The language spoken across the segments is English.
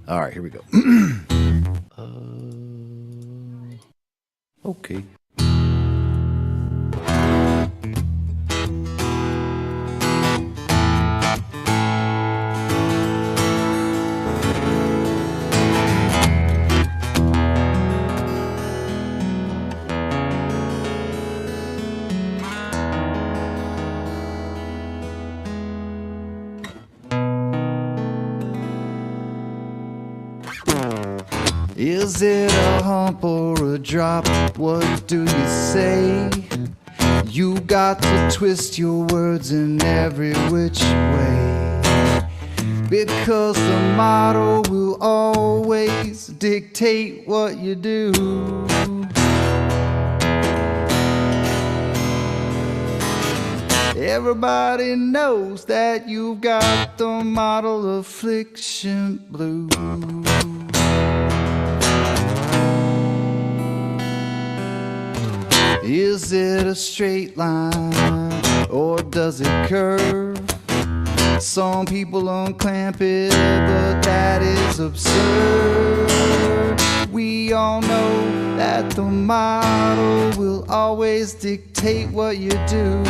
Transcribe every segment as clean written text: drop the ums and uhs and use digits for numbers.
All right, here we go. Okay. Is it a hump or a drop? What do you say? You got to twist your words in every which way, because the motto will always dictate what you do. Everybody knows that you've got the model affliction blues. Is it a straight line or does it curve? Some people unclamp it, but that is absurd. We all know that the model will always dictate what you do.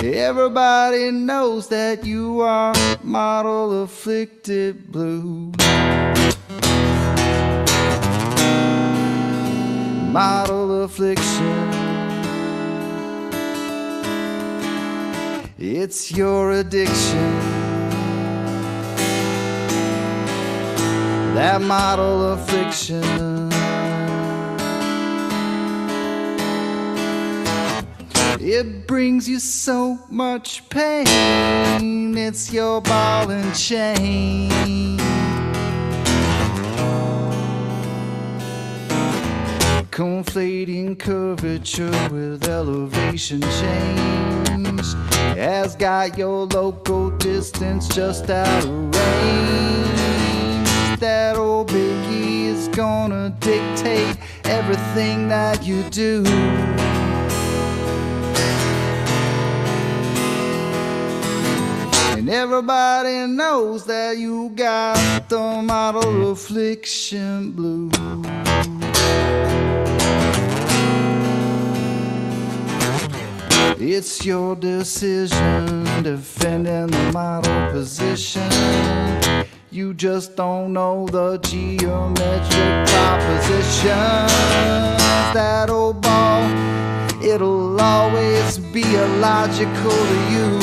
Everybody knows that you are model afflicted blue. Model affliction, it's your addiction. That model affliction, it brings you so much pain. It's your ball and chain. Conflating curvature with elevation change has got your local distance just out of range. That old biggie is gonna dictate everything that you do. And everybody knows that you got the model affliction blue. It's your decision defending the model position. You just don't know the geometric proposition. That old ball, it'll always be illogical to you.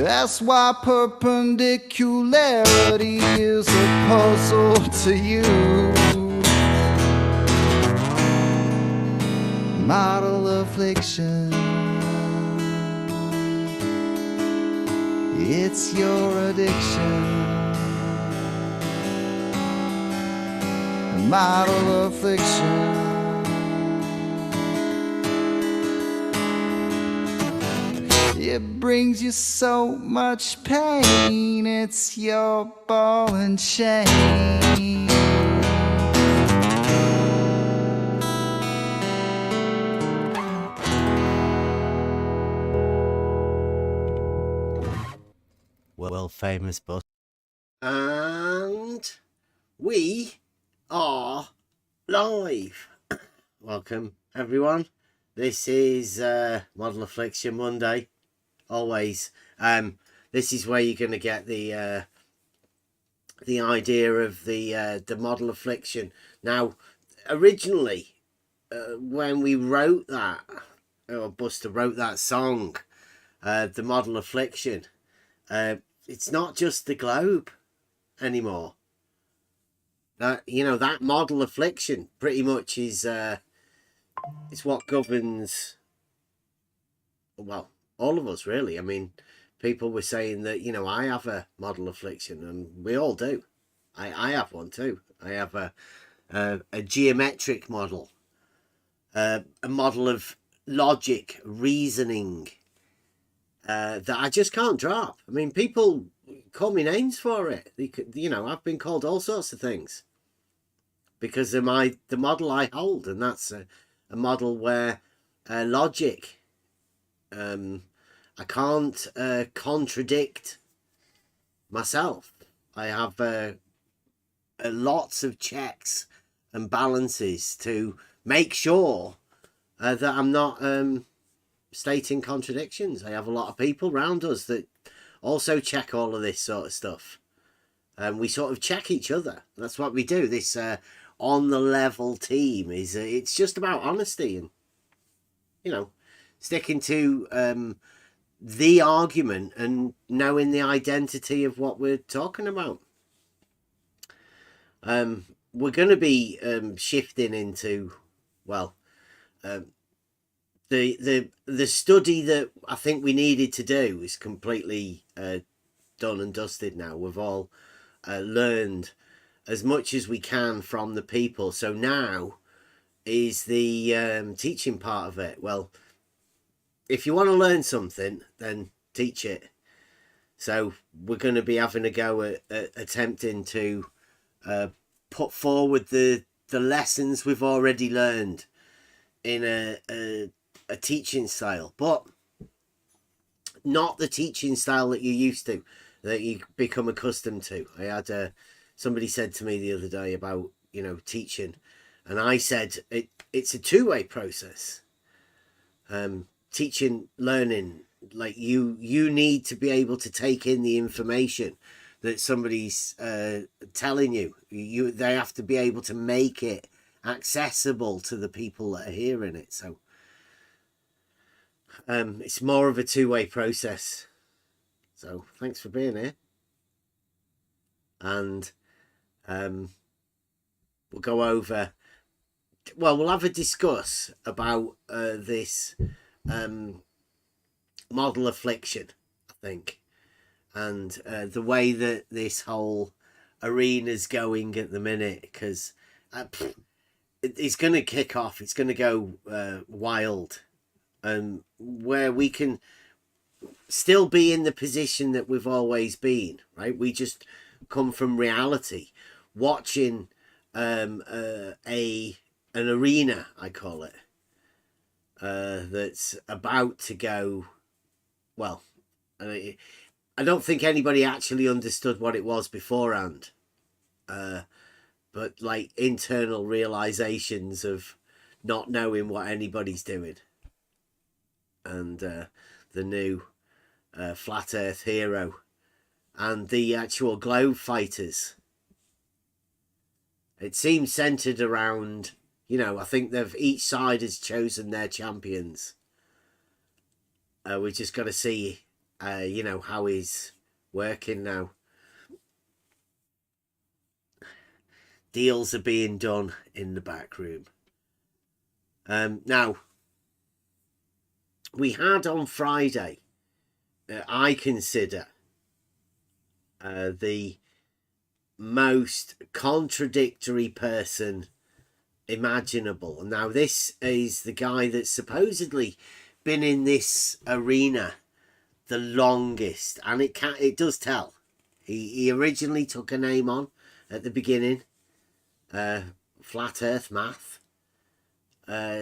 That's why perpendicularity is a puzzle to you. Model affliction, it's your addiction. Model affliction, it brings you so much pain. It's your ball and chain. World famous boss. And we are live. Welcome everyone. This is Model Affliction Monday. Always. This is where you're going to get the idea of the model affliction. Now, originally, when we wrote that, or Buster wrote that song, the model affliction, it's not just the globe anymore. That, you know, that model affliction pretty much is it's what governs, well, all of us really. I mean, people were saying that, you know, I have a model affliction, and we all do. I have one too. I have a geometric model, a model of logic, reasoning, that I just can't drop. I mean, people call me names for it. You know, I've been called all sorts of things because of the model I hold, and that's a model where logic. I can't contradict myself. I have lots of checks and balances to make sure that I'm not stating contradictions. I have a lot of people around us that also check all of this sort of stuff. And we sort of check each other. That's what we do. This on the level team is it's just about honesty and, you know, sticking to the argument and knowing the identity of what we're talking about. We're going to be shifting into, well, the study that I think we needed to do is completely done and dusted now. We've all learned as much as we can from the people. So now is the teaching part of it. Well, if you want to learn something, then teach it. So we're going to be having a go at attempting to put forward the lessons we've already learned in a teaching style, but not the teaching style that you're used to, that you become accustomed to. I had somebody said to me the other day about, you know, teaching, and I said it's a two-way process. Teaching, learning, like you need to be able to take in the information that somebody's telling you. They have to be able to make it accessible to the people that are hearing it. So it's more of a two-way process. So thanks for being here, and we'll go over, well, we'll have a discuss about this model affliction, I think, and the way that this whole arena's going at the minute, because it's going to kick off. It's going to go wild, and where we can still be in the position that we've always been, right? We just come from reality, watching an arena, I call it, that's about to go, well, I don't think anybody actually understood what it was beforehand, but like internal realizations of not knowing what anybody's doing, and the new flat earth hero and the actual globe fighters. It seems centered around, you know, I think each side has chosen their champions. We just got to see, you know, how he's working now. Deals are being done in the back room. Now, we had on Friday, I consider the most contradictory person imaginable. Now, this is the guy that's supposedly been in this arena the longest, and it does tell. He originally took a name on at the beginning, Flat Earth Math,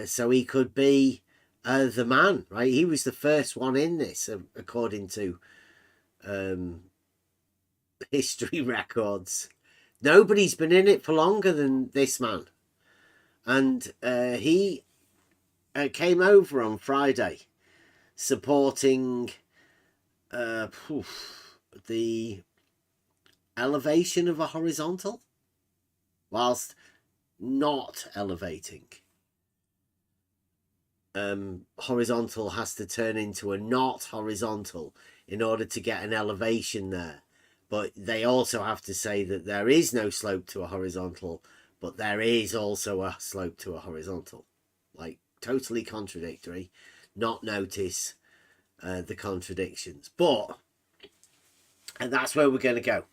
so he could be the man, right? He was the first one in this, according to history records. Nobody's been in it for longer than this man, and he came over on Friday supporting the elevation of a horizontal whilst not elevating. Horizontal has to turn into a not horizontal in order to get an elevation there, but they also have to say that there is no slope to a horizontal, but there is also a slope to a horizontal. Like, totally contradictory. Not notice the contradictions, but, and that's where we're going to go.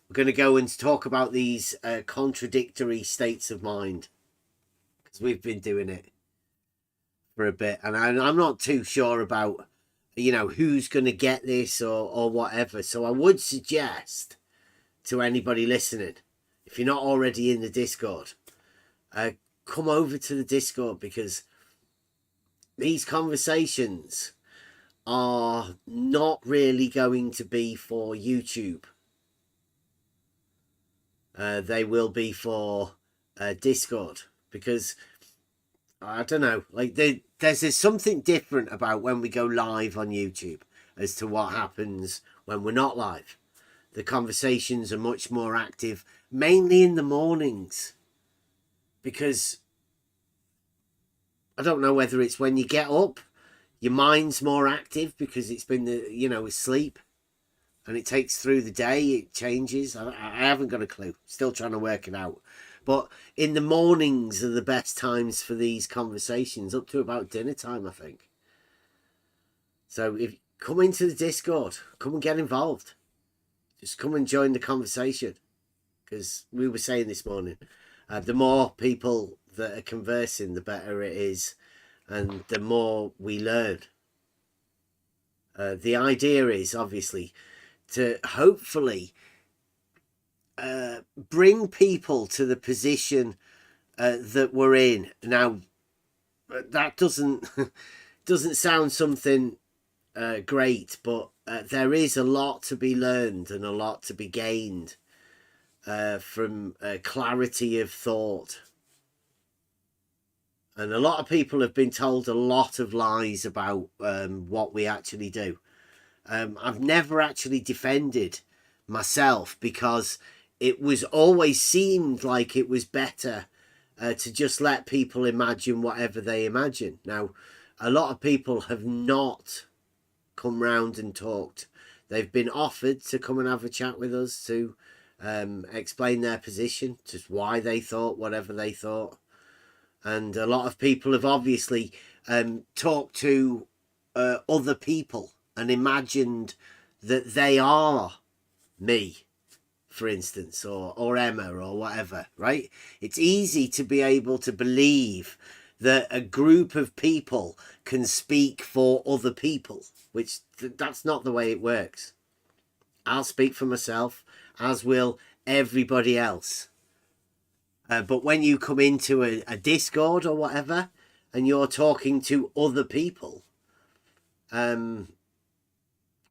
We're going to go and talk about these contradictory states of mind, because we've been doing it for a bit, and I'm not too sure about, you know, who's going to get this or whatever. So I would suggest to anybody listening, if you're not already in the Discord, come over to the Discord, because these conversations are not really going to be for YouTube. They will be for Discord, because I don't know, like there's something different about when we go live on YouTube as to what happens when we're not live. The conversations are much more active, mainly in the mornings, because I don't know whether it's when you get up, your mind's more active because it's been asleep, and it takes through the day, it changes. I haven't got a clue, still trying to work it out. But in the mornings are the best times for these conversations, up to about dinner time, I think. So if come into the Discord, come and get involved. Just come and join the conversation, because we were saying this morning, the more people that are conversing, the better it is, and the more we learn. The idea is obviously to hopefully bring people to the position that we're in now. That doesn't sound something great, but there is a lot to be learned and a lot to be gained from clarity of thought. And a lot of people have been told a lot of lies about what we actually do. I've never actually defended myself, because it was always seemed like it was better to just let people imagine whatever they imagine. Now, a lot of people have not come round and talked. They've been offered to come and have a chat with us to explain their position, just why they thought whatever they thought. And a lot of people have obviously talked to other people and imagined that they are me, for instance, or Emma, or whatever, right? It's easy to be able to believe that a group of people can speak for other people, which that's not the way it works. I'll speak for myself, as will everybody else. But when you come into a Discord or whatever, and you're talking to other people,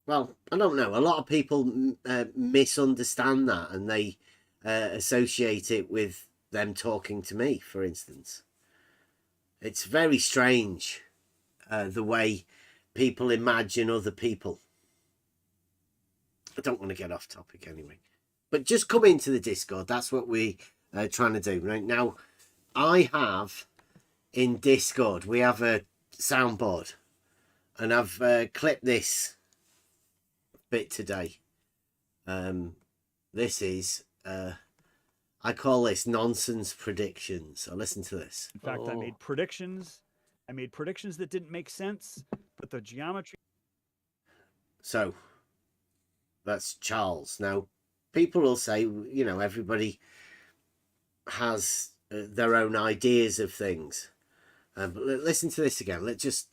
well, I don't know. A lot of people misunderstand that, and they associate it with them talking to me, for instance. It's very strange the way people imagine other people. I don't want to get off topic anyway. But just come into the Discord. That's what we're trying to do. Right now, I have in Discord, we have a soundboard. And I've clipped this bit today. This is I call this nonsense predictions. So listen to this. In fact, I made predictions that didn't make sense, but the geometry. So that's Charles. Now, people will say, everybody has their own ideas of things. But listen to this again. Let's just.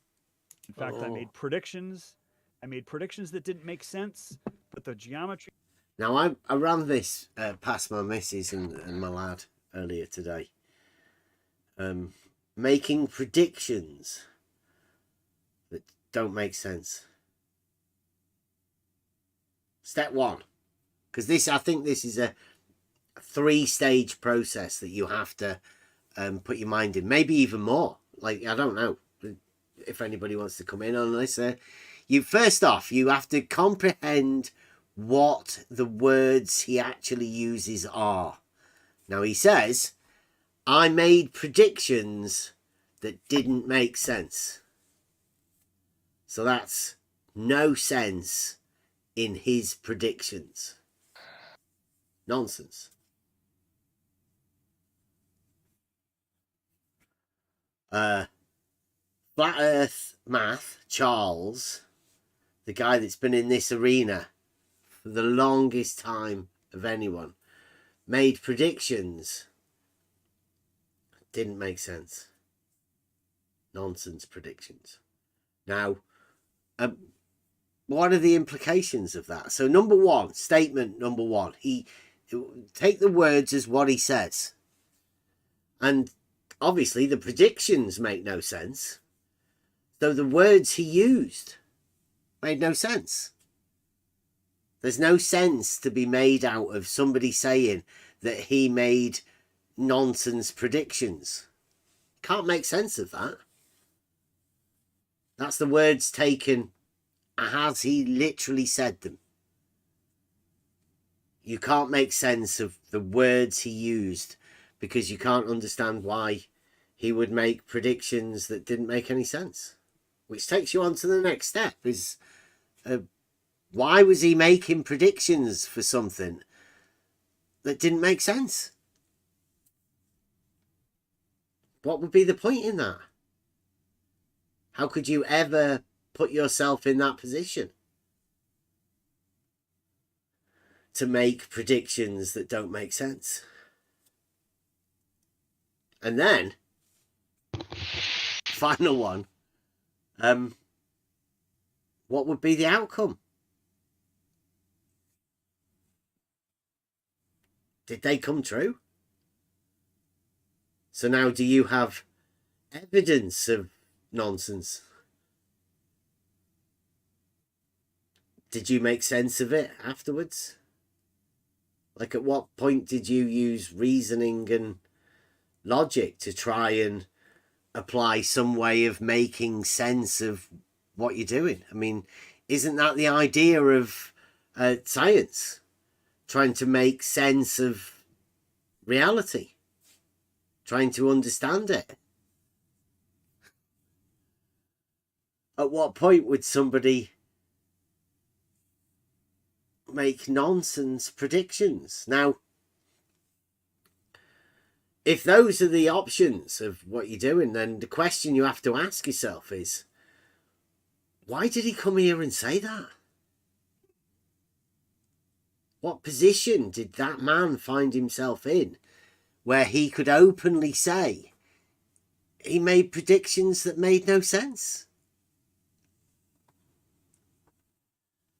In fact, I made predictions that didn't make sense, but the geometry. Now, I ran this past my missus and my lad earlier today. Making predictions that don't make sense. Step one. Because I think this is a 3-stage process that you have to put your mind in. Maybe even more. Like, I don't know if anybody wants to come in on this. First off, you have to comprehend what the words he actually uses are. Now, he says, I made predictions that didn't make sense. So that's no sense in his predictions. Nonsense. Flat Earth Math, Charles, the guy that's been in this arena for the longest time of anyone, made predictions. Didn't make sense. Nonsense predictions. Now, what are the implications of that? So statement number one, take the words as what he says. And obviously the predictions make no sense. So the words he used made no sense. There's no sense to be made out of somebody saying that he made nonsense predictions. Can't make sense of that. That's the words taken as he literally said them. You can't make sense of the words he used because you can't understand why he would make predictions that didn't make any sense. Which takes you on to the next step, is why was he making predictions for something that didn't make sense? What would be the point in that? How could you ever put yourself in that position to make predictions that don't make sense? And then, final one, what would be the outcome? Did they come true? So now do you have evidence of nonsense? Did you make sense of it afterwards? Like, at what point did you use reasoning and logic to try and apply some way of making sense of what you're doing? I mean, isn't that the idea of science? Trying to make sense of reality, trying to understand it. At what point would somebody make nonsense predictions? Now, if those are the options of what you're doing, then the question you have to ask yourself is, why did he come here and say that? What position did that man find himself in where he could openly say he made predictions that made no sense?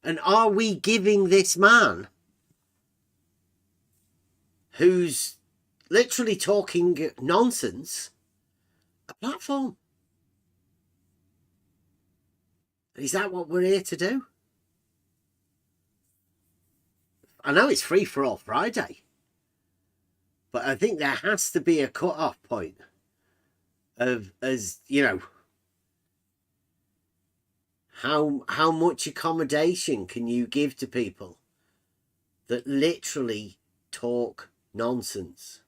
And are we giving this man, who's literally talking nonsense, a platform? Is that what we're here to do? I know it's Free for All Friday, but I think there has to be a cut-off point of, as you know, how much accommodation can you give to people that literally talk nonsense?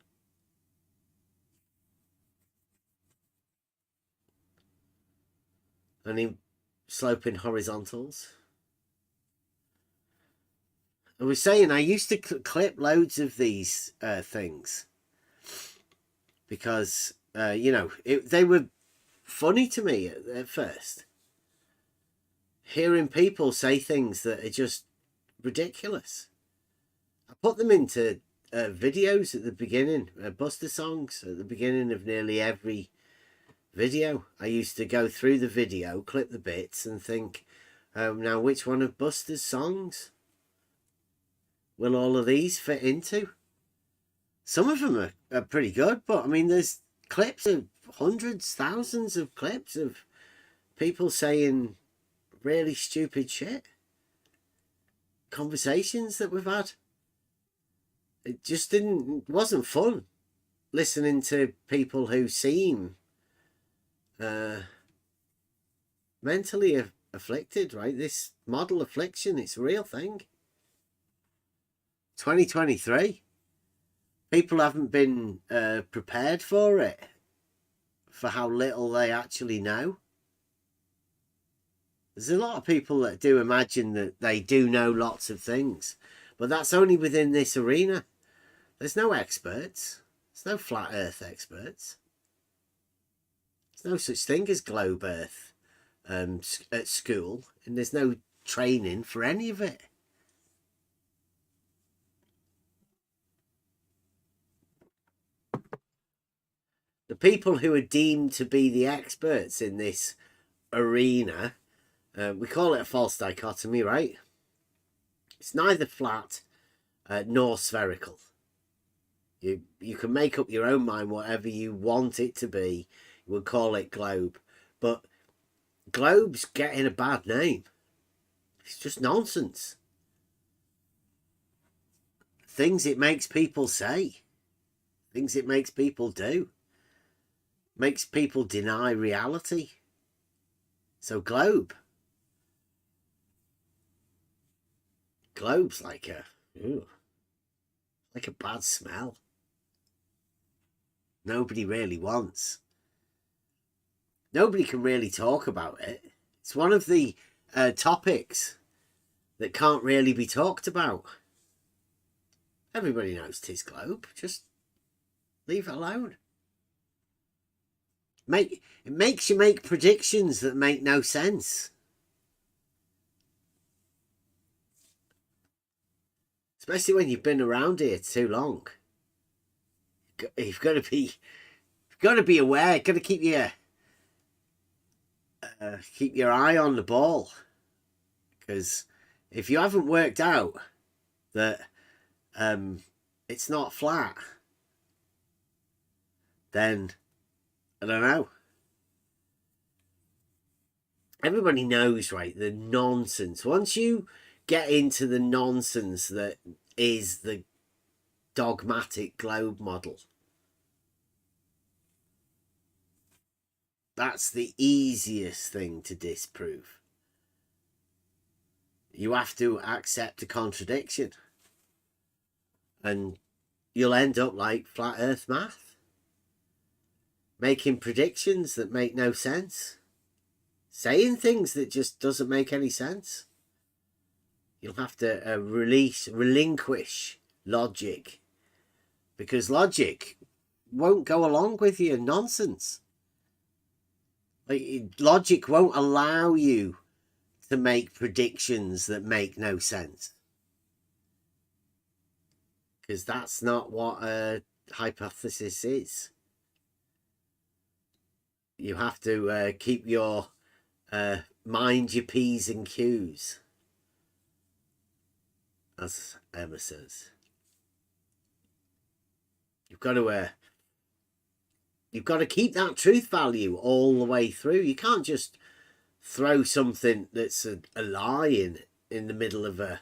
And in sloping horizontals. I was saying, I used to clip loads of these things because, you know, they were funny to me at first. Hearing people say things that are just ridiculous. I put them into videos at the beginning, Buster songs at the beginning of nearly every video. I used to go through the video, clip the bits and think, now which one of Buster's songs will all of these fit into? Some of them are pretty good, but I mean, there's clips of hundreds, thousands of clips of people saying really stupid shit. Conversations that we've had. It just wasn't fun listening to people who seem mentally afflicted, right? This model affliction, it's a real thing. 2023. People haven't been prepared for it, for how little they actually know. There's a lot of people that do imagine that they do know lots of things, but that's only within this arena. There's no experts. There's no flat earth experts. There's no such thing as globe earth at school, and there's no training for any of it. The people who are deemed to be the experts in this arena, we call it a false dichotomy, right? It's neither flat nor spherical. You can make up your own mind whatever you want it to be. You would call it globe. But Globe's getting a bad name. It's just nonsense. Things it makes people say, things it makes people do, makes people deny reality. So globe's like a bad smell. Nobody really wants. Nobody can really talk about it. It's one of the topics that can't really be talked about. Everybody knows 'tis globe. Just leave it alone. It makes you make predictions that make no sense. Especially when you've been around here too long. You've got to be aware. Got to keep your eye on the ball, because if you haven't worked out that it's not flat, then I don't know. Everybody knows, right, the nonsense. Once you get into the nonsense that is the dogmatic globe model, that's the easiest thing to disprove. You have to accept a contradiction, and you'll end up like flat earth math, making predictions that make no sense, saying things that just doesn't make any sense. You'll have to relinquish logic, because logic won't go along with your nonsense. Logic won't allow you to make predictions that make no sense, because that's not what a hypothesis is. You have to keep your mind your P's and Q's, as Emma says. You've got to keep that truth value all the way through. You can't just throw something that's a lie in the middle of a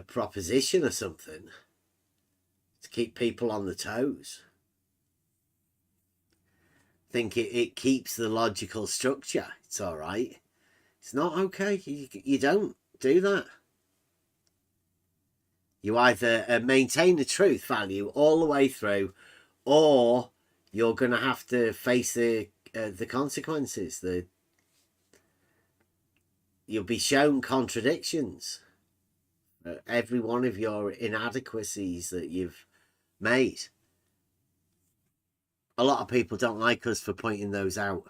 proposition or something to keep people on the toes. Think it keeps the logical structure. It's all right. It's not okay. You don't do that. You either maintain the truth value all the way through, or you're going to have to face the consequences. You'll be shown contradictions. Every one of your inadequacies that you've made. A lot of people don't like us for pointing those out.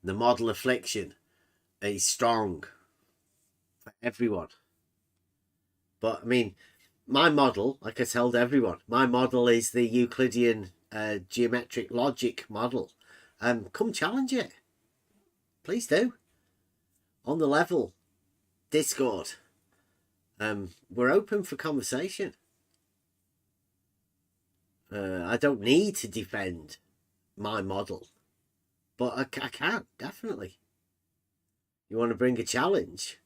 The model affliction is strong for everyone. But I mean, my model, like I told everyone, my model is the Euclidean geometric logic model. Come challenge it. Please do. On the level, Discord. We're open for conversation. I don't need to defend my model, but I can, definitely. You want to bring a challenge?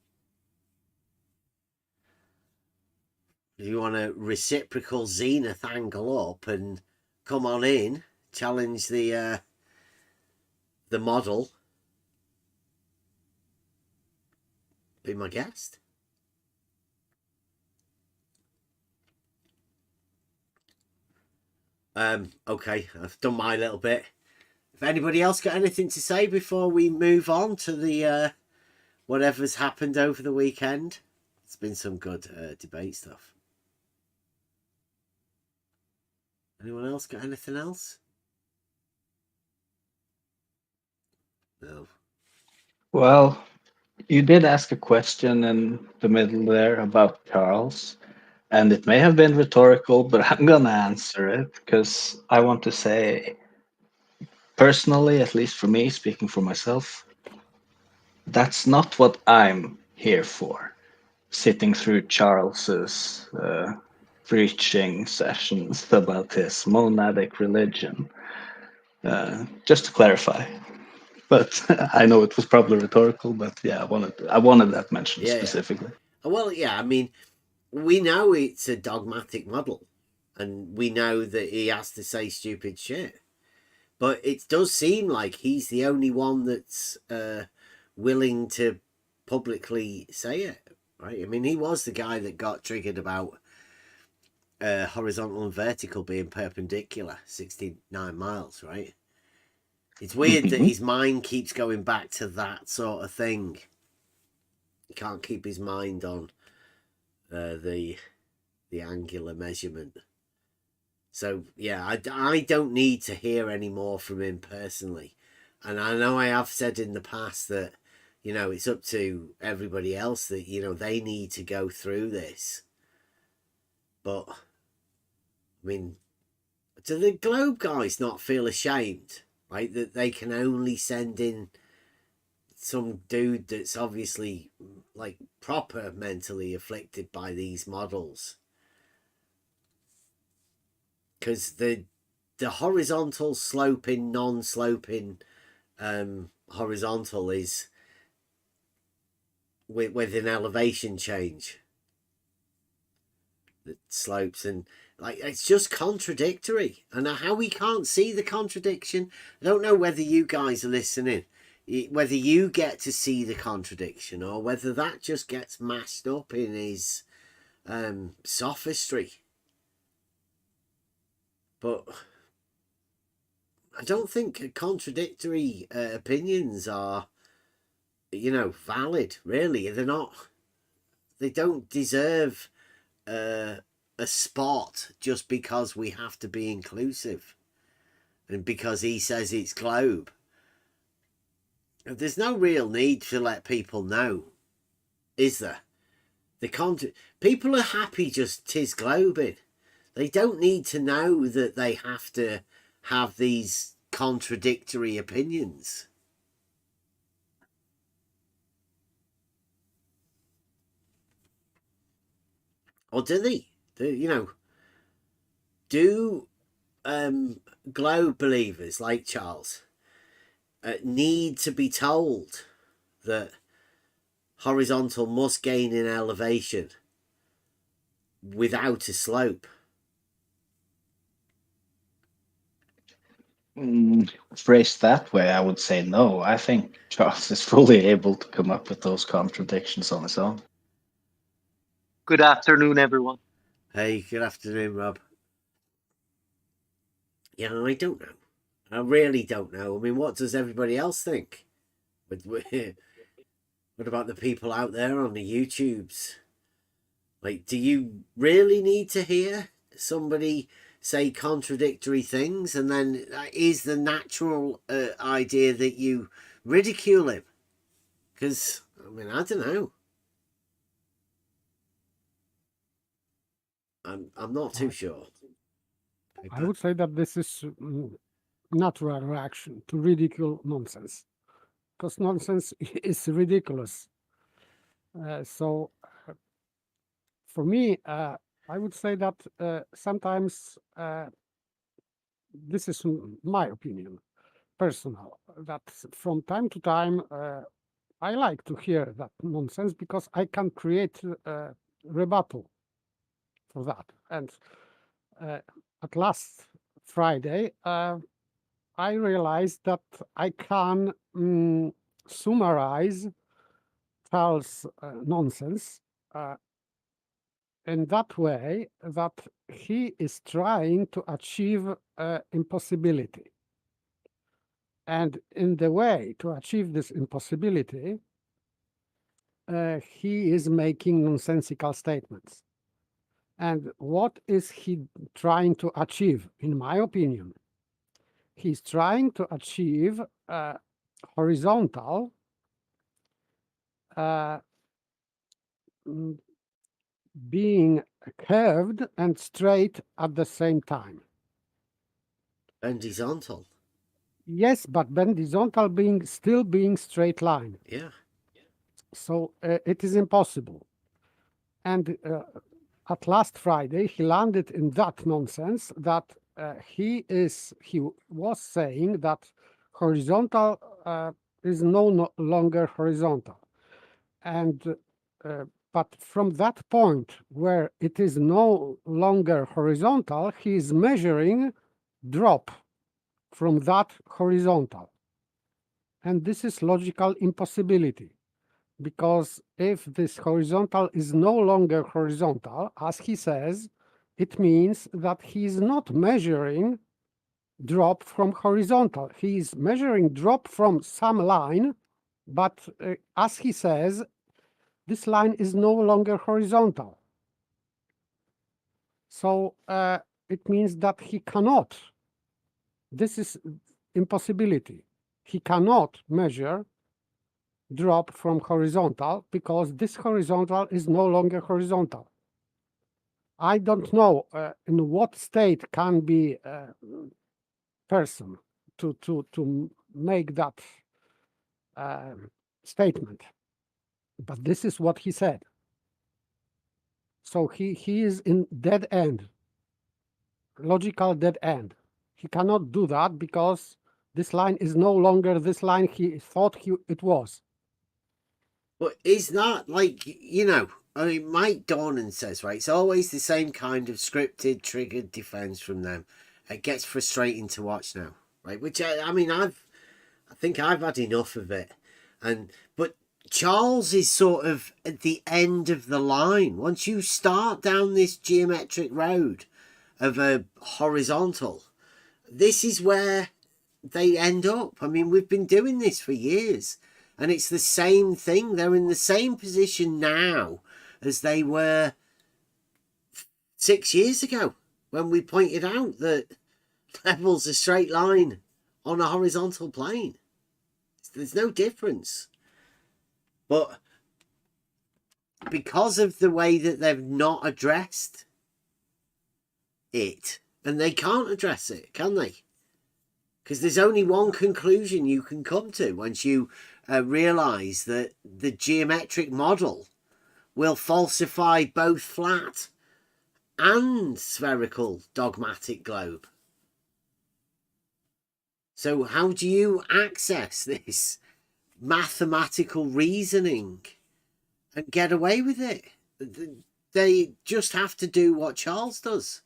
You want a reciprocal zenith angle up and come on in, challenge the model, be my guest. Okay, I've done my little bit. If anybody else got anything to say before we move on to the whatever's happened over the weekend, it's been some good debate stuff. Anyone else got anything else? No. Well, you did ask a question in the middle there about Charles, and it may have been rhetorical, but I'm gonna answer it because I want to say, personally, at least for me, speaking for myself, that's not what I'm here for. Sitting through Charles's preaching sessions about his monadic religion. Just to clarify. But I know it was probably rhetorical, but yeah, I wanted that mentioned Yeah, specifically. well, yeah, I mean, we know it's a dogmatic model, and we know that he has to say stupid shit. But it does seem like he's the only one that's willing to publicly say it, right? I mean, he was the guy that got triggered about horizontal and vertical being perpendicular, 69 miles, right? It's weird that his mind keeps going back to that sort of thing. He can't keep his mind on the angular measurement. So yeah, I don't need to hear any more from him personally. And I know I have said in the past that, you know, it's up to everybody else that, you know, they need to go through this. But I mean, do the Globe guys not feel ashamed, right? That they can only send in some dude that's obviously like proper mentally afflicted by these models. Because the horizontal sloping, non-sloping horizontal is with an elevation change that slopes, and like it's just contradictory. And how we can't see the contradiction, I don't know whether you guys are listening, whether you get to see the contradiction or whether that just gets mashed up in his sophistry. But I don't think contradictory opinions are, you know, valid. Really, they're not. They don't deserve a spot just because we have to be inclusive, and because he says it's Globe. There's no real need to let people know, is there? People are happy just 'tis globing. They don't need to know that they have to have these contradictory opinions. Or do they? Do Globe believers like Charles need to be told that horizontal must gain in elevation without a slope? Phrased that way, I would say no. I think Charles is fully able to come up with those contradictions on his own. Good afternoon, everyone. Hey, good afternoon, Rob. Yeah, I don't know. I really don't know. I mean, what does everybody else think? What about the people out there on the YouTubes? Like, do you really need to hear somebody say contradictory things, and then is the natural idea that you ridicule him? Because, I mean, I don't know. I'm not too sure. I would say that this is natural reaction to ridicule nonsense, because nonsense is ridiculous. So for me, I would say that sometimes this is my opinion, personal, that from time to time I like to hear that nonsense because I can create a rebuttal for that. And at last Friday, I realized that I can summarize Charles' nonsense in that way that he is trying to achieve impossibility. And in the way to achieve this impossibility, he is making nonsensical statements. And what is he trying to achieve, in my opinion? He's trying to achieve horizontal being curved and straight at the same time. Bendizontal. Yes, but bendizontal still being straight line. Yeah. So it is impossible. And at last Friday, he landed in that nonsense that he was saying that horizontal is no longer horizontal, and but from that point where it is no longer horizontal, he is measuring drop from that horizontal, and this is logical impossibility, because if this horizontal is no longer horizontal, as he says, it means that he is not measuring drop from horizontal. He is measuring drop from some line, but as he says, this line is no longer horizontal. So it means that he cannot, this is impossibility. He cannot measure drop from horizontal because this horizontal is no longer horizontal. I don't know in what state can be a person to make that statement, but this is what he said. So he is in dead end, logical dead end. He cannot do that because this line is no longer this line he thought it was. But is that like, you know, I mean, Mike Dornan says, right, it's always the same kind of scripted, triggered defense from them. It gets frustrating to watch now, right? Which, I mean, I think I've had enough of it. But Charles is sort of at the end of the line. Once you start down this geometric road of a horizontal, this is where they end up. I mean, we've been doing this for years. And it's the same thing. They're in the same position now as they were 6 years ago when we pointed out that level's a straight line on a horizontal plane. There's no difference. But because of the way that they've not addressed it, and they can't address it, can they? Because there's only one conclusion you can come to once you realise that the geometric model will falsify both flat and spherical dogmatic globe. So how do you access this mathematical reasoning and get away with it? They just have to do what Charles does.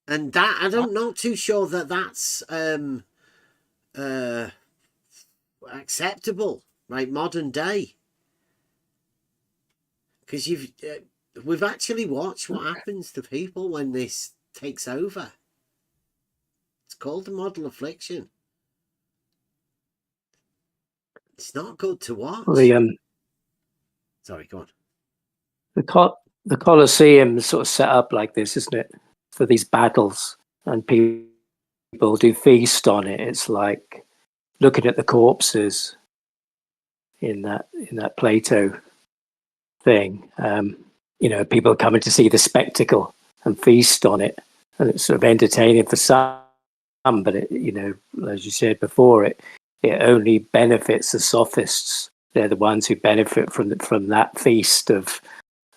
And that, I'm not too sure that that's acceptable, right? Modern day. Because we've actually watched what happens to people when this takes over. It's called the model affliction. It's not good to watch. Sorry, go on. The Colosseum is sort of set up like this, isn't it? For these battles, and people do feast on it. It's like looking at the corpses in that Plato thing. You know, people coming to see the spectacle and feast on it, and it's sort of entertaining for some. But it, you know, as you said before, it only benefits the sophists. They're the ones who benefit from that feast of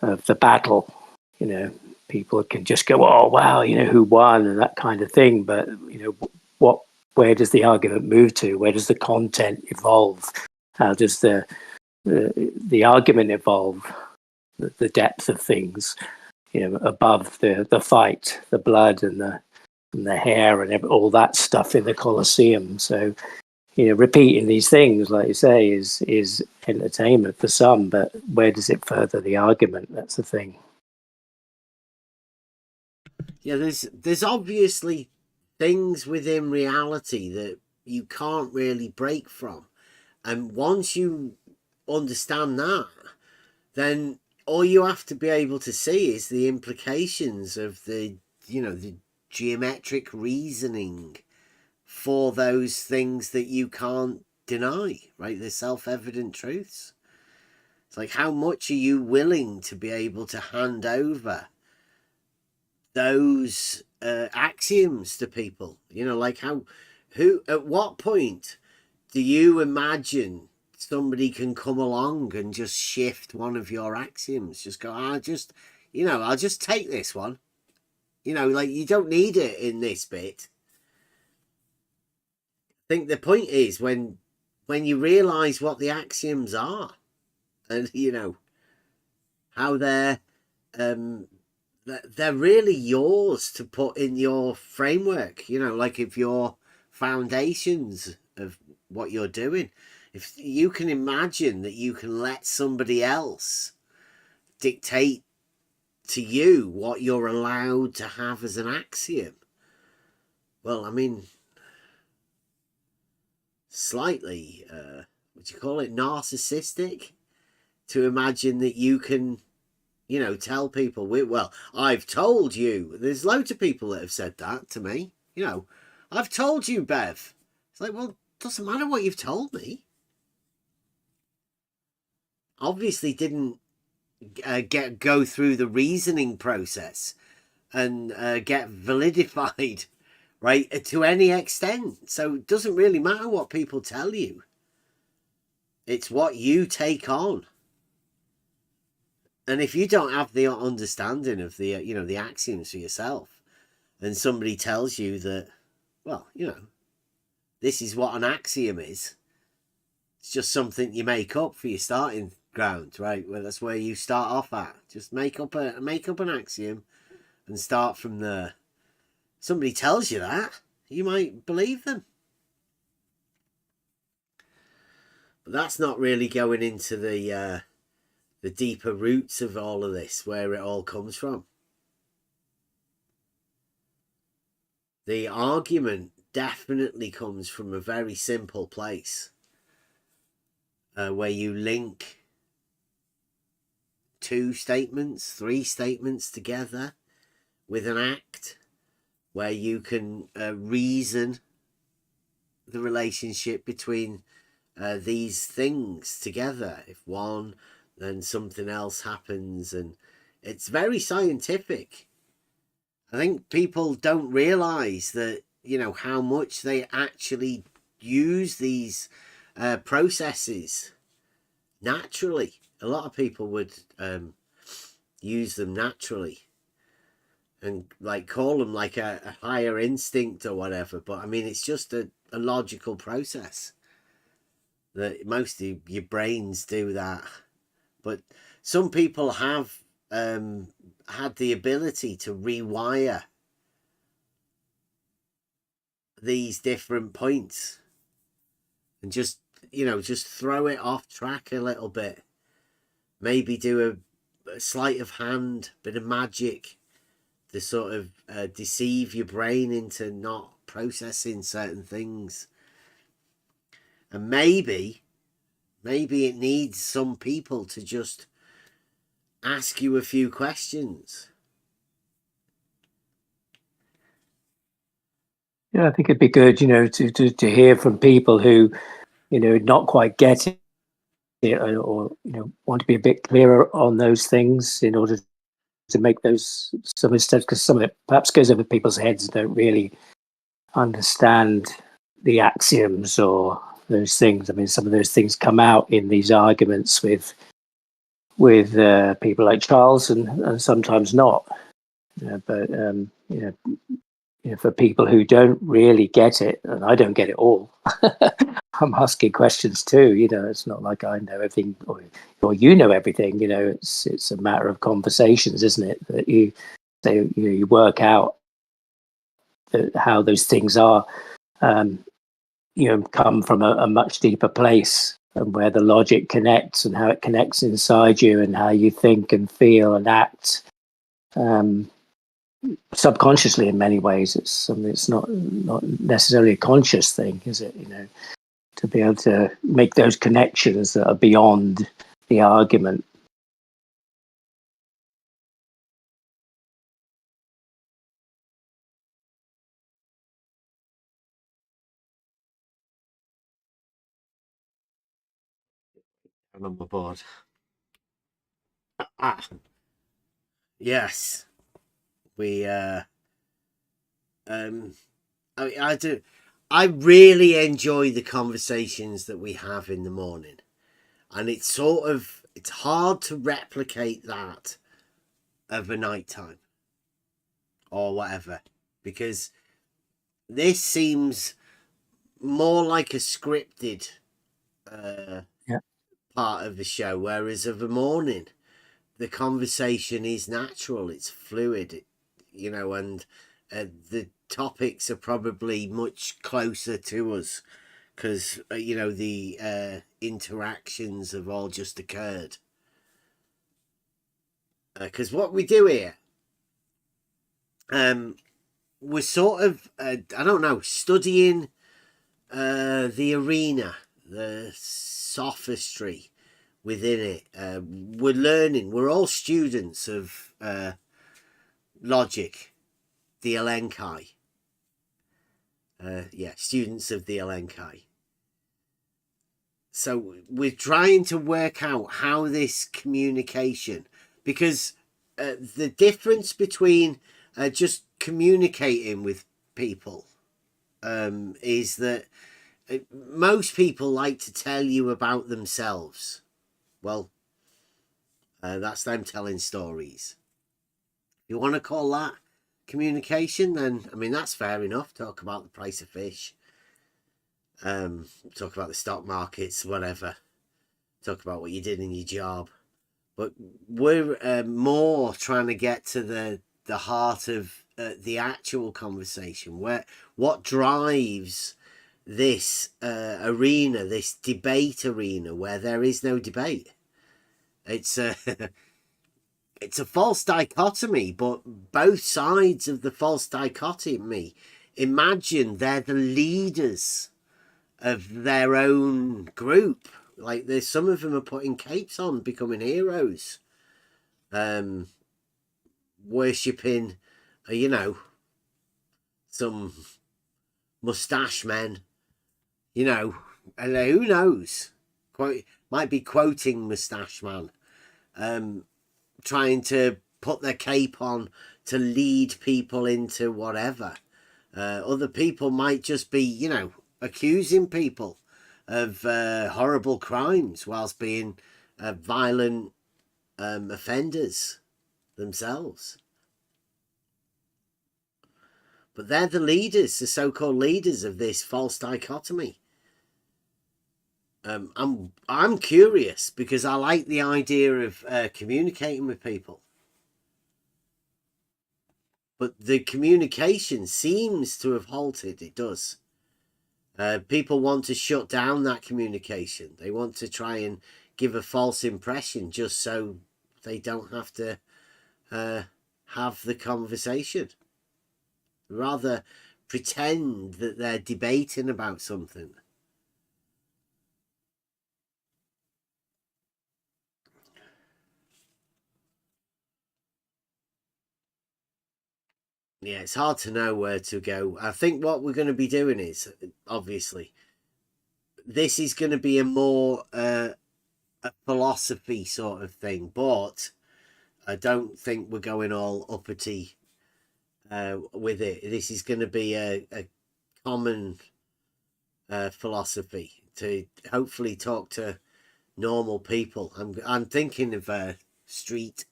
the battle. You know, people can just go, "Oh, wow, you know, who won?" and that kind of thing. But you know, where does the argument move to? Where does the content evolve? How does the argument evolve? The depth of things, you know, above the fight, the blood and the hair and all that stuff in the Colosseum. So, you know, repeating these things, like you say, is entertainment for some, but where does it further the argument? That's the thing. Yeah, there's obviously things within reality that you can't really break from. And once you understand that, then all you have to be able to see is the implications of the geometric reasoning for those things that you can't deny, right? The self-evident truths. It's like, how much are you willing to be able to hand over those axioms to people? You know, like at what point do you imagine somebody can come along and just shift one of your axioms? Just go, I'll just take this one. You know, like, you don't need it in this bit. I think the point is when you realize what the axioms are, and you know how they're really yours to put in your framework. You know, like if your foundations of what you're doing, if you can imagine that you can let somebody else dictate to you what you're allowed to have as an axiom, well, I mean, slightly, what do you call it, narcissistic, to imagine that you can, you know, tell people, well, I've told you. There's loads of people that have said that to me. You know, I've told you, Bev. It's like, well, it doesn't matter what you've told me. Obviously didn't go through the reasoning process and get validified, right, to any extent. So it doesn't really matter what people tell you. It's what you take on. And if you don't have the understanding of the, you know, the axioms for yourself, and somebody tells you that, well, you know, this is what an axiom is, it's just something you make up for your starting ground, right? Well, that's where you start off at. Just make up an axiom and start from there. Somebody tells you that, you might believe them. But that's not really going into the deeper roots of all of this, where it all comes from. The argument definitely comes from a very simple place, where you link two statements, three statements together with an act, where you can reason the relationship between these things together. If one, then something else happens, and it's very scientific. I think people don't realize that, you know, how much they actually use these processes naturally. A lot of people would use them naturally and like call them like a higher instinct or whatever. But I mean, it's just a logical process that most of your brains do that. But some people have had the ability to rewire these different points and just, you know, just throw it off track a little bit. Maybe do a sleight of hand, bit of magic to sort of deceive your brain into not processing certain things. And maybe it needs some people to just ask you a few questions. Yeah, I think it'd be good, you know, to hear from people who, you know, not quite get it, or you know, want to be a bit clearer on those things in order to make those some mistakes, because some of it perhaps goes over people's heads and don't really understand the axioms or those things. I mean, some of those things come out in these arguments with people like Charles, and sometimes not. But you know, for people who don't really get it, and I don't get it all, I'm asking questions too. You know, it's not like I know everything or you know everything. You know, it's a matter of conversations, isn't it? That you say, you know, you work out how those things are, you know, come from a much deeper place, and where the logic connects and how it connects inside you and how you think and feel and act. Subconsciously in many ways. It's something, it's not necessarily a conscious thing, is it? You know, to be able to make those connections that are beyond the argument. I'm on my board. Yes, we I do. I really enjoy the conversations that we have in the morning, and it's hard to replicate that of a night time. or whatever, because this seems more like a scripted part of the show, whereas of the morning, the conversation is natural, it's fluid, you know, and the topics are probably much closer to us because, you know, the interactions have all just occurred. Because what we do here, we're sort of, I don't know, studying the arena, the sophistry within it. We're learning, we're all students of logic, the Elenchi. Yeah, students of the Elenchi. So we're trying to work out how this communication, because the difference between just communicating with people is that most people like to tell you about themselves. Well, that's them telling stories. If you want to call that communication, then I mean that's fair enough. Talk about the price of fish, talk about the stock markets, whatever, talk about what you did in your job. But we're more trying to get to the heart of the actual conversation, where what drives this arena, this debate arena, where there is no debate. It's a it's a false dichotomy, but both sides of the false dichotomy imagine they're the leaders of their own group. Like there's some of them are putting capes on, becoming heroes, worshipping, you know, some mustache men, you know, and who knows? Might be quoting Mustache Man, trying to put their cape on to lead people into whatever. Other people might just be, you know, accusing people of horrible crimes whilst being violent offenders themselves. But they're the leaders, the so-called leaders of this false dichotomy. I'm curious because I like the idea of communicating with people. But the communication seems to have halted. It does. People want to shut down that communication. They want to try and give a false impression just so they don't have to have the conversation. Rather pretend that they're debating about something. Yeah, it's hard to know where to go. I think what we're going to be doing is, obviously, this is going to be a more a philosophy sort of thing, but I don't think we're going all uppity with it. This is going to be a common philosophy to hopefully talk to normal people. I'm thinking of street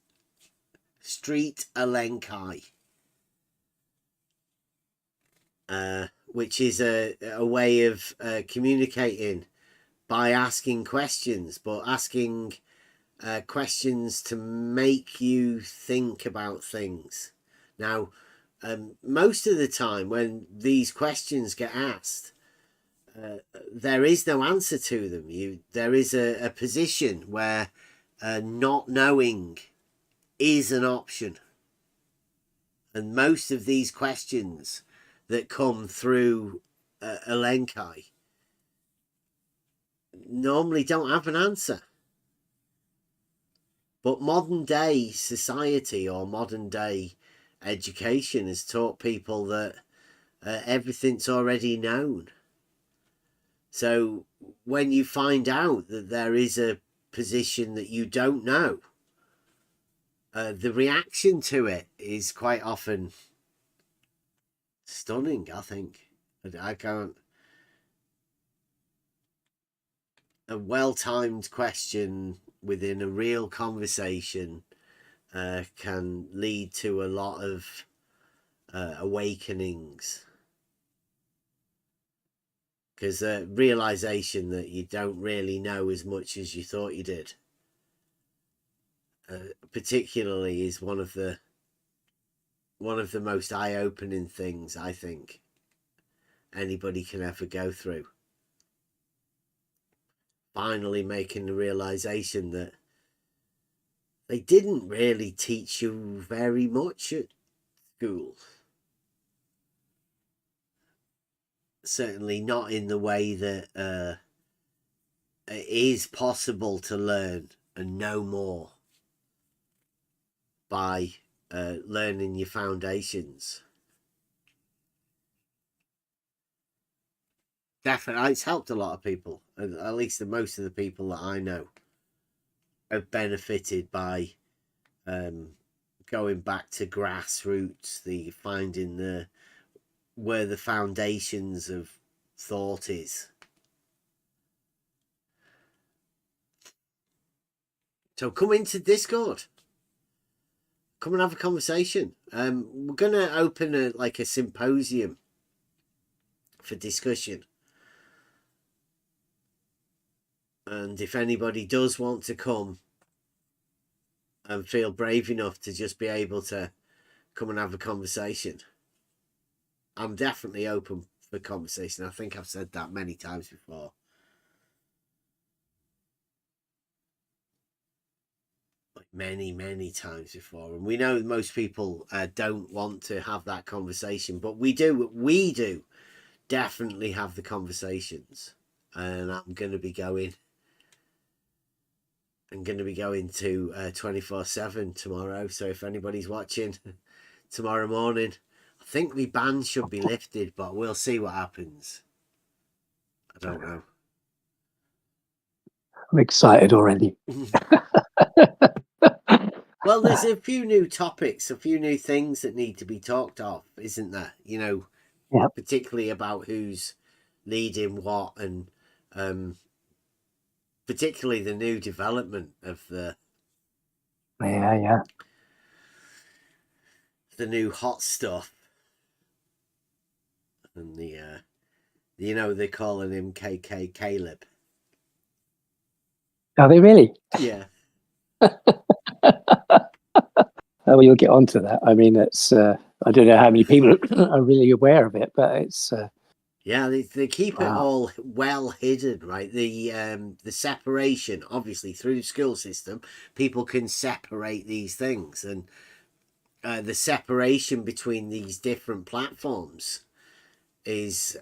Elenchi. Which is a way of communicating by asking questions, but asking questions to make you think about things. Now, most of the time when these questions get asked, there is no answer to them. There is a position where not knowing is an option. And most of these questions that come through Elenchi normally don't have an answer. But modern day society or modern day education has taught people that everything's already known. So when you find out that there is a position that you don't know, the reaction to it is quite often stunning, I think. I can't. A well-timed question within a real conversation can lead to a lot of awakenings. Because realization that you don't really know as much as you thought you did, particularly, is one of the most eye-opening things I think anybody can ever go through. Finally making the realization that they didn't really teach you very much at school. Certainly not in the way that it is possible to learn and know more by learning your foundations. Definitely, it's helped a lot of people, at least most of the people that I know have benefited by going back to grassroots, finding where the foundations of thought is. So come into Discord. Come and have a conversation. We're going to open a symposium for discussion. And if anybody does want to come and feel brave enough to just be able to come and have a conversation, I'm definitely open for conversation. I think I've said that many times before. Many times before. And we know most people don't want to have that conversation, but we do definitely have the conversations. And I'm going to be going to 24/7 tomorrow. So if anybody's watching tomorrow morning, I think the ban should be lifted, but we'll see what happens. I don't know. I'm excited already. Well, there's a few new topics, a few new things that need to be talked of, isn't there? You know, Yep. Particularly about who's leading what, and particularly the new development of the new hot stuff, and they're calling him KK Caleb. Are they really? Yeah. Well, you'll get onto that. I mean, it's I don't know how many people are really aware of it, but it's Yeah, they keep it wow. all well hidden, right? The separation, obviously, through the school system, people can separate these things, and the separation between these different platforms is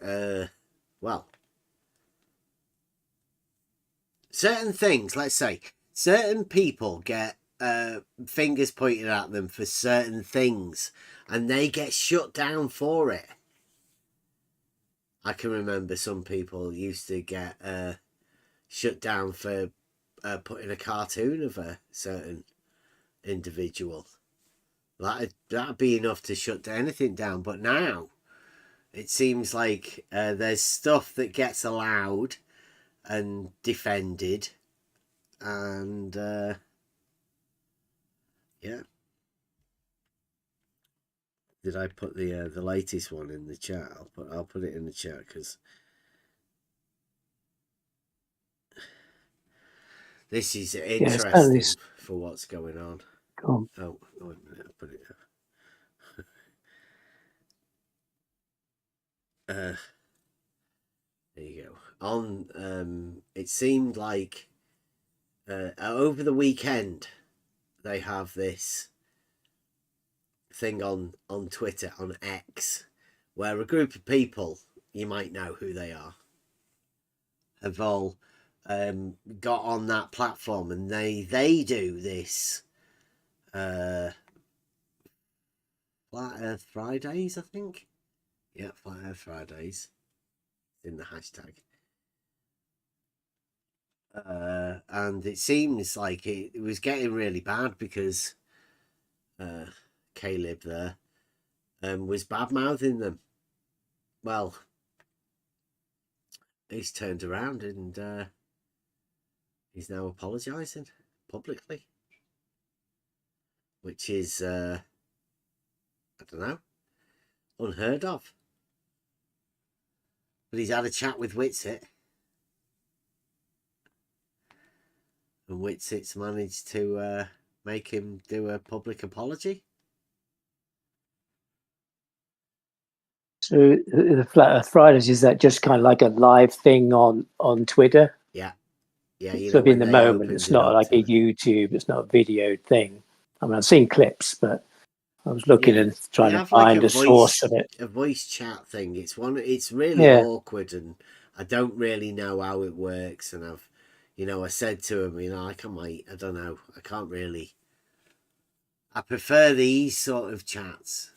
certain things. Let's say certain people get fingers pointed at them for certain things, and they get shut down for it. I can remember some people used to get shut down for putting a cartoon of a certain individual. That'd be enough to shut anything down. But now it seems like there's stuff that gets allowed and defended, and yeah. Did I put the latest one in the chat? I'll put it in the chat, because this is interesting for what's going on. Cool. Oh, wait a minute, I'll put it there you go. On it seemed like over the weekend they have this thing on Twitter, on X, where a group of people, you might know who they are, have all got on that platform, and they do this Flat Earth Fridays, I think. Yeah, Flat Earth Fridays in the hashtag. And it seems like it was getting really bad, because Caleb there was bad-mouthing them. Well, he's turned around, and he's now apologising publicly, which is I don't know. unheard of. But he's had a chat with Whitsitt. And Whitsitt's managed to make him do a public apology. So the Flat Earth Fridays, is that just kind of like a live thing on Twitter? Yeah. Yeah, you So know, in when the they moment, opened it's it not up like to a YouTube, it's not a videoed thing. I mean, I've seen clips, but I was looking yeah, and they trying to have like find a source of it. a voice chat thing. It's really Yeah. awkward, and I don't really know how it works. And I said to him, I don't know, I can't really. I prefer these sort of chats,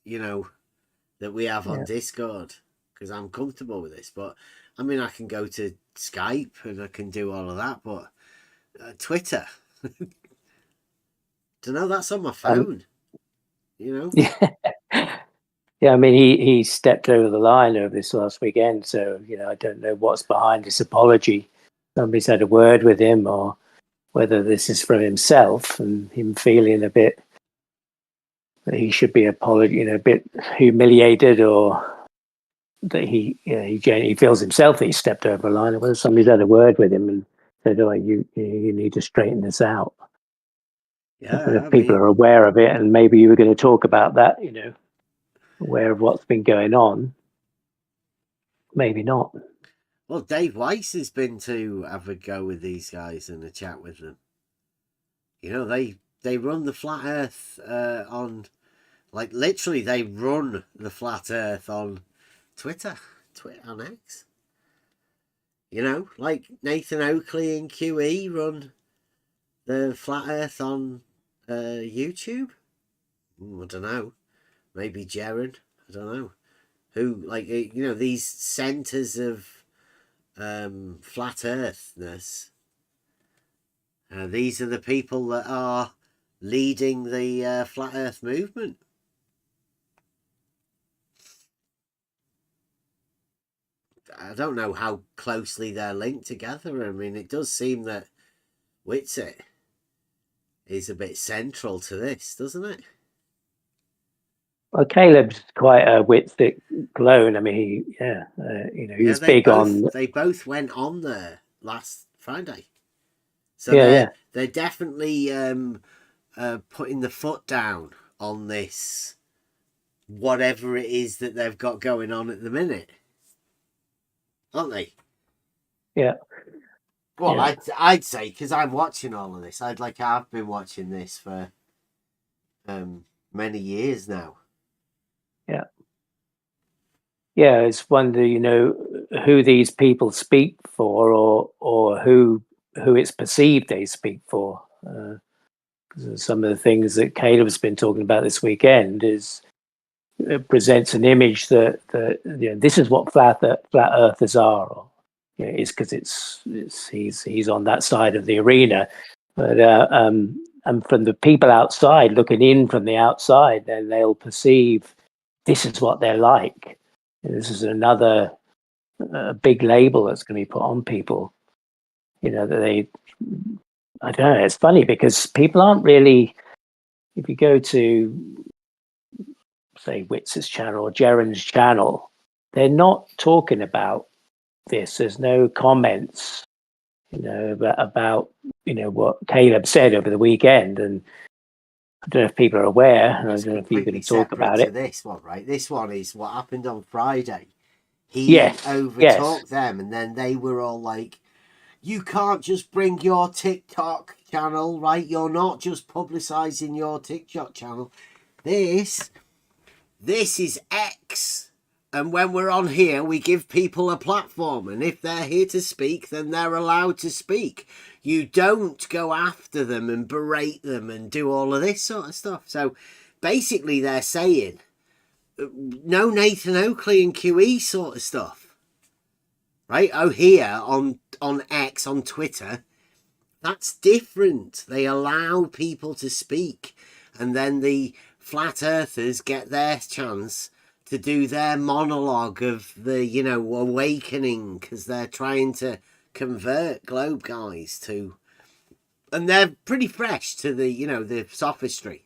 that we have on Yeah. Discord, because I'm comfortable with this. But I mean, I can go to Skype and I can do all of that, but Twitter, don't know, that's on my phone, Yeah. Yeah, I mean, he stepped over the line over this last weekend, so I don't know what's behind this apology. Somebody's had a word with him, or whether this is from himself and him feeling a bit that he should be a bit humiliated, or that he genuinely feels himself that he stepped over a line, or whether somebody's had a word with him and said, "Oh, you need to straighten this out." And yeah, if people are aware of it, and maybe you were going to talk about that, aware of what's been going on, maybe not. Well, Dave Weiss has been to have a go with these guys and a chat with them. They run the flat Earth on, like, literally they run the flat Earth on Twitter on X. Like Nathan Oakley and QE run the flat Earth on YouTube. I don't know. Maybe Jaren. I don't know. Who, like, these centres of flat earthness. These are the people that are leading the flat earth movement. I don't know how closely they're linked together. I mean, it does seem that Whitsitt is a bit central to this, doesn't it? Well, Caleb's quite a Whitsitt clone. I mean, he's big on. They both went on there last Friday, so they're definitely putting the foot down on this, whatever it is that they've got going on at the minute, aren't they? Yeah. Well, yeah. I'd say, because I'm watching all of this. I've been watching this for many years now. Yeah. Yeah, it's wonder, who these people speak for, or who it's perceived they speak for. Some of the things that Caleb's been talking about this weekend it presents an image that this is what flat earthers are, or is because he's on that side of the arena, but and from the people outside looking in from the outside, then they'll perceive this is what they're like. This is another big label that's going to be put on people. That they, I don't know. It's funny because people aren't really. If you go to, say, Witz's channel or Jaren's channel, they're not talking about this. There's no comments, about what Caleb said over the weekend, and I don't know if people are aware. I don't know if you're going to talk about it. This one, right? This one is what happened on Friday. He overtalked them, and then they were all like, "You can't just bring your TikTok channel, right? You're not just publicising your TikTok channel. This is X." And when we're on here, we give people a platform. And if they're here to speak, then they're allowed to speak. You don't go after them and berate them and do all of this sort of stuff. So basically they're saying, no Nathan Oakley and QE sort of stuff. Right? Oh, here on X, on Twitter, that's different. They allow people to speak. And then the flat earthers get their chance to do their monologue of the, awakening, because they're trying to convert globe guys to, and they're pretty fresh to the, the sophistry.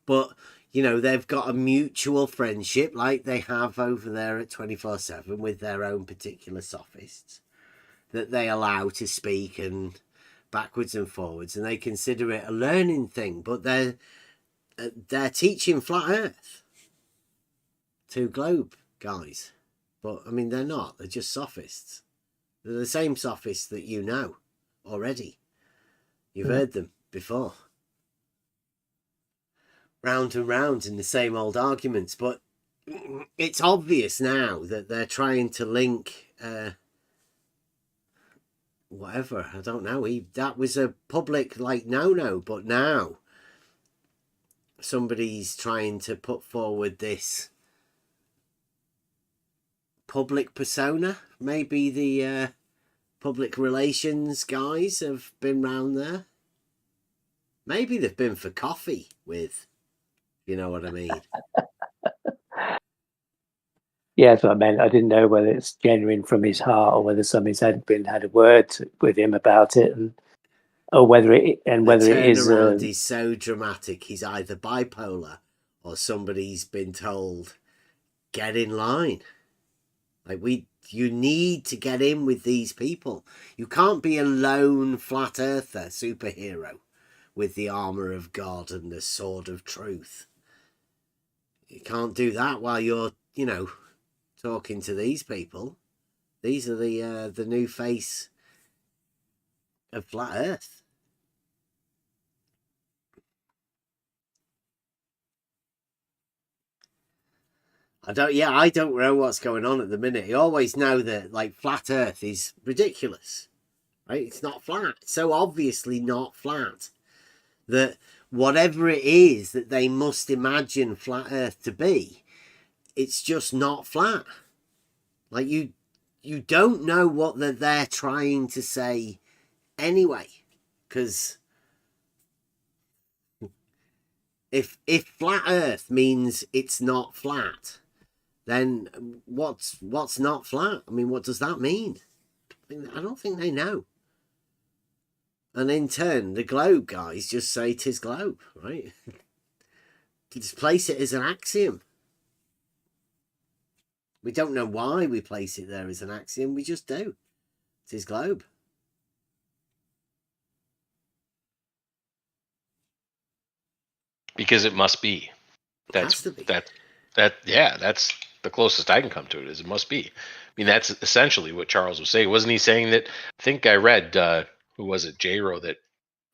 But you know, they've got a mutual friendship like they have over there at 24/7 with their own particular sophists that they allow to speak and backwards and forwards, and they consider it a learning thing, but they're teaching flat earth to globe guys. But I mean, they're not, they're just sophists. They're the same sophists that you know already. You've heard them before, round and round in the same old arguments. But it's obvious now that they're trying to link whatever, I don't know, that was a public like no, but now somebody's trying to put forward this public persona. Maybe the public relations guys have been round there. Maybe they've been for coffee with, you know what I mean. Yeah, that's what I meant. I didn't know whether it's genuine from his heart or whether somebody's had a word with him about it, or whether it is. Turnaround is so dramatic. He's either bipolar or somebody's been told, get in line. Like you need to get in with these people. You can't be a lone flat earther superhero with the armor of God and the sword of truth. You can't do that while you're, you know, talking to these people. These are the new face of flat earth. I don't know what's going on at the minute. You always know that like flat earth is ridiculous, right? It's not flat. It's so obviously not flat that whatever it is that they must imagine flat earth to be, it's just not flat. Like you don't know what they're trying to say anyway, because if flat earth means it's not flat, then what's not flat? I mean, what does that mean? I don't think they know. And in turn, the globe guys just say 'tis globe, right? Just place it as an axiom. We don't know why we place it there as an axiom. We just do. 'Tis globe. Because it must be. Has to be. That's the closest I can come to it. Is it must be. I mean, that's essentially what Charles was saying. Wasn't he saying that? I think I read who was it, J-Ro, that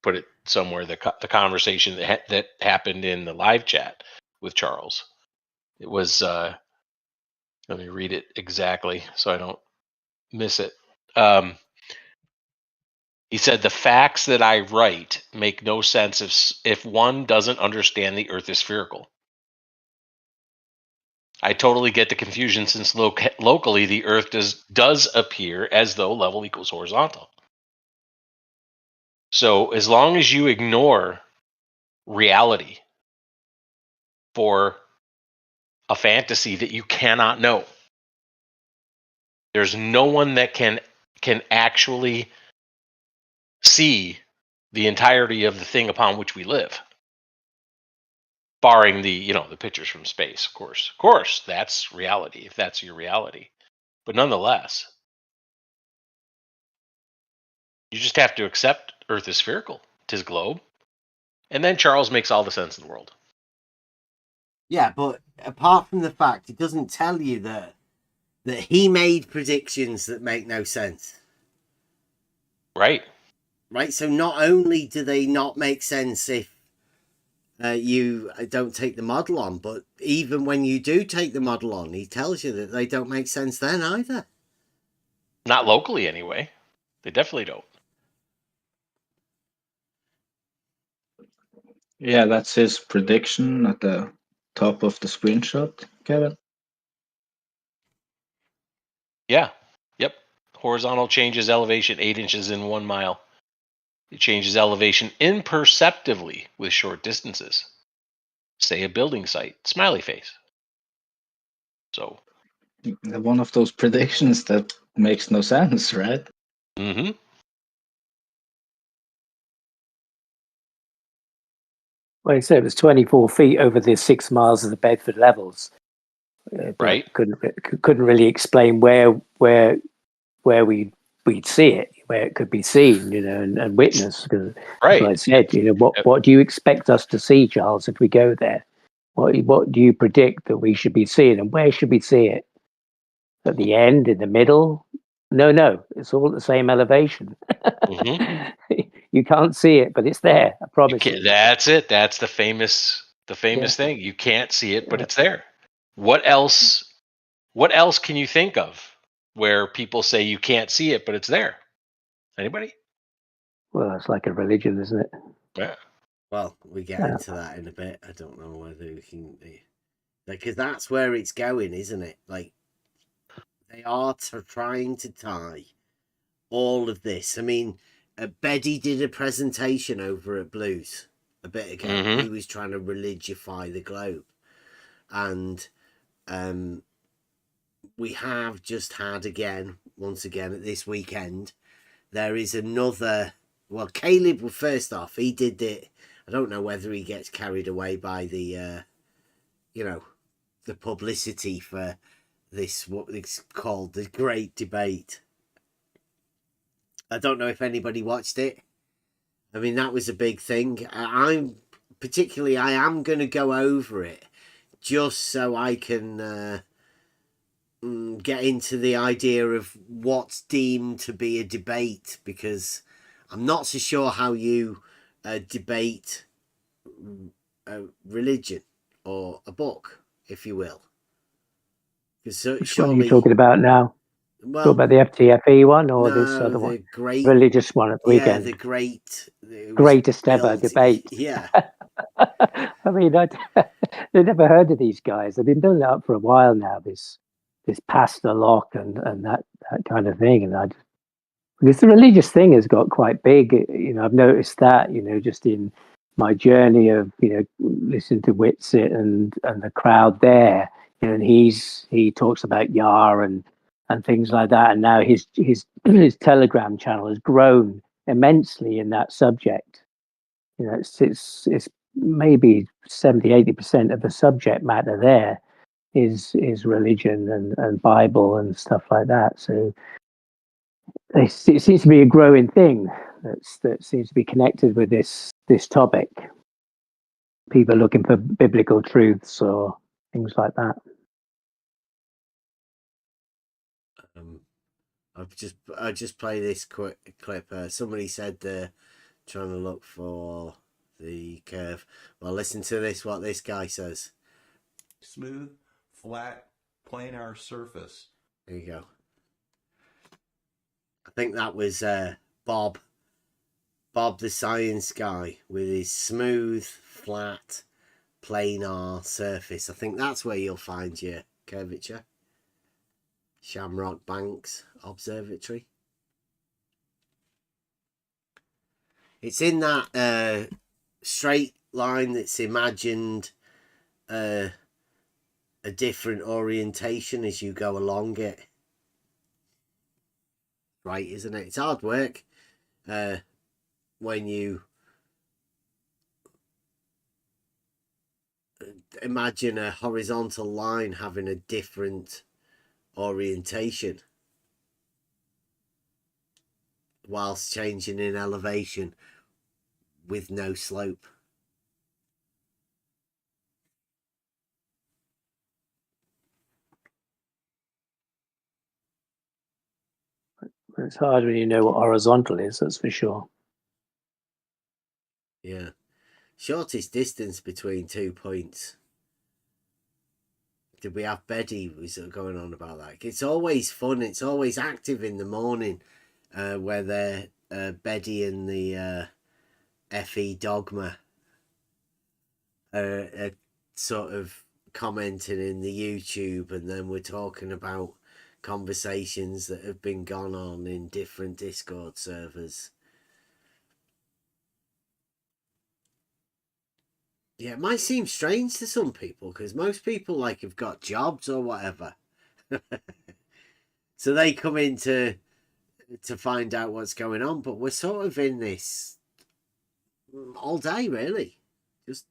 put it somewhere. The conversation that happened in the live chat with Charles. It was. Let me read it exactly so I don't miss it. He said, the facts that I write make no sense if one doesn't understand the Earth is spherical. I totally get the confusion since locally the Earth does appear as though level equals horizontal. So as long as you ignore reality for a fantasy that you cannot know, there's no one that can actually see the entirety of the thing upon which we live, barring the pictures from space. Of course that's reality, if that's your reality, but nonetheless you just have to accept Earth is spherical, 'tis globe, and then Charles makes all the sense in the world. Yeah, but apart from the fact, it doesn't tell you that he made predictions that make no sense. Right. So not only do they not make sense if you don't take the model on, but even when you do take the model on, he tells you that they don't make sense then either. Not locally anyway. They definitely don't. Yeah, that's his prediction at the top of the screenshot, Kevin. Yeah. Yep. Horizontal changes elevation 8 inches in 1 mile. It changes elevation imperceptibly with short distances. Say a building site. Smiley face. So. One of those predictions that makes no sense, right? Mm-hmm. Well, he said it was 24 feet over the 6 miles of the Bedford levels. But Right. couldn't really explain where we'd see it, where it could be seen, and witnessed. Because, Right. like I said, what do you expect us to see, Charles, if we go there? What do you predict that we should be seeing, and where should we see it? At the end, in the middle? No, it's all at the same elevation. Mm-hmm. You can't see it, but it's there. I promise you. That's it. That's the famous thing. You can't see it, but it's there. What else can you think of where people say you can't see it, but it's there? Anybody? Well, it's like a religion, isn't it? Yeah. Well, we get into that in a bit. I don't know whether we can, because that's where it's going, isn't it? Like, they are trying to tie all of this. I mean, Beddy did a presentation over at Blues a bit ago. Mm-hmm. He was trying to religify the globe, and we have just had once again at this weekend, there is another. Well, Caleb, first off, he did it. I don't know whether he gets carried away by the, the publicity for this, what it's called, the Great Debate. I don't know if anybody watched it. I mean, that was a big thing. I am going to go over it just so I can get into the idea of what's deemed to be a debate, because I'm not so sure how you debate a religion or a book, if you will. Which one are you talking about now? Well, talk about the FTFE one or this other one? Religious one at the weekend. The greatest ever debate. Yeah. I mean, I've never heard of these guys. They've been building it up for a while now. This Pastor Locke and that kind of thing, and because the religious thing has got quite big. I've noticed that. Just in my journey of listening to Whitsitt and the crowd there. And he talks about Yah and things like that. And now his Telegram channel has grown immensely in that subject. It's maybe 70-80% of the subject matter there is religion and Bible and stuff like that. So it seems to be a growing thing that seems to be connected with this topic. People looking for biblical truths or things like that. I just play this quick clip. Somebody said they're trying to look for the curve. Well, listen to this. What this guy says. Smooth, flat, planar surface. There you go. I think that was Bob the science guy, with his smooth, flat, planar surface. I think that's where you'll find your curvature. Shamrock Banks Observatory. It's in that straight line that's imagined a different orientation as you go along it. Right, isn't it? It's hard work when you imagine a horizontal line having a different orientation whilst changing in elevation with no slope. It's hard when you know what horizontal is, that's for sure. Yeah. Shortest distance between 2 points. Did we have Beddy was going on about that? It's always fun. It's always active in the morning where they're Beddy and the FE Dogma are sort of commenting in the YouTube, and then we're talking about conversations that have been gone on in different Discord servers. Yeah, it might seem strange to some people because most people have got jobs or whatever. So they come in to find out what's going on, but we're sort of in this all day, really. Just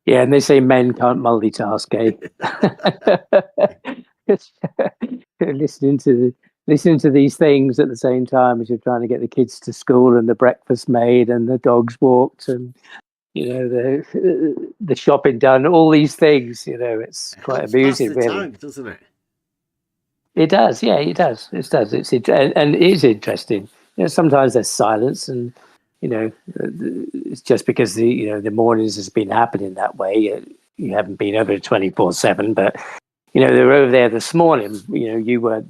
Yeah, and they say men can't multitask, listening to these things at the same time as you're trying to get the kids to school and the breakfast made and the dogs walked and the shopping done, all these things. It's quite Helps amusing, pass the really. time, doesn't it? It does, yeah, it does. It does. And it is interesting. Sometimes there's silence, and it's just because the mornings has been happening that way. You haven't been over 24/7, but they were over there this morning. You weren't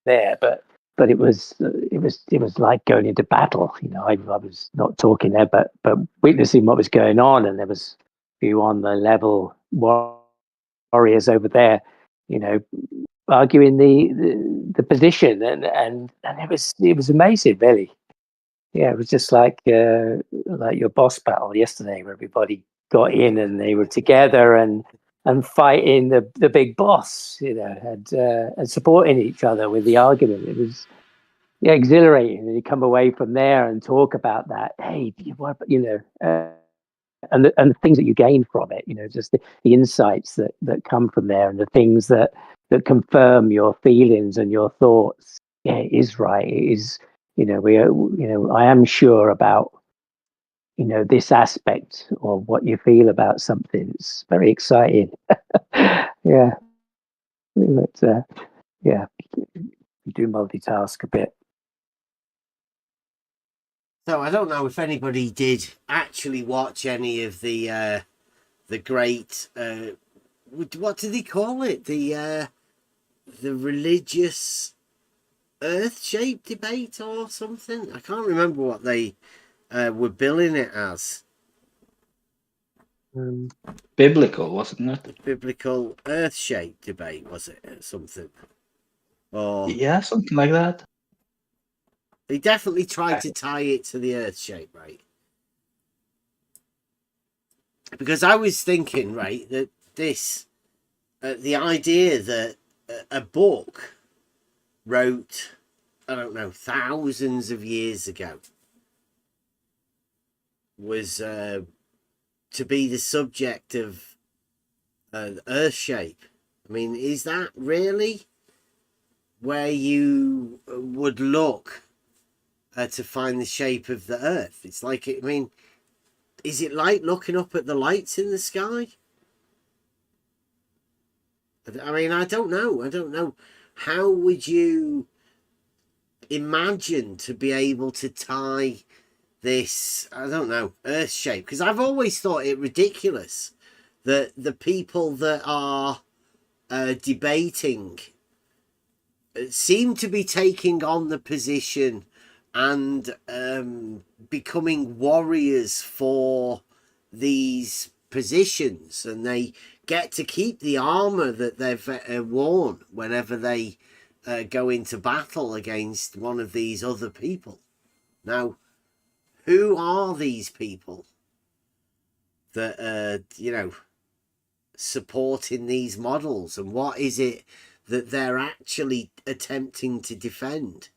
there, but it was like going into battle. I was not talking there, but witnessing what was going on, and there was a few on the level warriors over there, arguing the position, and it was amazing, really. Yeah, it was just like your boss battle yesterday, where everybody got in and they were together and fighting the big boss, and supporting each other with the argument. It was exhilarating, and you come away from there and talk about that. Hey, and the things that you gain from it, just the insights that come from there, and the things that confirm your feelings and your thoughts. Yeah, it is right. It is, I am sure about, this aspect of what you feel about something. It's very exciting. Yeah. But, yeah, you do multitask a bit. So I don't know if anybody did actually watch any of the great what do they call it, the religious earth shape debate or something. I can't remember what they were billing it as. Biblical, wasn't it? The biblical earth shape debate, was it something? Or Yeah, something like that. they definitely tried to tie it to the earth shape, right? Because I was thinking, right, that this the idea that a book wrote, I don't know, thousands of years ago was to be the subject of earth shape. I mean, is that really where you would look to find the shape of the earth? It's like, I mean, is it like looking up at the lights in the sky? I mean, I don't know. How would you imagine to be able to tie this, I don't know, earth shape? Because I've always thought it ridiculous that the people that are debating seem to be taking on the position and becoming warriors for these positions, and they get to keep the armor that they've worn whenever they go into battle against one of these other people. Now, who are these people that are, supporting these models, and what is it that they're actually attempting to defend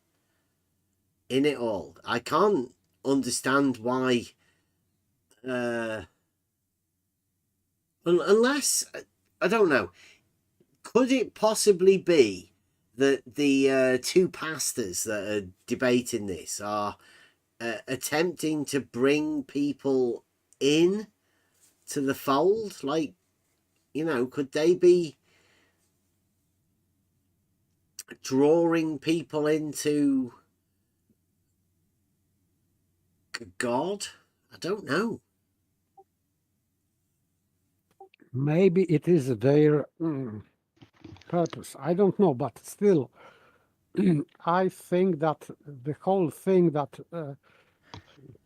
in it all? I can't understand why, unless, I don't know, could it possibly be that the two pastors that are debating this are attempting to bring people in to the fold? Like, could they be drawing people into God? I don't know. Maybe it is their purpose. I don't know, but still, I think that the whole thing that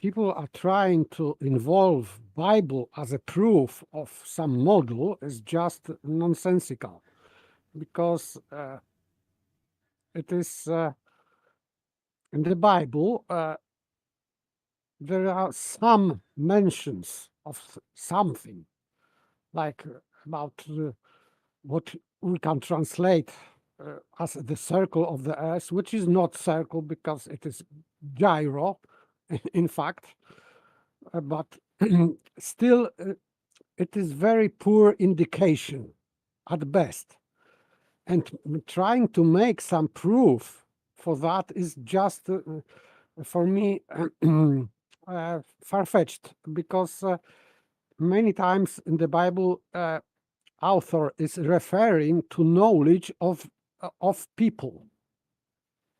people are trying to involve Bible as a proof of some model is just nonsensical, because it is in the Bible there are some mentions of something, like about what we can translate as the circle of the earth, which is not circle because it is gyro, in fact, but still it is very poor indication at best. And trying to make some proof for that is just, for me, far-fetched, because many times in the Bible, author is referring to knowledge of people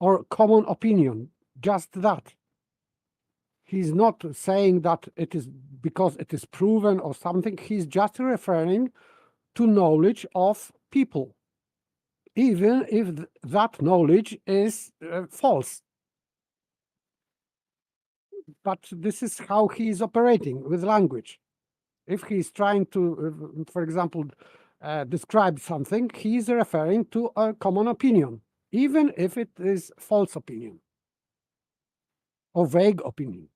or common opinion, just that. He's not saying that it is because it is proven or something. He's just referring to knowledge of people, even if that knowledge is false. But this is how he is operating with language. If he's trying to, for example, describe something, he's referring to a common opinion, even if it is false opinion or vague opinion.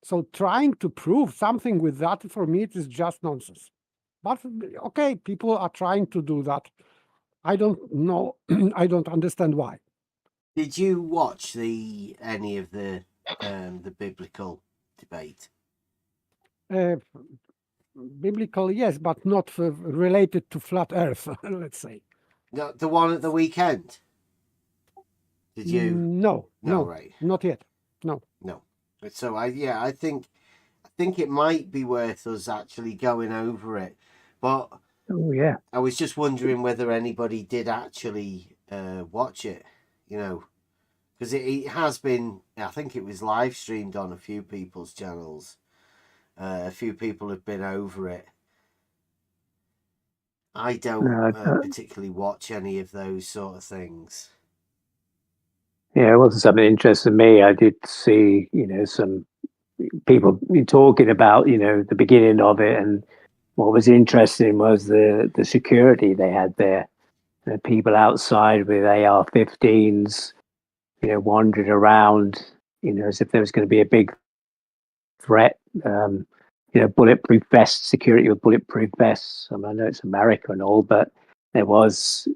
So trying to prove something with that, for me, it is just nonsense. But okay, people are trying to do that. I don't know. I don't understand why. Did you watch any of the biblical debate? Biblical, yes, but not related to flat Earth, let's say. The one at the weekend? Did you? No, Right. not yet. No. So I think it might be worth us actually going over it, but Oh yeah. I was just wondering whether anybody did actually watch it, because it has been. I think it was live streamed on a few people's channels. A few people have been over it. I don't particularly watch any of those sort of things. Yeah, it wasn't something interesting to me. I did see, some people talking about, the beginning of it, and what was interesting was the security they had there. People outside with AR-15s, wandering around, as if there was going to be a big threat. Bulletproof vests, security with bulletproof vests. I know it's America and all, but there was,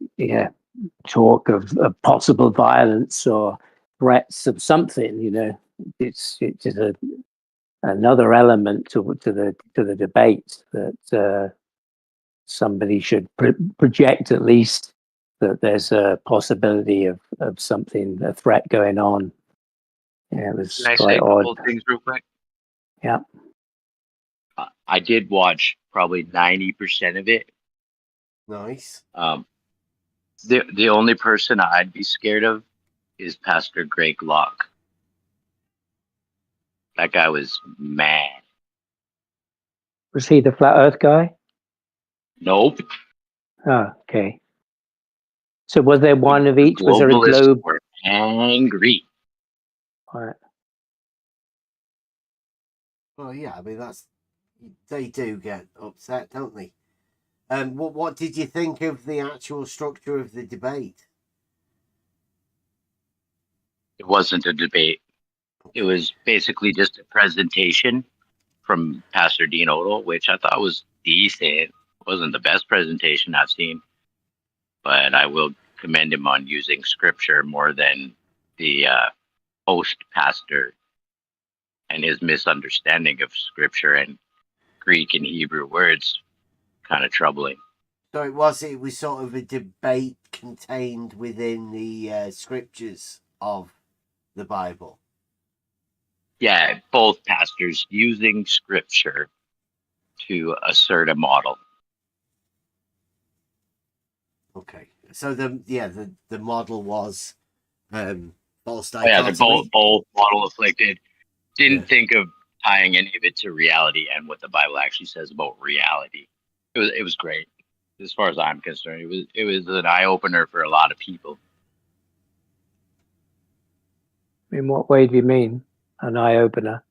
talk of possible violence or threats of something. It's just another element to the debate that somebody should project at least that there's a possibility of something, a threat going on. Yeah, it was Can I say quite a odd. couple of things real quick? Yeah. I did watch probably 90% of it. Nice. The only person I'd be scared of is Pastor Greg Locke. That guy was mad. Was he the flat Earth guy? Nope. Oh, okay. So was there one of each? Was there a Globalists globe? were angry. All right. Well, yeah. I mean, they do get upset, don't they? What did you think of the actual structure of the debate? It wasn't a debate. It was basically just a presentation from Pastor Dean Odell, which I thought was decent. It wasn't the best presentation I've seen, but I will commend him on using scripture more than the host pastor and his misunderstanding of scripture and Greek and Hebrew words. Kind of troubling. So it was sort of a debate contained within the scriptures of the Bible. Yeah, both pastors using scripture to assert a model. Okay, so the model was false dichotomy. Yeah, they're both model afflicted. Didn't think of tying any of it to reality and what the Bible actually says about reality. It was great as far as I'm concerned. It was an eye opener for a lot of people. In what way do you mean an eye opener?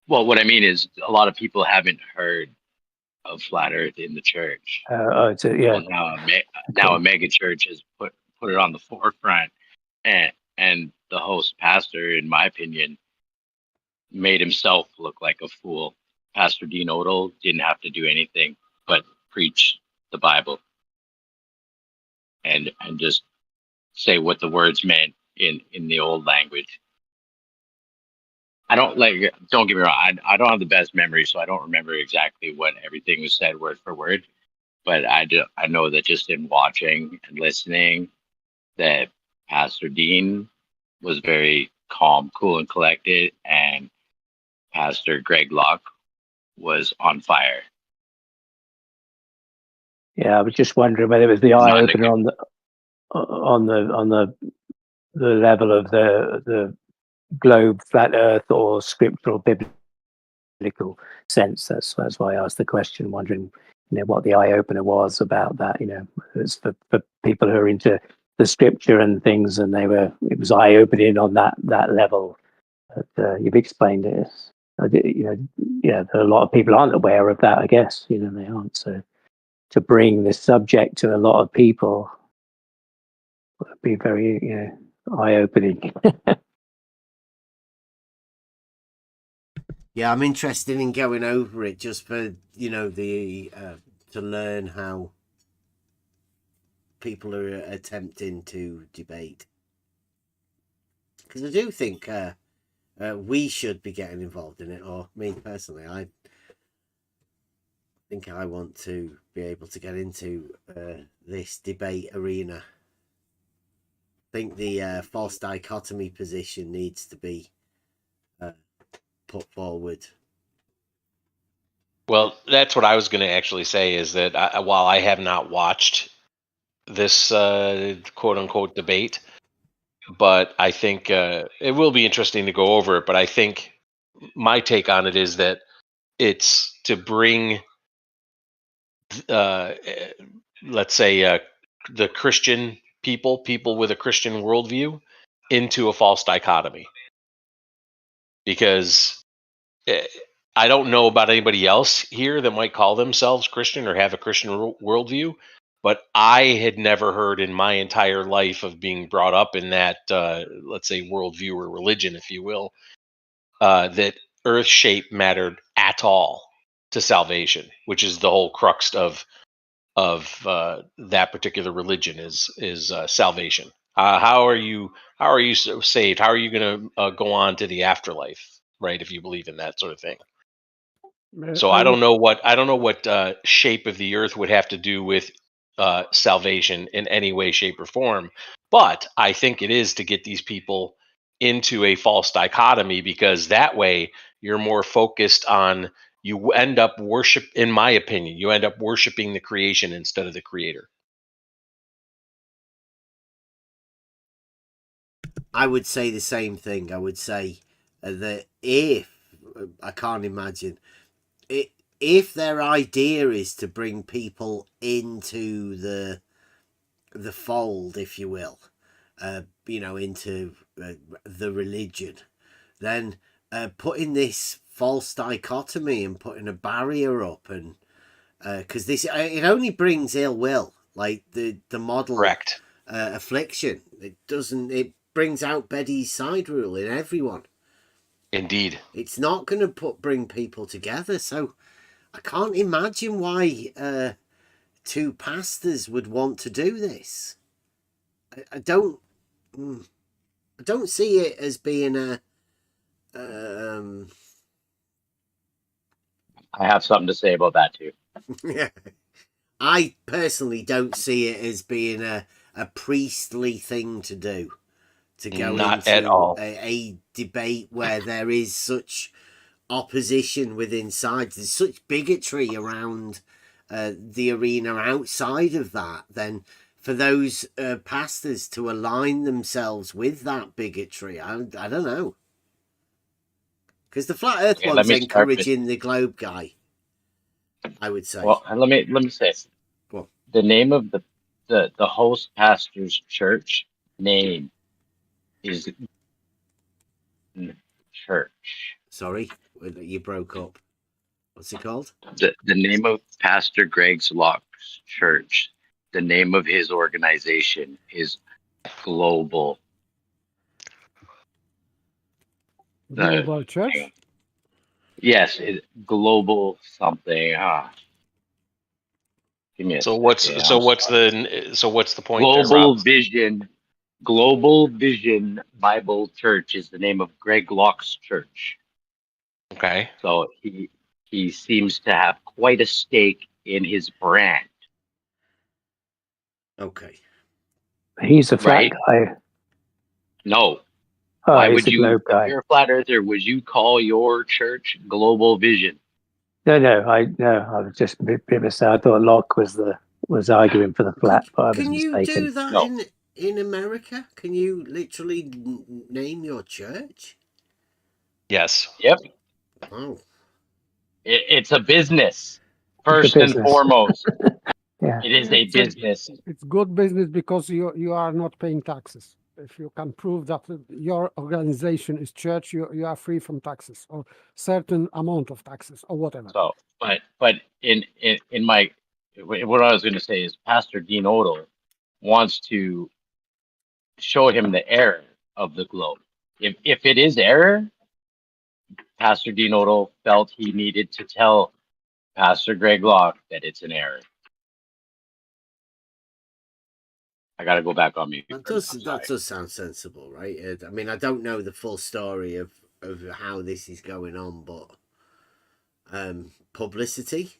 Well, what I mean is a lot of people haven't heard of flat Earth in the church. Yeah. Well, now a mega church has put it on the forefront, and the host pastor, in my opinion, made himself look like a fool. Pastor Dean Odell didn't have to do anything but preach the Bible and just say what the words meant in the old language. I don't like. Don't get me wrong. I don't have the best memory, so I don't remember exactly what everything was said word for word. But I know that just in watching and listening, that Pastor Dean was very calm, cool, and collected, and Pastor Greg Locke was on fire. Yeah, I was just wondering whether it was the Not eye in a opener good- on the level of the globe, flat Earth, or scriptural biblical sense. That's why I asked the question, wondering what the eye opener was about that. It's for people who are into the scripture and things, and it was eye opening on that level. But you've explained it. There are a lot of people aren't aware of that. I guess they aren't. So to bring this subject to a lot of people would be very eye opening. Yeah, I'm interested in going over it just for the to learn how people are attempting to debate, because I do think we should be getting involved in it, or me personally, I think I want to be able to get into this debate arena. I think the false dichotomy position needs to be put forward. Well, that's what I was going to actually say, is that while I have not watched this quote unquote debate, but I think it will be interesting to go over it. But I think my take on it is that it's to bring, let's say, the Christian people with a Christian worldview into a false dichotomy. Because I don't know about anybody else here that might call themselves Christian or have a Christian worldview, but I had never heard in my entire life of being brought up in that, let's say, worldview or religion, if you will, that earth shape mattered at all to salvation, which is the whole crux of that particular religion is salvation. How are you saved? How are you going to go on to the afterlife, right? If you believe in that sort of thing. So I don't know what shape of the earth would have to do with salvation in any way, shape, or form. But I think it is to get these people into a false dichotomy, because that way you're more focused on, you end up in my opinion, you end up worshiping the creation instead of the creator. I would say the same thing. I would say that I can't imagine it, if their idea is to bring people into the fold, if you will, into the religion, then putting this false dichotomy and putting a barrier up, and because this it only brings ill will, like the model. Correct. Affliction. It brings out Betty's side rule in everyone. Indeed. It's not going to bring people together. So I can't imagine why two pastors would want to do this. I don't see it as being a. I have something to say about that too. I personally don't see it as being a priestly thing to do, to go Not into at all. a debate where there is such opposition within sides. There's such bigotry around the arena outside of that. Then for those pastors to align themselves with that bigotry, I don't know. Because the flat Earth one's encouraging the globe guy, I would say. Well, let me say, Well, the name of the host pastor's church name is church. sorry, you broke up. What's it called? The name of Pastor Greg Locke's church, the name of his organization is Global. Global Church? Yes, Global something. Give me a So what's second, the point? Global Vision Bible Church is the name of Greg Locke's church. Okay. So he seems to have quite a stake in his brand, Okay. He's a flat right? guy. No. Oh, Why he's would a you, globe if guy. you're a flat earther, would you call your church Global Vision? No, I was just a bit mistaken. I thought Locke was arguing for the flat, but I was Can you mistaken. do that No. in America? Can you literally name your church? Yes. Yep. Oh, It's a business, It's a first and business. foremost. Yeah. It is a business. It's good business because you are not paying taxes. If you can prove that your organization is church, you are free from taxes or certain amount of taxes or whatever. So, but in my, what I was going to say is Pastor Dean Odell wants to show him the error of the globe. If it is error, Pastor Dean Odell felt he needed to tell Pastor Greg Locke that it's an error. I got to go back on mute. that for a minute, I'm does sound sensible, right? I mean, I don't know the full story of how this is going on, but publicity.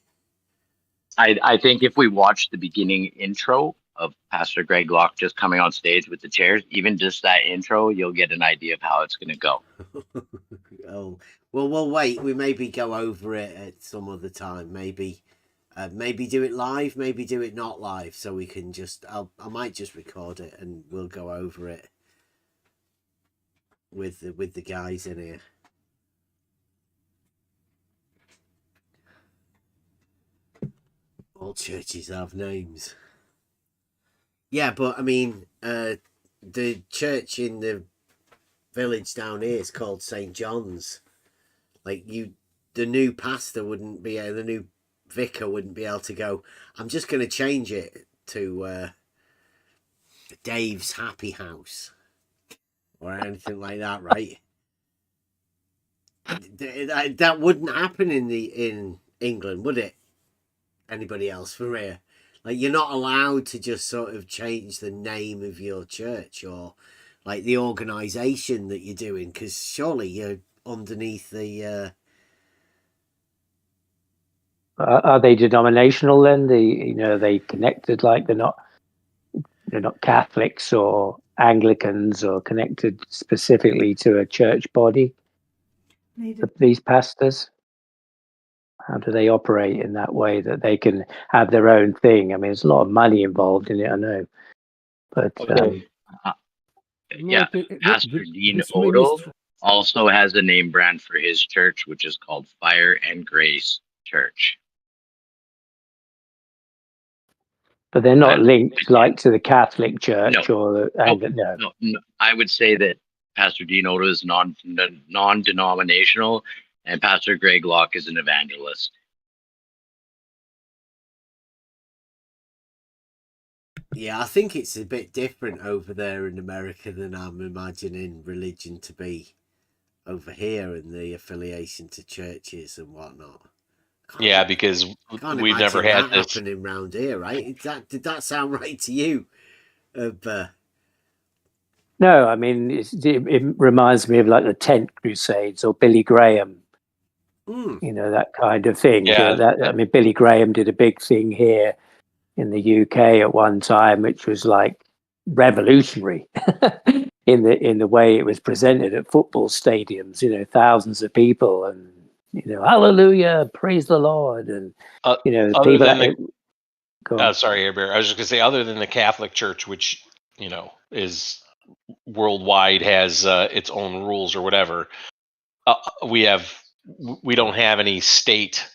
I think if we watch the beginning intro of Pastor Greg Locke just coming on stage with the chairs, even just that intro, you'll get an idea of how it's going to go. Oh, well, we'll wait. We maybe go over it at some other time. Maybe do it live. Maybe do it not live, so we can just. I might just record it and we'll go over it with the guys in here. All churches have names. Yeah, but I mean, the church in the village down here is called St. John's. Like the new pastor wouldn't be the new vicar wouldn't be able to go, I'm just going to change it to Dave's Happy House or anything like that, right? That wouldn't happen in England, would it? Anybody else from here? Like, you're not allowed to just sort of change the name of your church or like the organization that you're doing, because surely you're underneath the Are they denominational then? They connected, like they're not Catholics or Anglicans or connected specifically to a church body. These pastors, how do they operate in that way that they can have their own thing? I mean, there's a lot of money involved in it, I know, but Yeah, Pastor Dean Odell also has a name brand for his church, which is called Fire and Grace Church. but they're not linked like to the Catholic Church or the Anglican. No. I would say that Pastor Dean Odell is non-denominational, and Pastor Greg Locke is an evangelist. Yeah, I think it's a bit different over there in America than I'm imagining religion to be over here and the affiliation to churches and whatnot. Yeah, because we've never had this happening around here, right? Did that sound right to you? No, I mean it reminds me of like the Tent Crusades or Billy Graham. That kind of thing. Yeah. I mean, Billy Graham did a big thing here in the UK at one time, which was like revolutionary in the way it was presented at football stadiums. Thousands of people and hallelujah, praise the Lord, and people. Sorry, Air Bear. I was just gonna say, other than the Catholic Church, which is worldwide, has its own rules or whatever, we don't have any state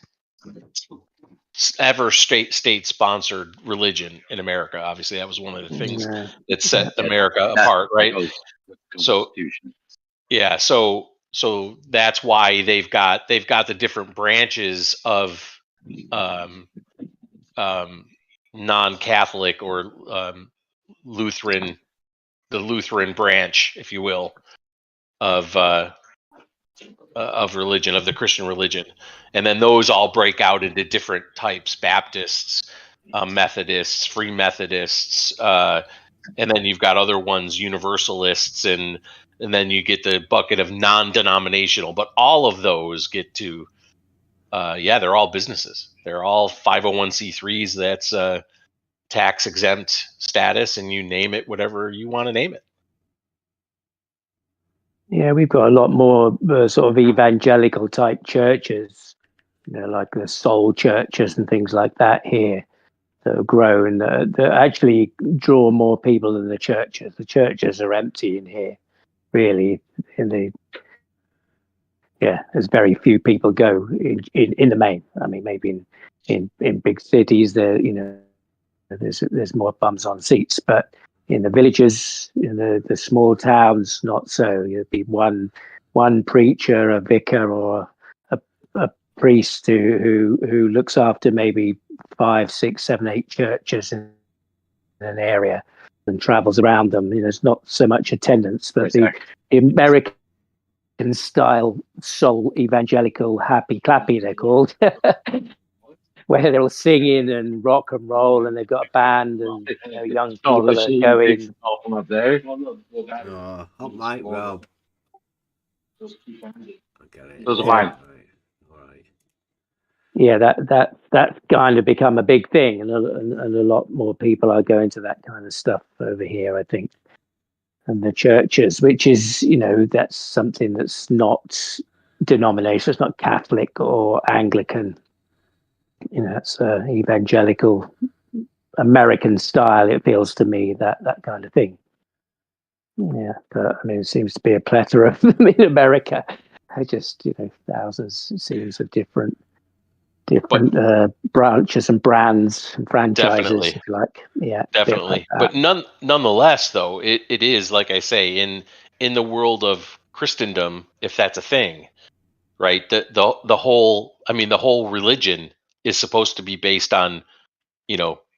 sponsored religion in America. Obviously, that was one of the things that set America apart, right? So yeah, so that's why they've got the different branches of non-Catholic or Lutheran, the Lutheran branch, if you will, of religion, of the Christian religion, and then those all break out into different types: Baptists, Methodists, Free Methodists, and then you've got other ones, universalists, and then you get the bucket of non-denominational. But all of those get to, they're all businesses. They're all 501c3s. That's tax exempt status, and you name it whatever you want to name it. Yeah, we've got a lot more sort of evangelical type churches, like the soul churches and things like that here that have grown that actually draw more people than the churches. The churches are empty in here, really. There's very few people go in the main. I mean, maybe in big cities there's more bums on seats, but in the villages, in the small towns, not so. You'd be one preacher, a vicar, or a priest who looks after maybe 5, 6, 7, 8 churches in an area and travels around them. It's not so much attendance, but the American style soul evangelical happy clappy, they're called. Where they're all singing and rock and roll, and they've got a band, and young people are going. Hot mic, Rob. I get it. Those are mine. All right. Yeah, that's kind of become a big thing, and a lot more people are going to that kind of stuff over here, I think. And the churches, which is, that's something that's not denominational, it's not Catholic or Anglican. It's evangelical American style, it feels to me, that kind of thing. Yeah, but I mean, it seems to be a plethora of them in America. I just, thousands, it seems, of different branches and brands and franchises, Definitely. if you like. Yeah, definitely. Like but nonetheless, though, it is, like I say, in the world of Christendom, if that's a thing, right? The whole religion is supposed to be based on,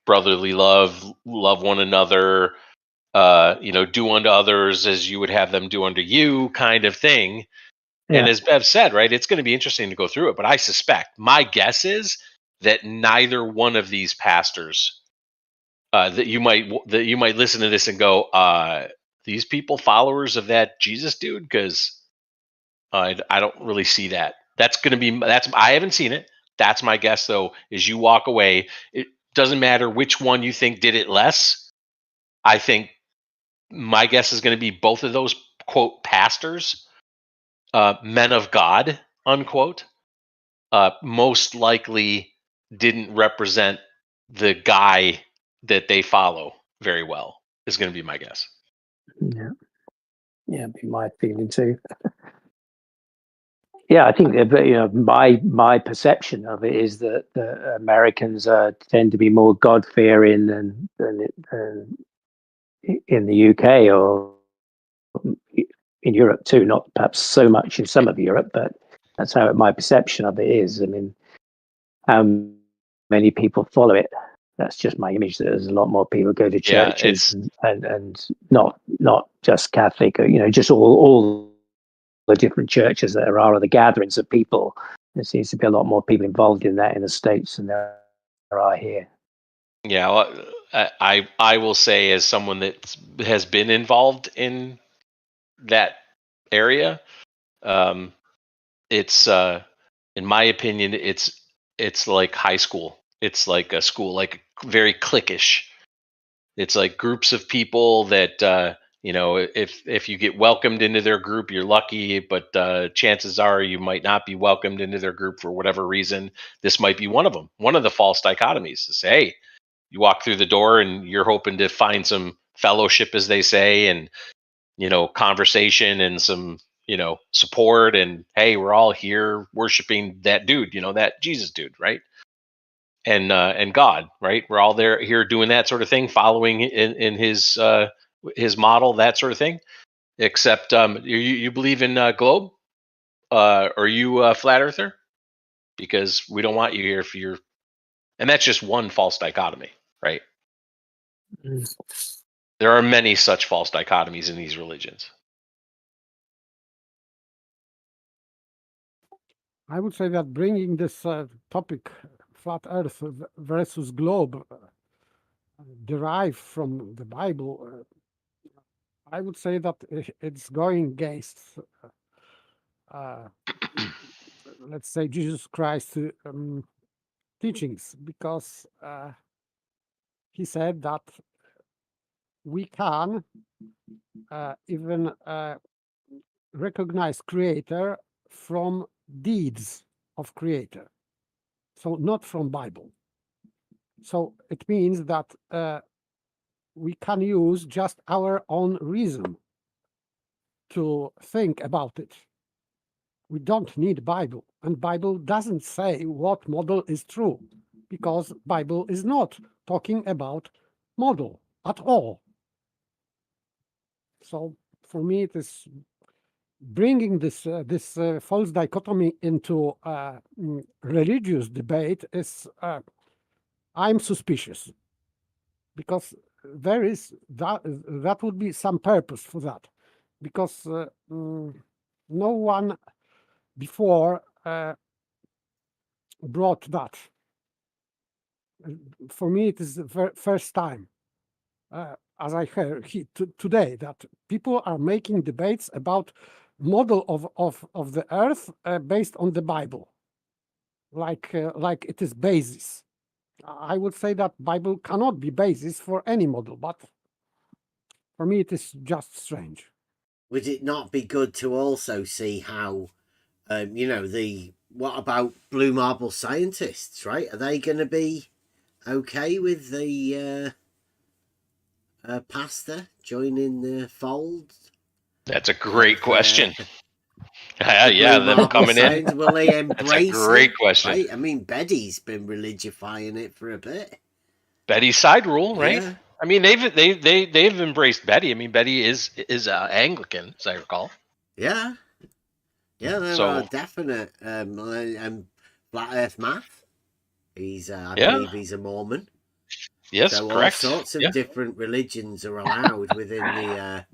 brotherly love one another, do unto others as you would have them do unto you, kind of thing. Yeah. And as Bev said, right, it's going to be interesting to go through it. But I suspect, my guess is that neither one of these pastors, that you might listen to this and go, these people followers of that Jesus dude, because I don't really see that. I haven't seen it. That's my guess, though, is you walk away. It doesn't matter which one you think did it less. I think my guess is going to be both of those, quote, pastors, men of God, unquote, most likely didn't represent the guy that they follow very well, is going to be my guess. Yeah, be my feeling too. Yeah, I think my perception of it is that the Americans tend to be more God fearing than in the UK or in Europe too. Not perhaps so much in some of Europe, but that's how my perception of it is. I mean, how many people follow it? That's just my image. That there's a lot more people go to churches and not just Catholic, just all the different churches that there are, or the gatherings of people. There seems to be a lot more people involved in that in the States than there are here. Yeah, well, I will say, as someone that has been involved in that area, it's in my opinion, it's like high school. It's like a school, like very cliquish. It's like groups of people that if you get welcomed into their group, you're lucky, but chances are you might not be welcomed into their group for whatever reason. This might be one of them. One of the false dichotomies is, hey, you walk through the door and you're hoping to find some fellowship, as they say, and conversation and some support, and hey, we're all here worshiping that dude, that Jesus dude, right? And God, right? We're all here doing that sort of thing, following in his model, that sort of thing. Except you believe in globe, or you a flat earther? Because we don't want you here if you're, and that's just one false dichotomy, right? There are many such false dichotomies in these religions. I would say that bringing this topic, flat Earth versus globe, derive from the Bible, I would say that it's going against, let's say, Jesus Christ's teachings, because he said that we can even recognize Creator from deeds of Creator, so not from Bible. So it means that we can use just our own reason to think about it. We don't need Bible, and Bible doesn't say what model is true, because Bible is not talking about model at all. So for me, it is bringing this false dichotomy into religious debate is I'm suspicious, because there is that would be some purpose for that, because no one before brought that. For me, it is the first time, as I heard today, that people are making debates about model of the Earth based on the Bible, like it is basis. I would say that Bible cannot be basis for any model, but for me, it is just strange. Would it not be good to also see how, what about blue marble scientists, right? Are they going to be okay with the pastor joining the fold? That's a great question. The Yeah, blue them marble coming science, in. will they embrace That's a great it? question. Right? I mean, Betty's been religifying it for a bit. Betty's side rule, right? Yeah. I mean, they've embraced Betty. I mean, Betty is Anglican, as I recall. Yeah. Yeah, there So- are definite Flat Earth Math. He's I Yeah. believe he's a Mormon. Yes, So correct. all sorts of Yeah. different religions are allowed within the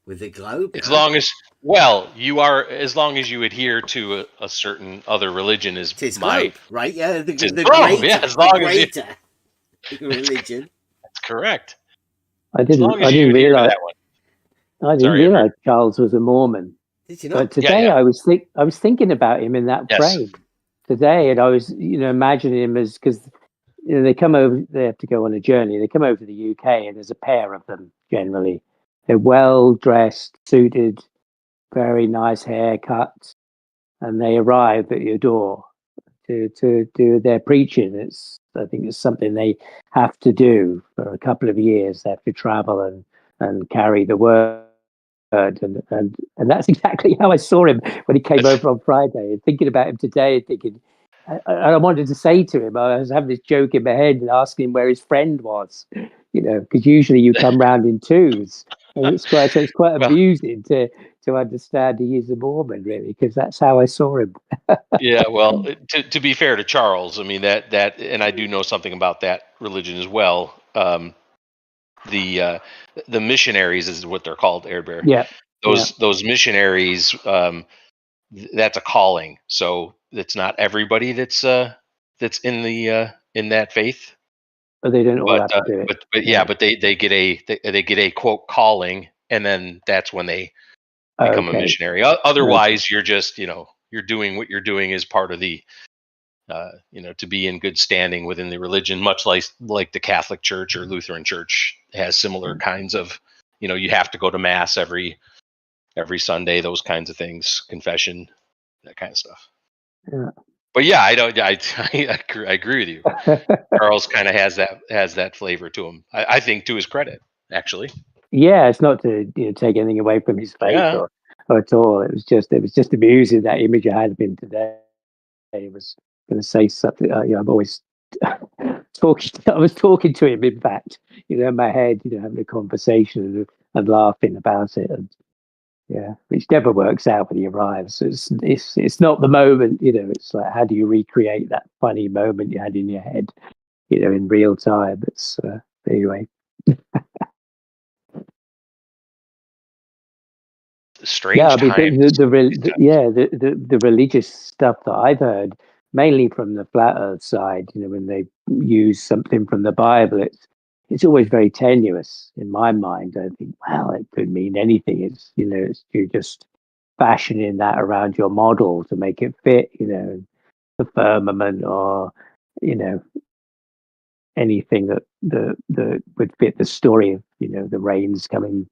with the globe. As yeah. long as as long as you adhere to a certain other religion is Tis my globe, right? Yeah, the Tis greater, globe, yeah, as long as you- greater religion. That's correct. I As long didn't as you adhere to realize that one. I didn't Sorry, realize Charles was a Mormon. Did you But not? today Yeah. I was thinking about him in that Yes. frame today, and I was imagining him as, because they come over, they have to go on a journey. They come over to the UK, and there's a pair of them generally. They're well dressed, suited, very nice haircuts, and they arrive at your door to do their preaching. I think it's something they have to do for a couple of years. They have to travel and carry the word. And that's exactly how I saw him when he came over on Friday. And thinking about him today, thinking, I wanted to say to him, I was having this joke in my head and asking him where his friend was, because usually you come round in twos, and it's quite Well- amusing to understand he is a Mormon, really, because that's how I saw him. Yeah, well, to be fair to Charles, I mean that and I do know something about that religion as well. The missionaries is what they're called, Air Bear. Yeah. Those missionaries, that's a calling. So it's not everybody that's in the in that faith. But they don't all have to do it. But they get a quote calling, and then that's when they become a missionary. Otherwise, you're just you're doing what you're doing as part of the to be in good standing within the religion, much like the Catholic Church or Lutheran Church has similar kinds of you have to go to mass every Sunday, those kinds of things, confession, that kind of stuff. Yeah. But yeah, I agree with you. Charles kind of has that flavor to him. I think, to his credit, actually. Yeah, it's not to take anything away from his faith or at all. It was just amusing, that image I had of him today. He was going to say something. I'm always talking. I was talking to him, in fact, in my head, having a conversation and laughing about it, and which never works out when he arrives. It's not the moment, It's like, how do you recreate that funny moment you had in your head, in real time? It's anyway. Strange time. The religious stuff that I've heard, mainly from the flat Earth side, when they use something from the Bible, it's always very tenuous in my mind. I think, well, it could mean anything. It's, you're just fashioning that around your model to make it fit, the firmament, or, anything that would fit the story of, the rains coming,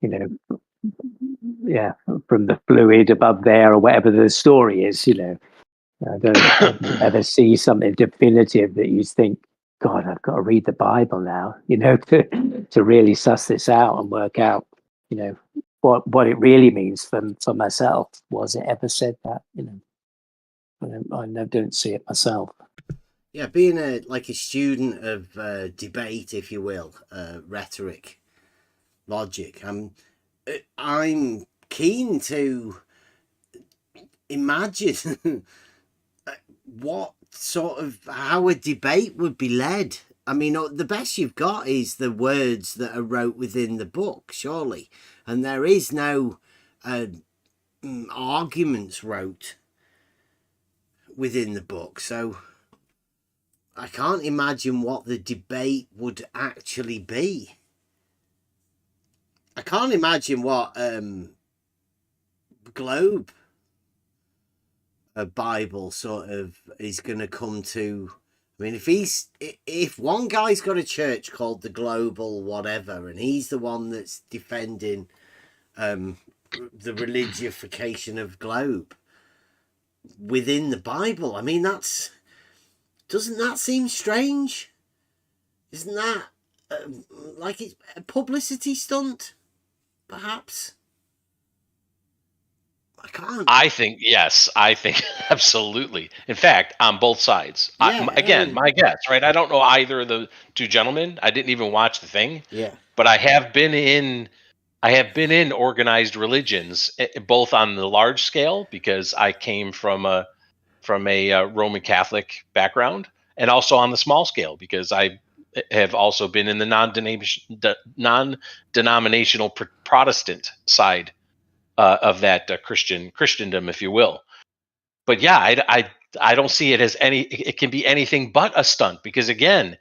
yeah, from the fluid above there, or whatever the story is. I don't ever see something definitive that you think, God, I've got to read the Bible now, to really suss this out and work out, what it really means for myself. Was it ever said that? I don't see it myself. Yeah, being a student of debate, if you will, rhetoric, logic, I'm keen to imagine how a debate would be led. I mean, the best you've got is the words that are wrote within the book, surely, and there is no arguments wrote within the book, so I can't imagine what the debate would actually be. I can't imagine what globe a Bible sort of is going to come to. I mean, if one guy's got a church called the Global whatever, and he's the one that's defending the religification of globe within the Bible, I mean, doesn't that seem strange? Isn't that like it's a publicity stunt, perhaps? I can't. I think, yes, absolutely. In fact, on both sides. Yeah, Again, my guess, right? I don't know either of the two gentlemen. I didn't even watch the thing. Yeah. But I have been in organized religions, both on the large scale, because I came from a Roman Catholic background, and also on the small scale, because I have also been in the non-denominational Protestant side of that Christendom, if you will. But yeah, I don't see it as it can be anything but a stunt, because again,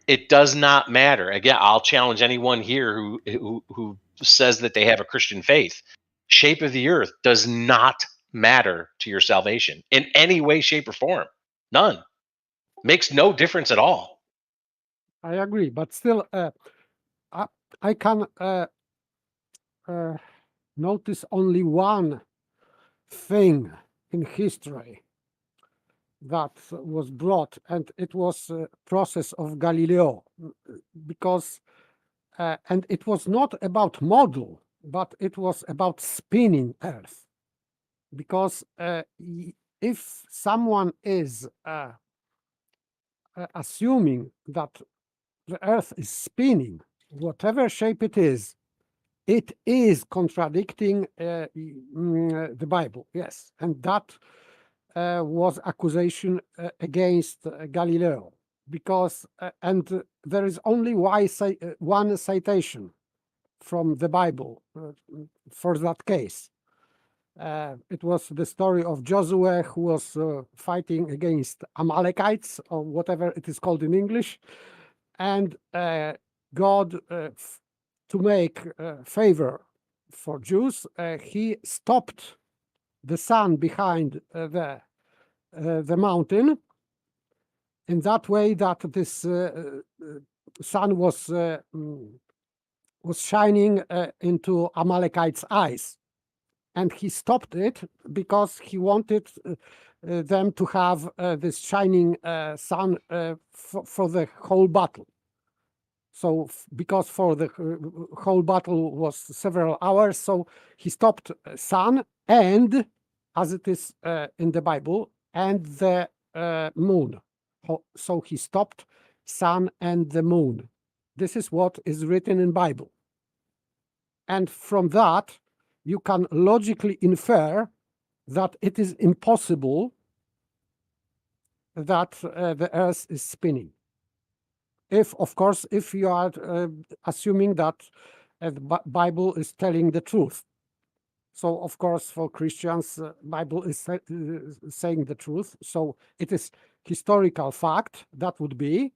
it does not matter. Again, I'll challenge anyone here who says that they have a Christian faith. Shape of the earth does not matter to your salvation in any way, shape, or form. None. Makes no difference at all. I agree, but still, I can notice only one thing in history that was brought, and it was a process of Galileo, because and it was not about model, but it was about spinning Earth, because if someone is assuming that the Earth is spinning, whatever shape it is contradicting the Bible. Yes, and that was accusation against Galileo, because and there is only one citation from the Bible for that case. It was the story of Joshua, who was fighting against Amalekites, or whatever it is called in English, and God, to make favor for Jews, he stopped the sun behind the mountain in that way that this sun was shining into Amalekites' eyes, and he stopped it because he wanted them to have this shining sun for the whole battle. So because for the whole battle was several hours, so he stopped sun and, as it is in the Bible, and the moon. So he stopped sun and the moon. This is what is written in Bible. And from that, you can logically infer that it is impossible that the Earth is spinning. Of course, if you are assuming that the Bible is telling the truth. So, of course, for Christians, Bible is saying the truth. So it is historical fact, that would be.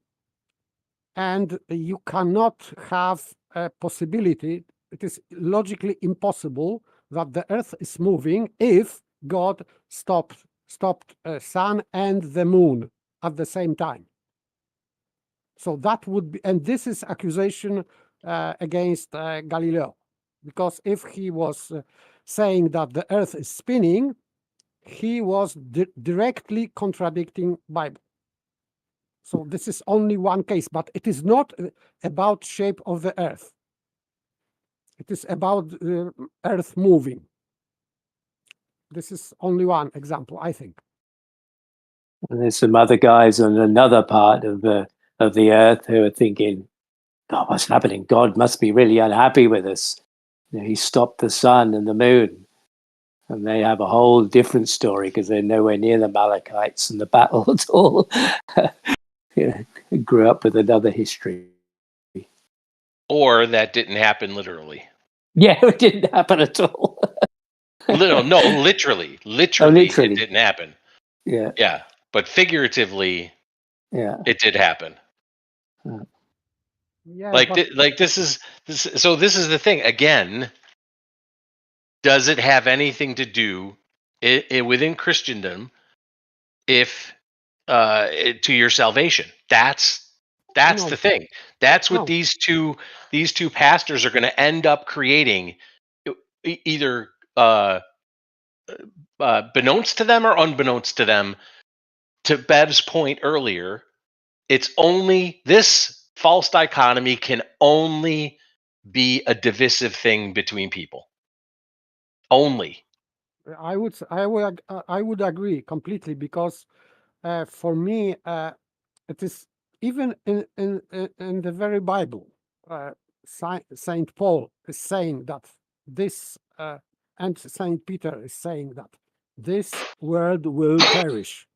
and you cannot have a possibility. It is logically impossible that the Earth is moving if God stopped sun and the moon at the same time. So that would be, and this is accusation against Galileo, because if he was saying that the Earth is spinning, he was directly contradicting Bible. So this is only one case, but it is not about shape of the Earth. It is about Earth moving. This is only one example, I think. And there's some other guys on another part of the Earth who are thinking, "God, what's happening? God must be really unhappy with us. You know, he stopped the sun and the moon." And they have a whole different story because they're nowhere near the Amalekites and the battle at all. You know, grew up with another history. Or that didn't happen literally. Yeah, it didn't happen at all. No, literally. Literally. It didn't happen. Yeah. Yeah. But figuratively, Yeah. it did happen. Yeah, Like, but this is the thing. Again, does it have anything to do within Christendom if to your salvation? That's No. the thing. That's what No. these two pastors are going to end up creating, either beknownst to them or unbeknownst to them. To Bev's point earlier, it's only this false dichotomy can only be a divisive thing between people. Only. I would agree completely, because for me it is even in the very Bible. Saint Paul is saying that this, and Saint Peter is saying that this world will perish.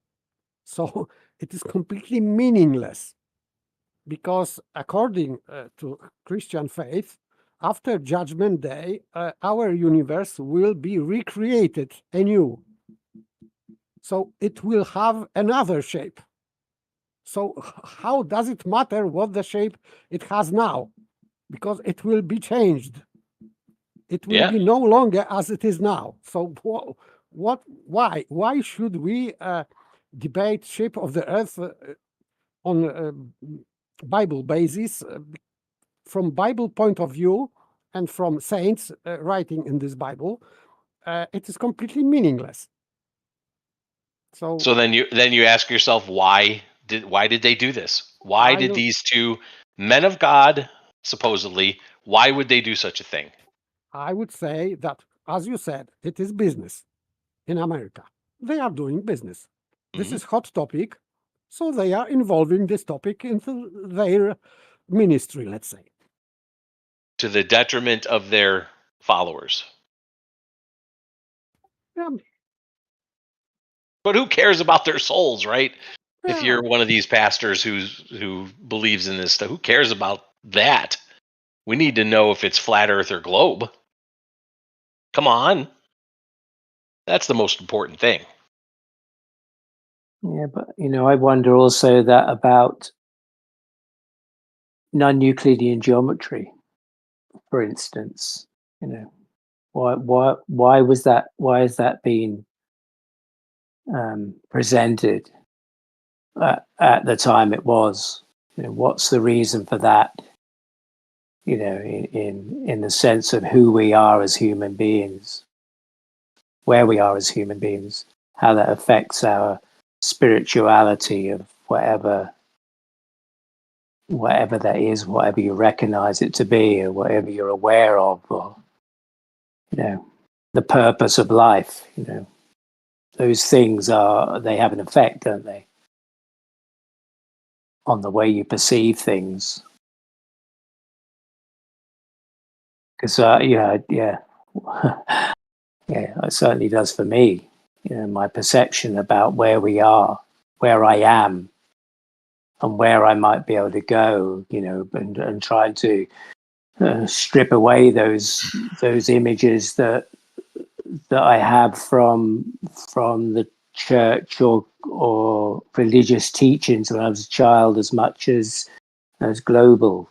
So it is completely meaningless, because according to Christian faith, after Judgment Day, our universe will be recreated anew. So it will have another shape. So how does it matter what the shape it has now? Because it will be changed. It will be no longer as it is now. So why should we debate shape of the Earth on Bible basis? From Bible point of view and from saints writing in this Bible, it is completely meaningless. So then you ask yourself, why did they do this? Why did these two men of God, supposedly, why would they do such a thing? I would say that, as you said, it is business in America. They are doing business. This is hot topic, so they are involving this topic into their ministry, let's say. To the detriment of their followers. Yeah. But who cares about their souls, right? Yeah. If you're one of these pastors who believes in this stuff, who cares about that? We need to know if it's flat Earth or globe. Come on. That's the most important thing. Yeah, but I wonder also that about non-Euclidean geometry, for instance. Why was that? Why is that being presented at the time it was? What's the reason for that? In the sense of who we are as human beings, where we are as human beings, how that affects our spirituality of whatever that is, whatever you recognize it to be, or whatever you're aware of, or the purpose of life. Those things they have an effect, don't they, on the way you perceive things? Because yeah, it certainly does for me. My perception about where we are, where I am, and where I might be able to go, and trying to strip away those images that I have from the church or religious teachings when I was a child, as much as those global,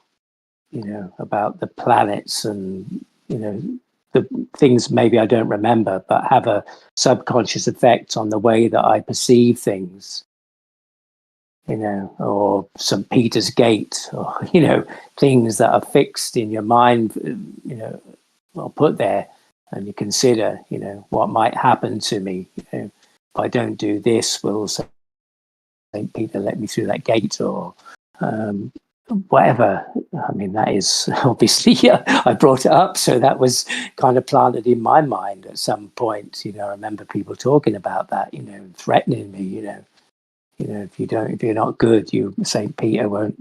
about the planets and, the things maybe I don't remember, but have a subconscious effect on the way that I perceive things, or St. Peter's Gate, or, things that are fixed in your mind, I'll put there, and you consider, what might happen to me. If I don't do this, will St. Peter let me through that gate, or whatever. I mean, that is obviously, I brought it up, so that was kind of planted in my mind at some point. I remember people talking about that, threatening me, if you're not good, St. Peter won't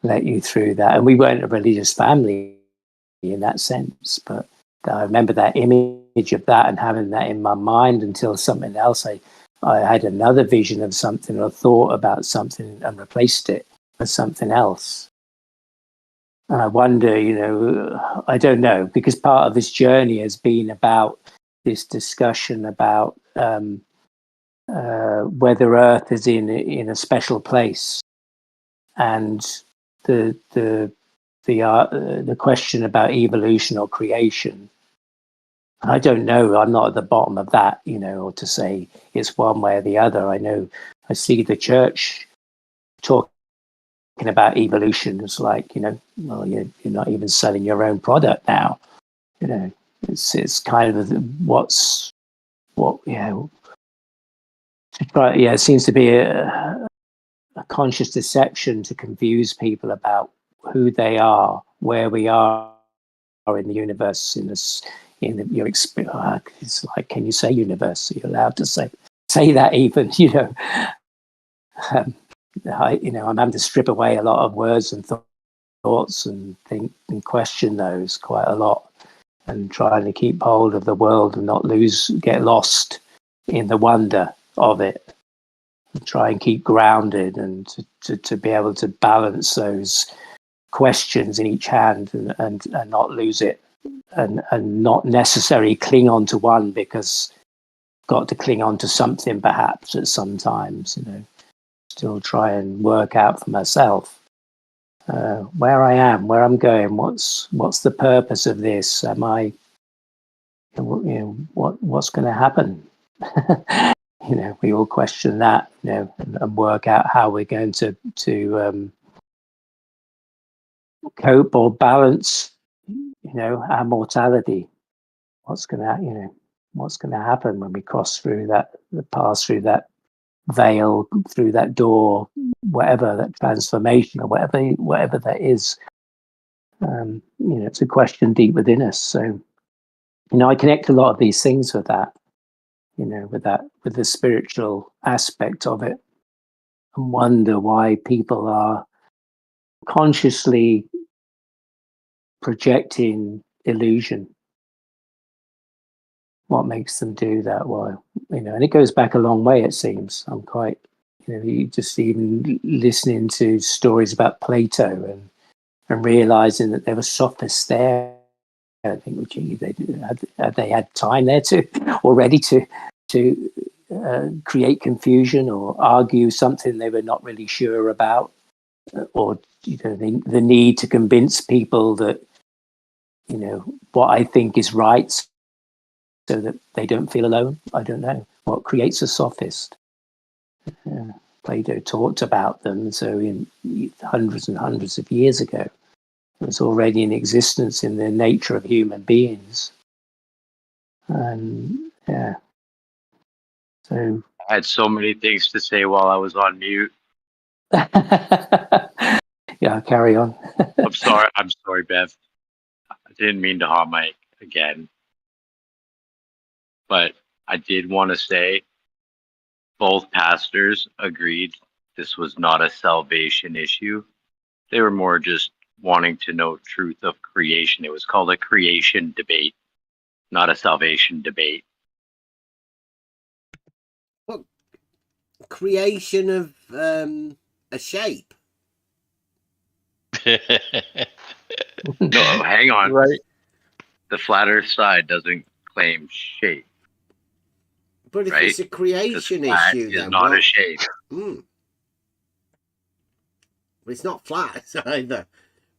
let you through that. And we weren't a religious family in that sense, but I remember that image of that and having that in my mind until something else. I had another vision of something or thought about something and replaced it with something else. And I wonder, I don't know, because part of this journey has been about this discussion about whether Earth is in a special place, and the question about evolution or creation. I don't know. I'm not at the bottom of that, or to say it's one way or the other. I know I see the church talking about evolution. It's like, well, you're not even selling your own product now. It's kind of it seems to be a conscious deception to confuse people about who they are, where we are in the universe, your experience. It's like, can you say universe? Are you allowed to say that even? I'm having to strip away a lot of words and thoughts and think and question those quite a lot, and trying to keep hold of the world and not get lost in the wonder of it. And try and keep grounded and to be able to balance those questions in each hand and not lose it, and not necessarily cling on to one, because I've got to cling on to something perhaps at some times, still try and work out for myself where I am, where I'm going, what's the purpose of this? Am I, what's going to happen? We all question that, and work out how we're going to cope or balance, our mortality. What's going to happen when we pass through that veil, through that door, whatever that transformation or whatever that is. It's a question deep within us. So, I connect a lot of these things with that, with the spiritual aspect of it, and wonder why people are consciously projecting illusion. What makes them do that? Why, and it goes back a long way, it seems. I'm quite, you just even listening to stories about Plato and realizing that there were sophists there. I think, gee, they had time there already to create confusion or argue something they were not really sure about, or the need to convince people that what I think is right, so that they don't feel alone. I don't know what creates a sophist. Plato talked about them, so in hundreds and hundreds of years ago, it was already in existence in the nature of human beings. And so I had so many things to say while I was on mute. yeah, carry on. I'm sorry, Bev. I didn't mean to hot mic again. But I did want to say both pastors agreed this was not a salvation issue. They were more just wanting to know truth of creation. It was called a creation debate, not a salvation debate. What creation of a shape? No, hang on. Right. The flat earth side doesn't claim shape. But if right? it's a creation Flat issue, is then not what? a shape. It's not flat either.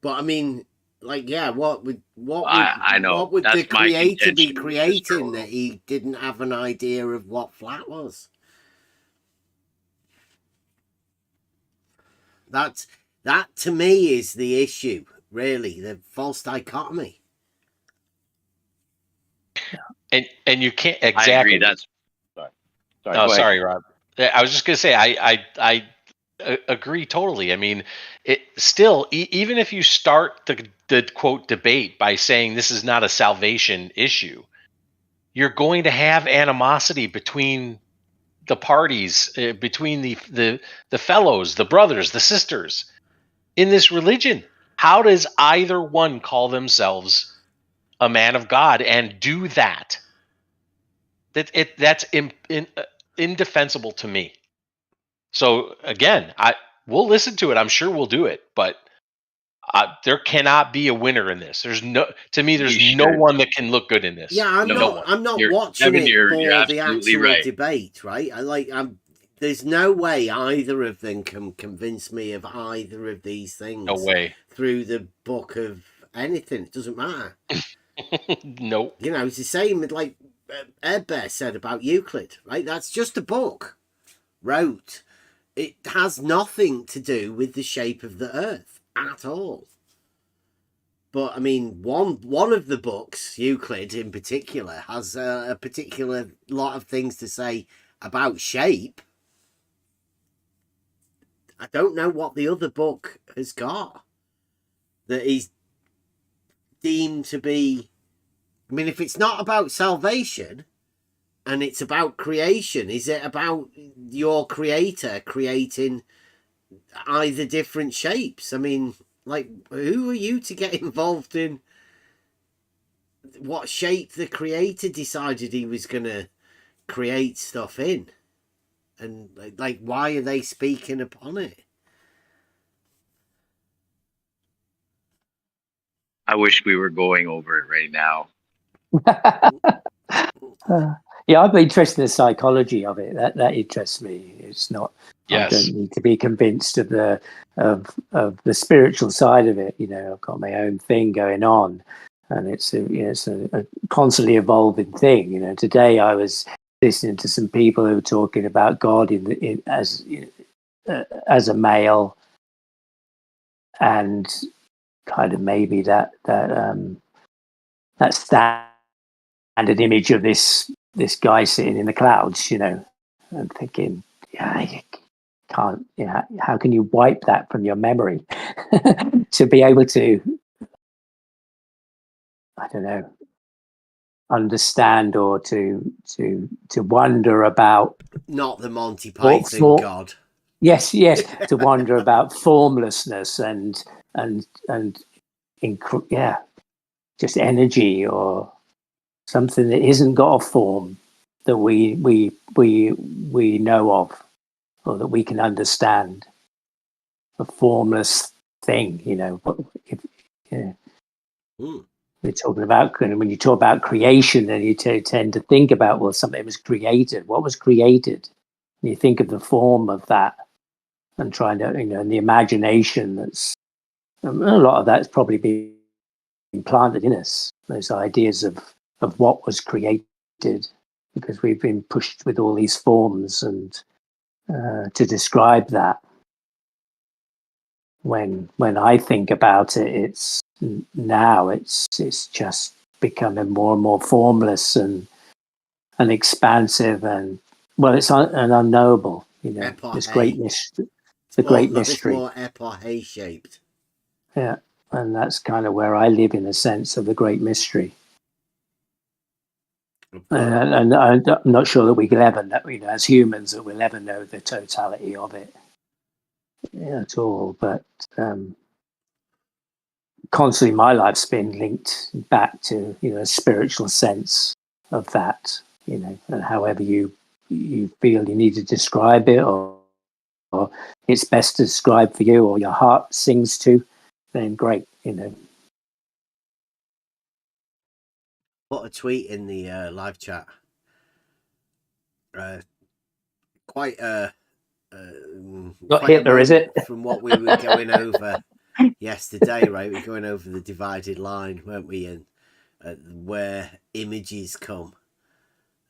But I mean, like, yeah, what would I know. what would the That's my creator be contention with this creating program. that he didn't have an idea of what flat was? That to me is the issue, really, the false dichotomy. And you can't I agree. exactly. That's sorry. Sorry, Oh, go ahead. sorry, Rob. I was just gonna say I agree totally. I mean, it still even if you start the quote debate by saying this is not a salvation issue, you're going to have animosity between the parties, between the fellows, the brothers, the sisters in this religion. How does either one call themselves a man of God and do that? That's indefensible to me. So again, we'll listen to it. I'm sure we'll do it, but there cannot be a winner in this. There's no, to me, there's You no should. one that can look good in this. Yeah, I'm No, not. I'm not you're watching Kevin. it You're for the absolutely actual right. debate, right? I'm. There's no way either of them can convince me of either of these things. No way. Through the book of anything, it doesn't matter. Nope. You know, it's the same with like Ed Bear said about Euclid, right? That's just a book wrote. It has nothing to do with the shape of the earth at all. But I mean, one of the books, Euclid in particular, has a particular lot of things to say about shape. I don't know what the other book has got that is deemed to be. I mean, if it's not about salvation and it's about creation, is it about your creator creating either different shapes? I mean, like, who are you to get involved in what shape the creator decided he was going to create stuff in? And, like, why are they speaking upon it? I wish we were going over it right now. Yeah, I've been interested in the psychology of it. That interests me. It's not. Yes. I don't need to be convinced of the spiritual side of it. You know, I've got my own thing going on, and it's a constantly evolving thing. You know, today I was listening to some people who were talking about God as a male, and kind of maybe that standard image of this guy sitting in the clouds, you know, and thinking, yeah, you can't, how can you wipe that from your memory to be able to, I don't know, understand or to wonder about Not the Monty Python God. Yes, to wonder about formlessness and just energy or something that isn't got a form that we know of or that we can understand. A formless thing, you know. We're talking about when you talk about creation, and you tend to think about, well, something was created. What was created? And you think of the form of that, and trying to, and the imagination. That's a lot of that's probably been implanted in us. Those ideas of what was created, because we've been pushed with all these forms and to describe that. When I think about it, it's just becoming more and more formless and expansive, and well, it's an unknowable, you know, this great mystery, great mystery. It's more epoche shaped. Yeah, and that's kind of where I live, in a sense of the great mystery. And I'm not sure that we can ever know, you know, as humans, that we'll ever know the totality of it at all. But constantly, my life's been linked back to, you know, a spiritual sense of that, you know, and however you feel you need to describe it, or it's best to describe for you, or your heart sings to, then great, you know. Put a tweet in the live chat. Quite a Not quite a Hitler, is moment it? from what we were going over yesterday, right? We're going over the divided line, weren't we? And where images come,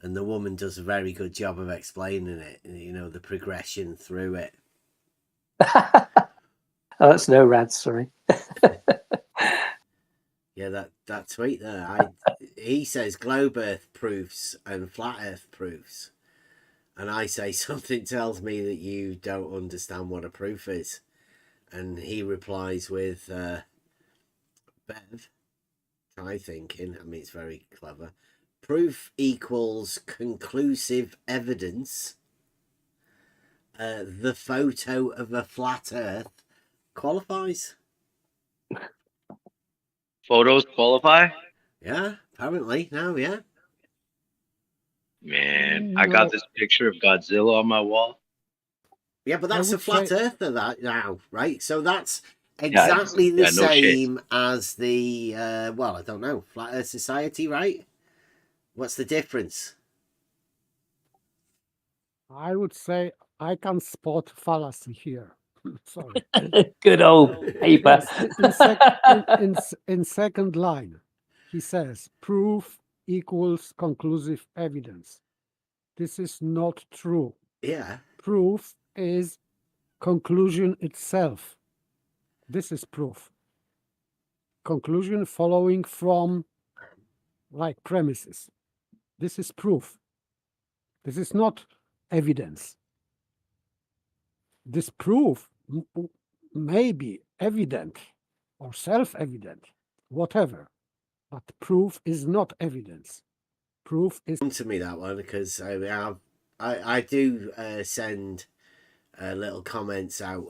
and the woman does a very good job of explaining it. You know, the progression through it. Oh, that's no rad, sorry. Yeah, that tweet there. He says globe Earth proofs and flat Earth proofs, and I say something tells me that you don't understand what a proof is, and he replies with Bev. Try thinking. I mean, it's very clever. Proof equals conclusive evidence. The photo of a flat Earth qualifies. Photos qualify? Yeah, apparently now, yeah. Man, I No, got this picture of Godzilla on my wall. Yeah, but I that's a would flat say earther that now, right? So that's Yeah, exactly the yeah, no shit. same as the well, I don't know, Flat Earth Society, right? What's the difference? I can spot fallacy here. Sorry. Good old paper. In second line, he says proof equals conclusive evidence. This is not true. Yeah. Proof is conclusion itself. This is proof. Conclusion following from like premises. This is proof. This is not evidence. This proof may be evident or self-evident, whatever, but proof is not evidence. Proof is To me that one because I do send little comments out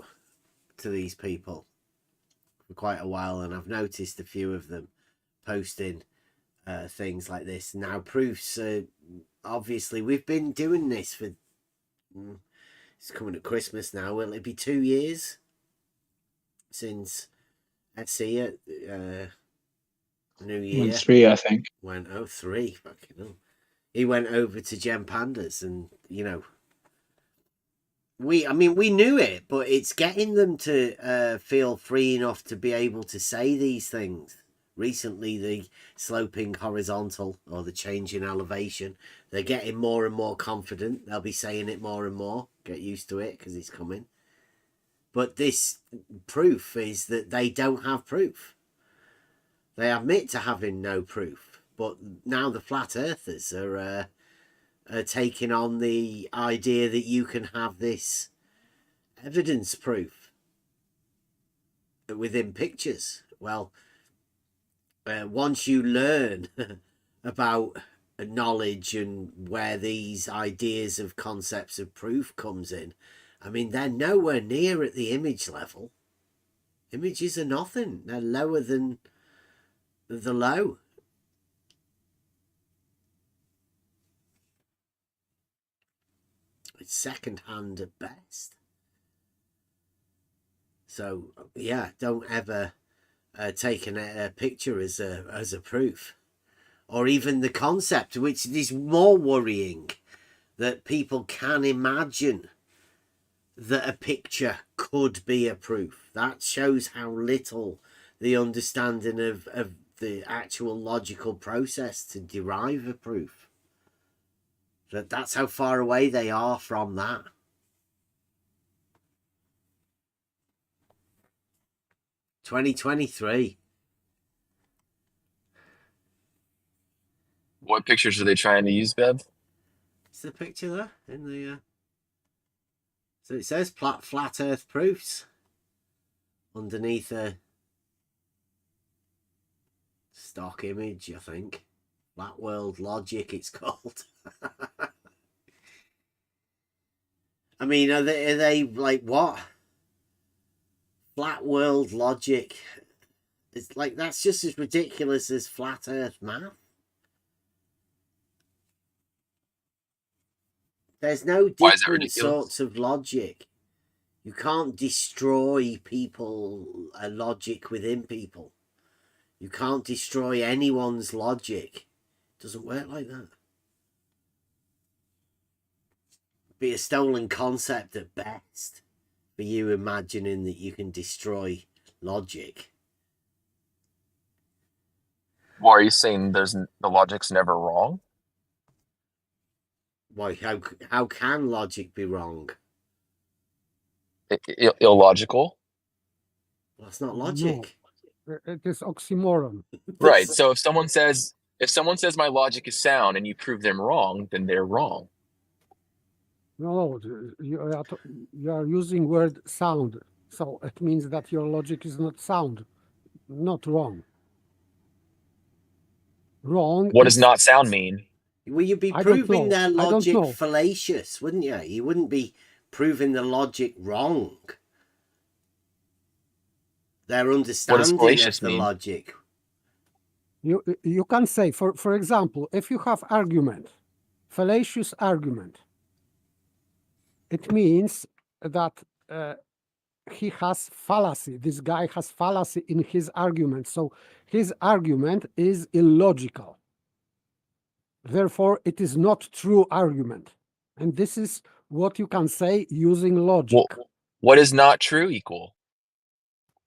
to these people for quite a while, and I've noticed a few of them posting things like this. Now, proofs, obviously, we've been doing this for. It's coming at Christmas now. Will it be 2 years since Etsy at New Year? 3, I think. Went 3. Fucking hell. He went over to Gem Pandas, and you know, we knew it, but it's getting them to feel free enough to be able to say these things. Recently, the sloping horizontal or the change in elevation, they're getting more and more confident. They'll be saying it more and more. Get used to it because it's coming. But this proof is that they don't have proof. They admit to having no proof, but now the flat earthers are taking on the idea that you can have this evidence proof within pictures. Well, once you learn about knowledge and where these ideas of concepts of proof comes in, I mean, they're nowhere near at the image level. Images are nothing. They're lower than the low. It's second hand at best. So yeah, don't ever take a picture as a proof, or even the concept, which is more worrying, that people can imagine that a picture could be a proof. That shows how little the understanding of the actual logical process to derive a proof. That's how far away they are from that. $2023. What pictures are they trying to use, Bev? It's the picture there in the. So it says flat Earth proofs underneath a stock image, I think. Flat World Logic, it's called. I mean, are they like what? Flat World Logic. It's like that's just as ridiculous as flat Earth math. There's no Why is that different ridiculous? sorts of logic. You can't destroy people, a logic within people. You can't destroy anyone's logic. It doesn't work like that. be a stolen concept at best for you imagining that you can destroy logic. Why are you saying the logic's never wrong? Why? How can logic be wrong? Illogical. Well, that's not logic. No, it is oxymoron. Right. So if someone says my logic is sound and you prove them wrong, then they're wrong. No, you are using word sound, so it means that your logic is not sound, not wrong. Wrong. What does not sound mean? Well, you'd be I don't proving know. their I don't logic know. fallacious, wouldn't you? You wouldn't be proving the logic wrong. Their understanding fallacious of the mean? logic. You can say, for example, if you have argument, fallacious argument, it means that he has fallacy. This guy has fallacy in his argument. So his argument is illogical. Therefore, it is not true argument. And this is what you can say using logic. Well, what is not true equal?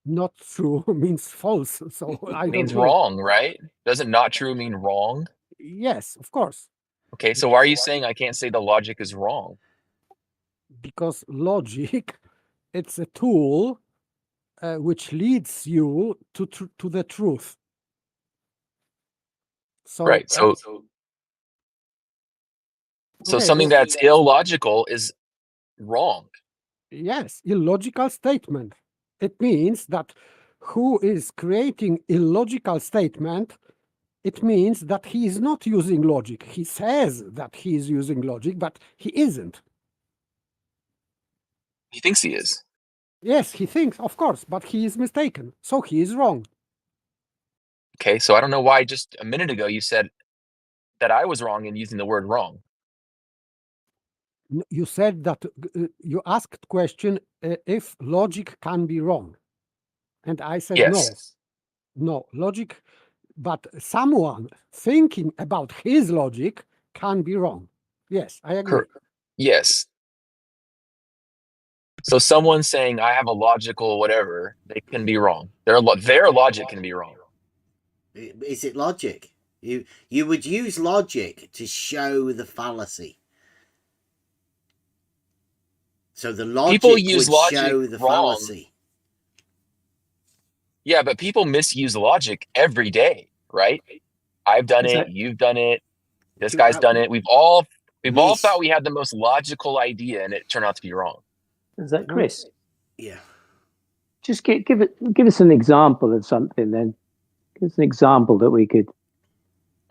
Not true means false. So I It means don't know. wrong, right? Doesn't not true mean wrong? Yes, of course. Okay, so why are you saying I can't say the logic is wrong? Because logic, it's a tool which leads you to the truth. So, Right. So okay, something that's illogical is wrong. yes, illogical statement. It means that who is creating illogical statement, it means that he is not using logic. He says that he is using logic, but he isn't. He thinks he is. Yes, he thinks, of course, but he is mistaken. So he is wrong. Okay, so I don't know why just a minute ago you said that I was wrong in using the word wrong. You said that you asked question if logic can be wrong. And I said Yes. no, logic, but someone thinking about his logic can be wrong. Yes, I agree. Yes. So someone saying I have a logical whatever, they can be wrong. Their logic can be wrong. Is it logic? You would use logic to show the fallacy. So the logic People use would logic show the wrong. fallacy. Yeah, but people misuse logic every day, right? I've done it, you've done it, this guy's done it. We've all thought we had the most logical idea and it turned out to be wrong. Is that Chris? Yeah. Just give us an example of something then. Give us an example that we could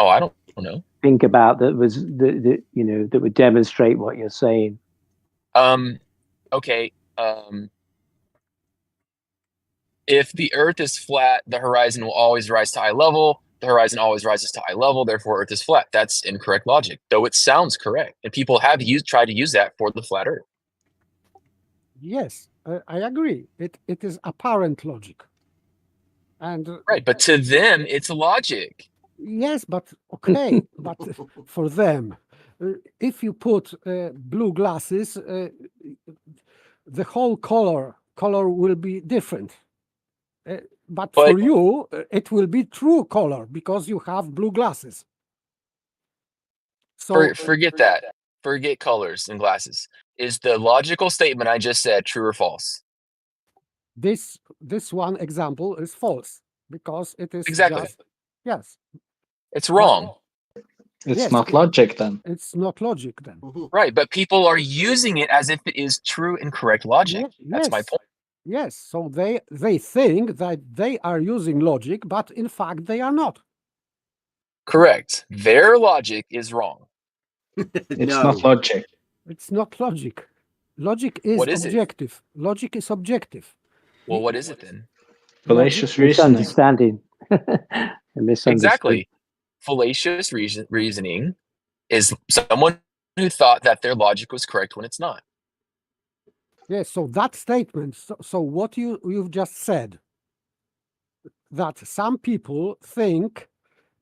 Oh, I don't know. think about that was that would demonstrate what you're saying. Okay. If the Earth is flat, the horizon will always rise to eye level. The horizon always rises to eye level, therefore Earth is flat. That's incorrect logic, though it sounds correct. And people have tried to use that for the flat Earth. Yes, I agree. It is apparent logic. And right, but to them, it's logic. Yes, but okay, but for them, if you put blue glasses, the whole color will be different. But for you, it will be true color because you have blue glasses. So forget that. Forget colors and glasses. Is the logical statement I just said true or false? This one example is false because it is exactly. Yes. It's wrong. It's not logic then. It's not logic then. Right, but people are using it as if it is true and correct logic. That's my point. Yes, so they think that they are using logic, but in fact they are not. Correct. Their logic is wrong. It's not logic. It's not logic. Logic is objective. Logic is objective. Well, what is it then? Fallacious reasoning. Misunderstanding. Exactly. Fallacious reasoning is someone who thought that their logic was correct when it's not. Yes, so that statement, so what you've just said, that some people think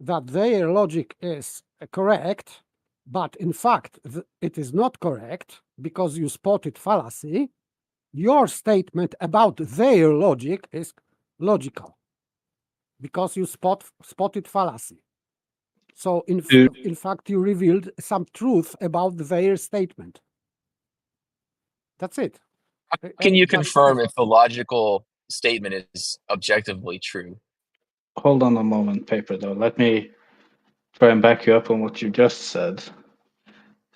that their logic is correct But in fact, it is not correct because you spotted fallacy. Your statement about their logic is logical because you spotted fallacy. So in fact, you revealed some truth about their statement. That's it. Can you confirm if the logical statement is objectively true? Hold on a moment, Paper, though. Let me try and back you up on what you just said.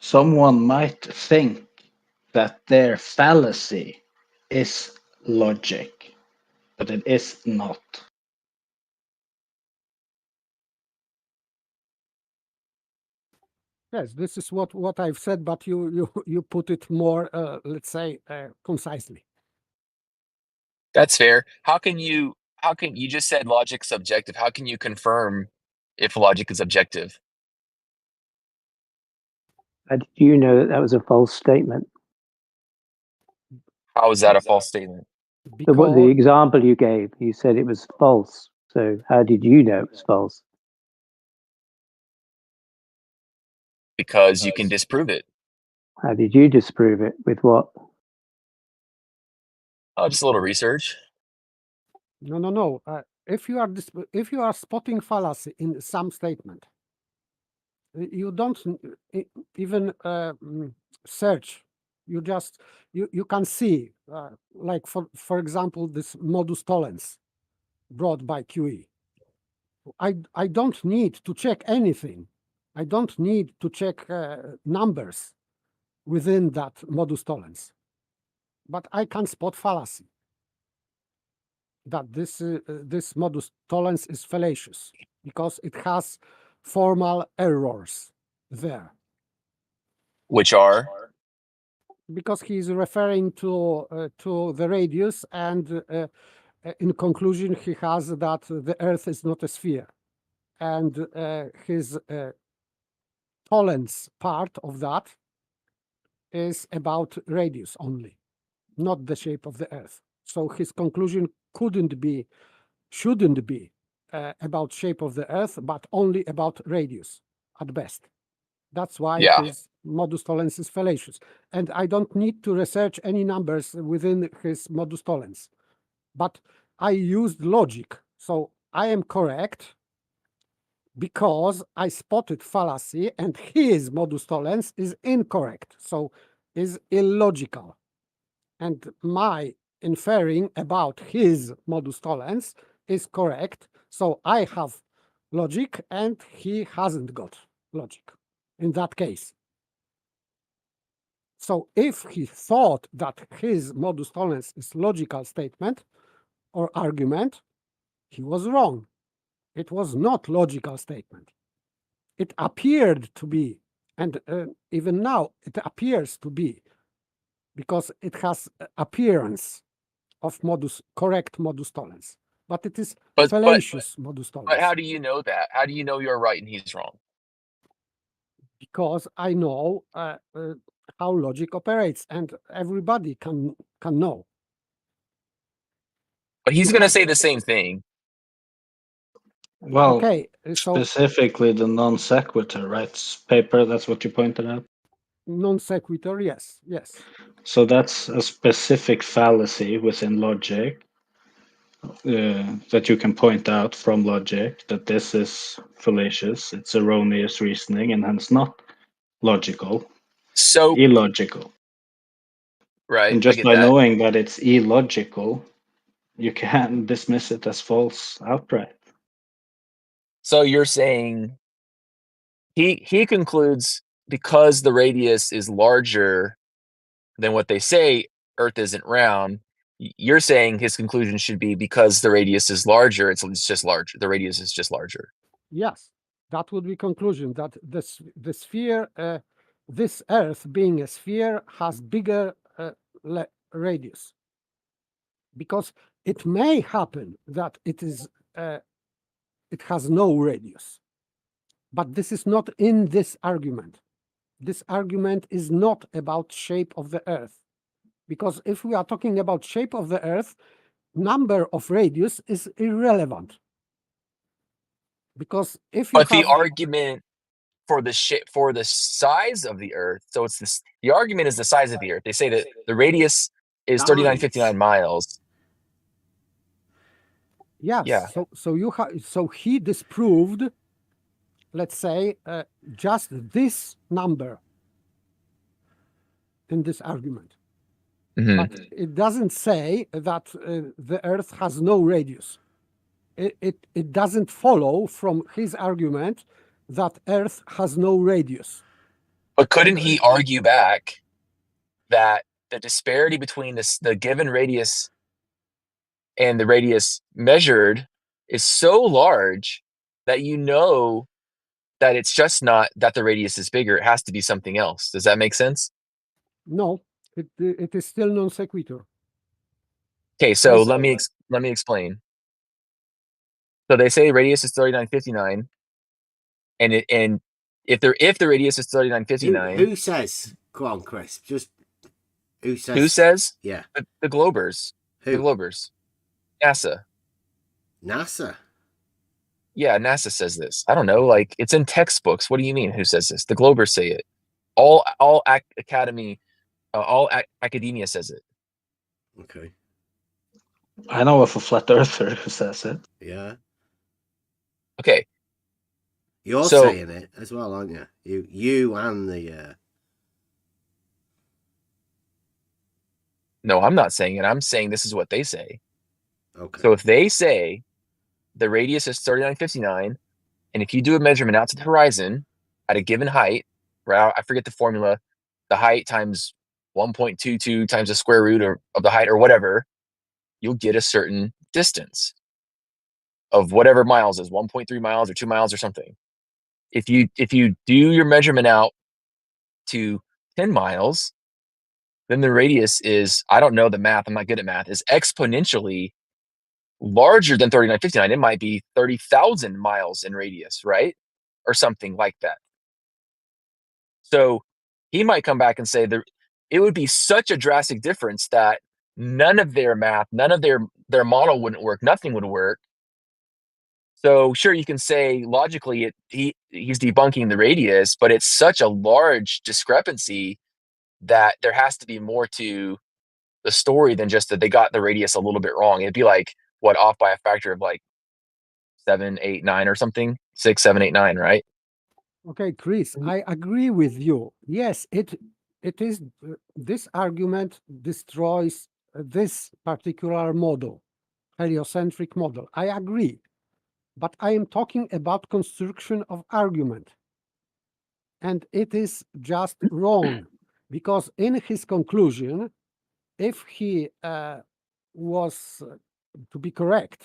Someone might think that their fallacy is logic, but it is not. Yes, this is what I've said, but you put it more, let's say, concisely. That's fair. How can you just said logic's subjective? How can you confirm if logic is objective? How did you know that was a false statement? How is that a false statement? The example you gave, you said it was false. So how did you know it was false? Because you can disprove it. How did you disprove it? With what? Oh, just a little research. No. If you are spotting fallacy in some statement, you don't even search. You just you can see, like for example, this modus tollens brought by QE. I don't need to check anything. I don't need to check numbers within that modus tollens, but I can spot fallacy. That this modus tollens is fallacious because it has formal errors there. Which are? Because he is referring to the radius, and in conclusion, he has that the Earth is not a sphere, and his tollens part of that is about radius only, not the shape of the Earth. So his conclusion shouldn't be about shape of the Earth, but only about radius at best. That's why his modus tollens is fallacious. And I don't need to research any numbers within his modus tollens. But I used logic. So I am correct because I spotted fallacy and his modus tollens is incorrect. So is illogical. And my inferring about his modus tollens is correct. So I have logic and he hasn't got logic in that case. So if he thought that his modus tollens is logical statement or argument, he was wrong. It was not logical statement. It appeared to be, and even now it appears to be, because it has appearance of correct modus tollens, but it is fallacious modus tollens. But how do you know that? How do you know you're right and he's wrong? Because I know how logic operates, and everybody can know. But he's going to say the same thing. Well, okay, so specifically the non sequitur, right? Paper, that's what you pointed out. Non sequitur, yes. So that's a specific fallacy within logic that you can point out from logic that this is fallacious, it's erroneous reasoning, and hence not logical, so illogical. Right. And just by knowing that it's illogical, you can dismiss it as false outright. So you're saying he concludes because the radius is larger than what they say, Earth isn't round. You're saying his conclusion should be because the radius is larger, it's just larger. The radius is just larger. Yes, that would be conclusion that the sphere, this Earth being a sphere, has bigger radius. Because it may happen that it has no radius. But this is not in this argument. This argument is not about shape of the Earth. Because if we are talking about shape of the Earth, number of radius is irrelevant. Because if you the argument for the size of the Earth. So it's this. The argument is the size of the Earth. They say that the radius is 3959 miles. Yes. Yeah. So he disproved, let's say, just this number in this argument. But it doesn't say that the Earth has no radius. It doesn't follow from his argument that Earth has no radius. But couldn't he argue back that the disparity between the given radius and the radius measured is so large that you know that it's just not that the radius is bigger, it has to be something else. Does that make sense? No, it is still non sequitur. Okay, so let me explain. So they say radius is 3959, and if the radius is 3959, Who says? Go on, Chris. Just who says? Who says? Yeah, the Globers. Who? The Globers. NASA. NASA. Yeah, NASA says this. I don't know. Like, it's in textbooks. What do you mean? Who says this? The Globers say it. All academia says it. Okay. I know of a flat earther who says it. Yeah. Okay. You're saying it as well, aren't you? You and the. No, I'm not saying it. I'm saying this is what they say. Okay. So if they say the radius is 3959, and if you do a measurement out to the horizon at a given height, right? I forget the formula, the height times 1.22 times the square root of the height or whatever, you'll get a certain distance of whatever miles is 1.3 miles or 2 miles or something. If you do your measurement out to 10 miles, then the radius is, I don't know the math, I'm not good at math, is exponentially larger than 3959. It might be 30,000 miles in radius, right? Or something like that. So he might come back and say it would be such a drastic difference that none of their math, none of their model wouldn't work, nothing would work. So sure, you can say logically he's debunking the radius, but it's such a large discrepancy that there has to be more to the story than just that they got the radius a little bit wrong. It'd be like, what, off by a factor of like 7, 8, 9 or something? 6, 7, 8, 9, right? Okay, Chris, I agree with you. Yes, it is. This argument destroys this particular model, heliocentric model. I agree, but I am talking about construction of argument, and it is just wrong because in his conclusion, if he was to be correct,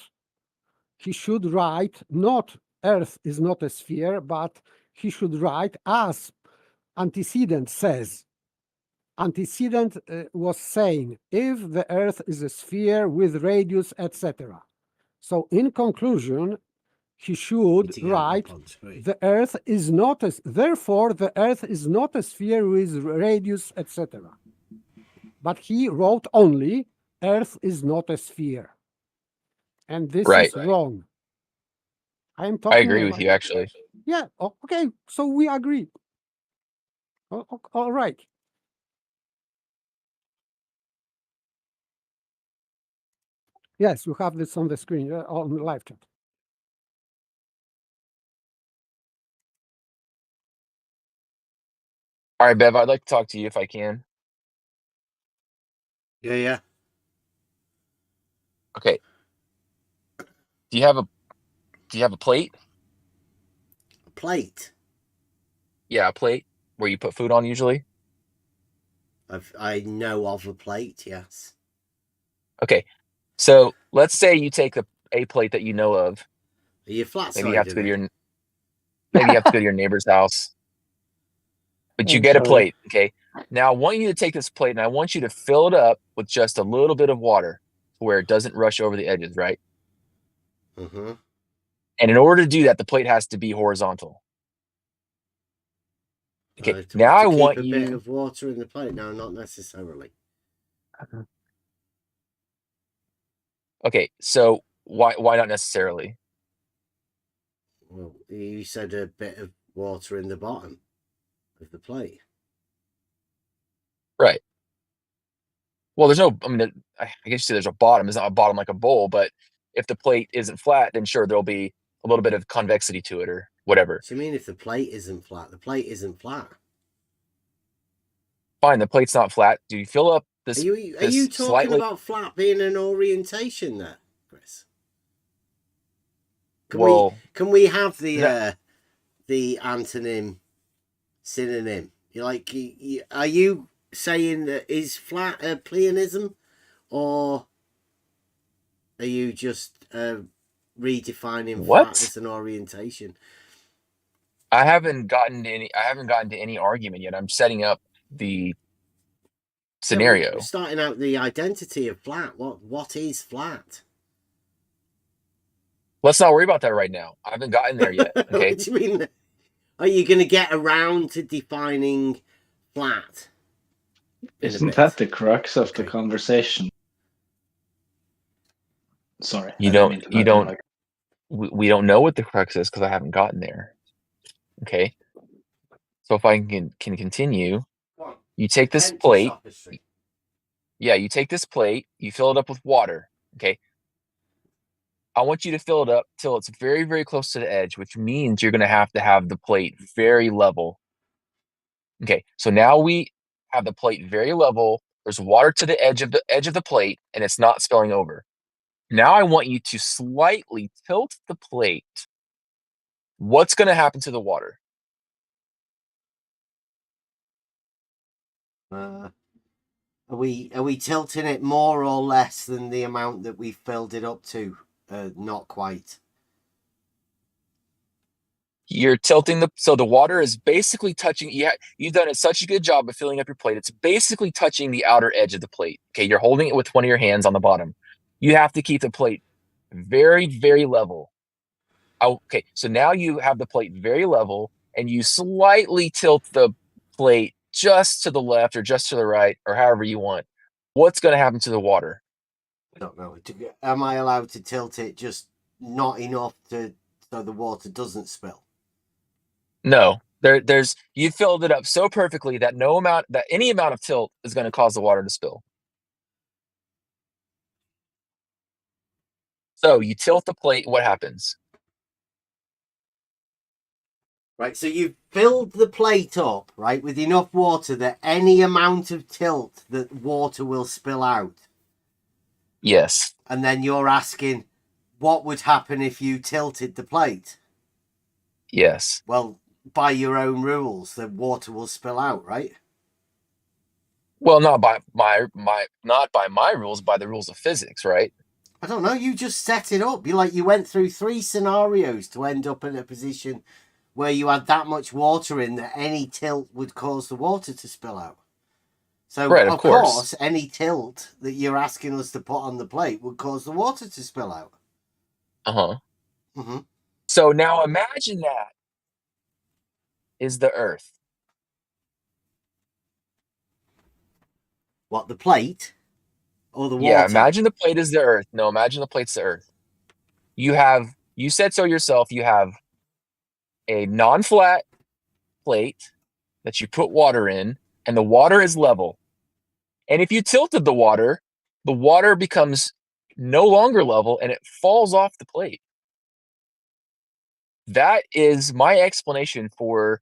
he should write not Earth is not a sphere, but he should write as antecedent says. Antecedent was saying if the Earth is a sphere with radius, etc. So in conclusion, he should write the Earth is not a, therefore the Earth is not a sphere with radius, etc. But he wrote only Earth is not a sphere. And this is wrong. I agree with you, actually. Yeah, okay, so we agree. All right. Yes, you have this on the screen, on the live chat. All right, Bev, I'd like to talk to you if I can. Yeah. Okay. Do you have a plate? A plate? Yeah, a plate where you put food on usually. I know of a plate, yes. Okay, so let's say you take a plate that you know of. Are you flat Maybe you have to go to your neighbor's house. But you get a plate, okay? Now I want you to take this plate and I want you to fill it up with just a little bit of water where it doesn't rush over the edges, right? Mm-hmm. And in order to do that, the plate has to be horizontal. Okay, now I want keep a bit of water in the plate. No, not necessarily. Okay, so why not necessarily? Well, you said a bit of water in the bottom of the plate. Right. Well, there's no, I mean, I guess you say there's a bottom. It's not a bottom like a bowl, but if the plate isn't flat, then sure, there'll be a little bit of convexity to it or whatever. What do you mean if the plate isn't flat? The plate isn't flat. Fine, the plate's not flat. Do you fill up this? Are you talking about flat being an orientation there, Chris? Can we have the antonym synonym? Are you saying that is flat a pleonasm, or are you just redefining flat as an orientation? I haven't gotten to any argument yet. I'm setting up the scenario. We're starting out the identity of flat. What is flat? Let's not worry about that right now. I haven't gotten there yet. Okay. What do you mean? Are you going to get around to defining flat? Isn't that the crux of the conversation? Sorry. We don't know what the crux is because I haven't gotten there. Okay. So if I can continue, you take this plate. Yeah, you take this plate, you fill it up with water. Okay. I want you to fill it up till it's very, very close to the edge, which means you're going to have the plate very level. Okay. So now we have the plate very level. There's water to the edge of the plate, and it's not spilling over. Now I want you to slightly tilt the plate. What's going to happen to the water? Are we tilting it more or less than the amount that we filled it up to? Not quite. You're tilting so the water is basically touching. You've done such a good job of filling up your plate. It's basically touching the outer edge of the plate. Okay, you're holding it with one of your hands on the bottom. You have to keep the plate very, very level. Okay, so now you have the plate very level, and you slightly tilt the plate just to the left or just to the right or however you want. What's going to happen to the water? I don't know. Am I allowed to tilt it just not enough so the water doesn't spill? No. You filled it up so perfectly that any amount of tilt is going to cause the water to spill. So you tilt the plate, what happens? Right, so you've filled the plate up, right, with enough water that any amount of tilt that water will spill out. Yes. And then you're asking, what would happen if you tilted the plate? Yes. Well, by your own rules, the water will spill out, right? Well, not by my rules, by the rules of physics, right? I don't know. You just set it up. You went through 3 scenarios to end up in a position where you had that much water in that any tilt would cause the water to spill out. So, right, of course, any tilt that you're asking us to put on the plate would cause the water to spill out. Uh-huh. Mm-hmm. So now imagine that is the Earth. What, the plate? Or the water? Yeah, imagine the plate is the Earth. No, imagine the plate's the Earth. You said so yourself, you have a non-flat plate that you put water in, and the water is level. And if you tilted the water becomes no longer level and it falls off the plate. That is my explanation for,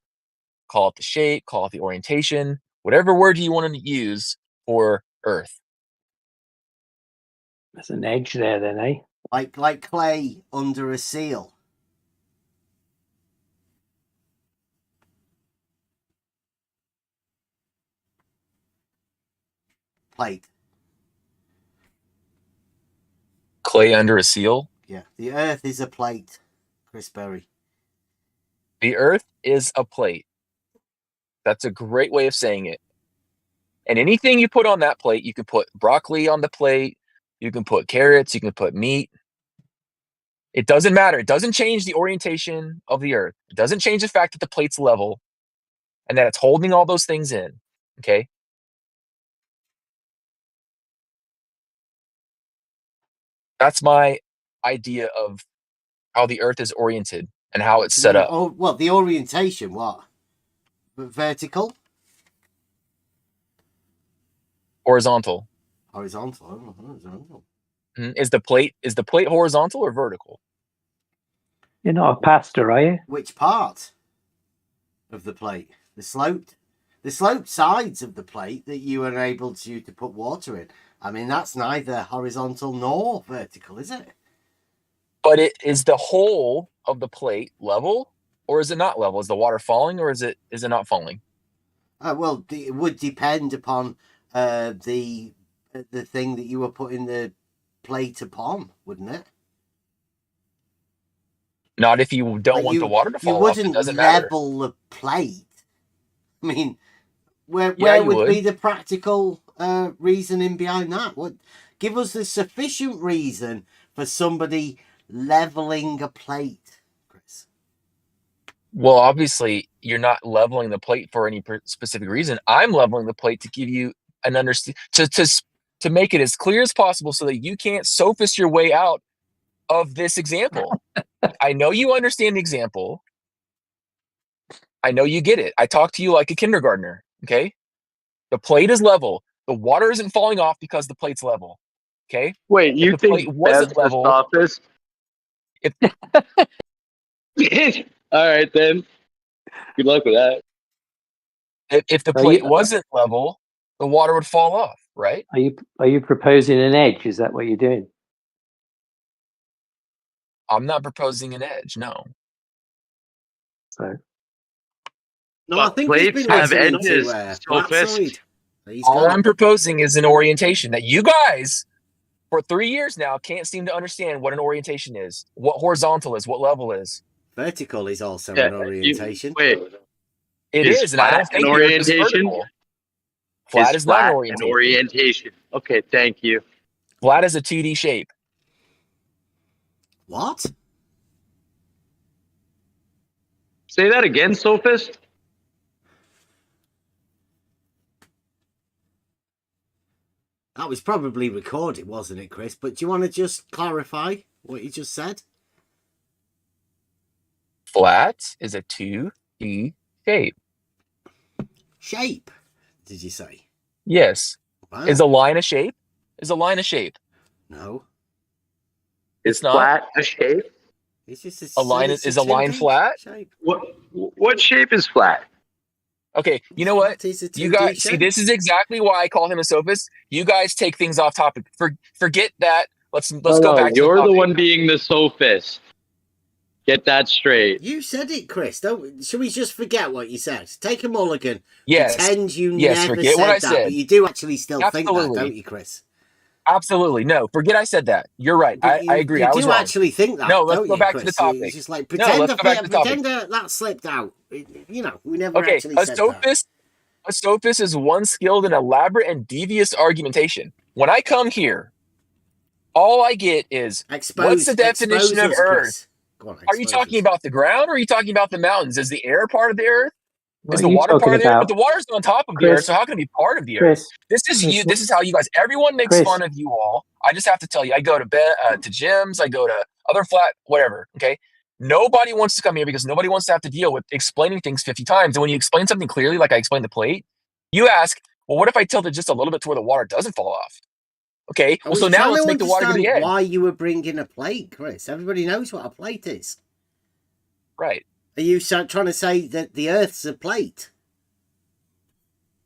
call it the shape, call it the orientation, whatever word you want to use for Earth. There's an edge there then, eh? Like clay under a seal. Plate. Clay under a seal? Yeah, the Earth is a plate, Chris Berry. The Earth is a plate. That's a great way of saying it. And anything you put on that plate, you can put broccoli on the plate, you can put carrots, you can put meat. It doesn't matter. It doesn't change the orientation of the Earth. It doesn't change the fact that the plate's level and that it's holding all those things in. Okay? That's my idea of how the Earth is oriented. and how it's set up. Oh, well, the orientation, what? Vertical? Horizontal. Horizontal. Oh, horizontal. Is the plate horizontal or vertical? You're not a pastor, are you? Which part of the plate? The sloped sides of the plate that you are able to put water in. I mean, that's neither horizontal nor vertical, is it? But is the whole of the plate level, or is it not level? Is the water falling, or is it not falling? Well, it would depend upon the thing that you were putting the plate upon, wouldn't it? Not if you don't want the water to fall off. It doesn't matter. You wouldn't level the plate. I mean, where you would be the practical reasoning behind that? Give us the sufficient reason for somebody leveling a plate, Chris. Well, obviously, you're not leveling the plate for any specific reason. I'm leveling the plate to give you an understand to make it as clear as possible so that you can't sophist your way out of this example. I know you understand the example. I know you get it. I talk to you like a kindergartner, okay? The plate is level. The water isn't falling off because the plate's level, okay? Wait, you think wasn't level? Sophist? All right, then. Good luck with that. If the plate wasn't level, the water would fall off, right? Are you proposing an edge? Is that what you're doing? I'm not proposing an edge, no. So. No, I think plates have edges. All I'm proposing is an orientation that you guys, for 3 years now, can't seem to understand what an orientation is, what horizontal is, what level is. Vertical is also an orientation. It is, and I don't think an orientation. Flat is not an orientation. Okay, thank you. Flat is a 2D shape. What? Say that again, Sophist. That was probably recorded, wasn't it, Chris? But do you want to just clarify what you just said? Flat is a 2D shape. Shape, did you say? Yes. Wow. Is a line a shape? Is a line a shape? No. It's not. Flat a shape? It's just a line. Is a line flat? Shape. What shape is flat? Okay, you know what? You guys see, this is exactly why I call him a sophist. You guys take things off topic. Forget that. Let's go back to you're the the one being the sophist. Get that straight. You said it, Chris. Should we just forget what you said? Take a mulligan. Yes. Pretend you never forget what I that, said. but you do actually still think that, don't you, Chris? Absolutely. No, forget I said that. You're right. I agree. You was do wrong. actually think that. No, let's go back Chris? to the topic. It's just like pretend that slipped out. You know, we never actually said that. A sophist is one skilled in elaborate and devious argumentation. When I come here, all I get is what's the definition of Earth? Are you talking about the ground or are you talking about the mountains? Is the air part of the Earth? Is the water part of the Earth? But the water's on top of the Earth, so how can it be part of the Earth? This is how you guys, everyone makes fun of you all. I just have to tell you, I go to gyms, I go to other flat, whatever, okay? Nobody wants to come here because nobody wants to have to deal with explaining things 50 times. And when you explain something clearly, like I explained the plate, you ask, well, what if I tilt it just a little bit to where the water doesn't fall off? Okay, well, so now let's make the water go to the edge. Why you were bringing a plate, Chris? Everybody knows what a plate is. Right. Are you trying to say that the Earth's a plate?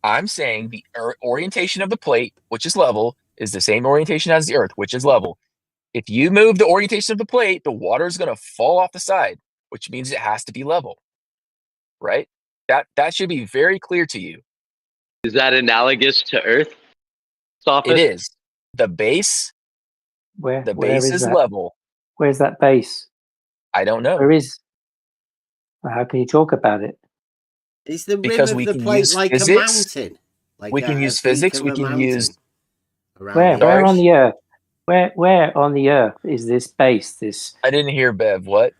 I'm saying the orientation of the plate, which is level, is the same orientation as the Earth, which is level. If you move the orientation of the plate, the water is going to fall off the side, which means it has to be level. Right? That should be very clear to you. Is that analogous to Earth? Sophist? It is. The base. Where is that? level. Where's that base? I don't know. Where is? How can you talk about it? Is the rim of the plate like a mountain? Like we can use physics. We can use. Where on the Earth? Where on the Earth is this base? This. I didn't hear, Bev. What?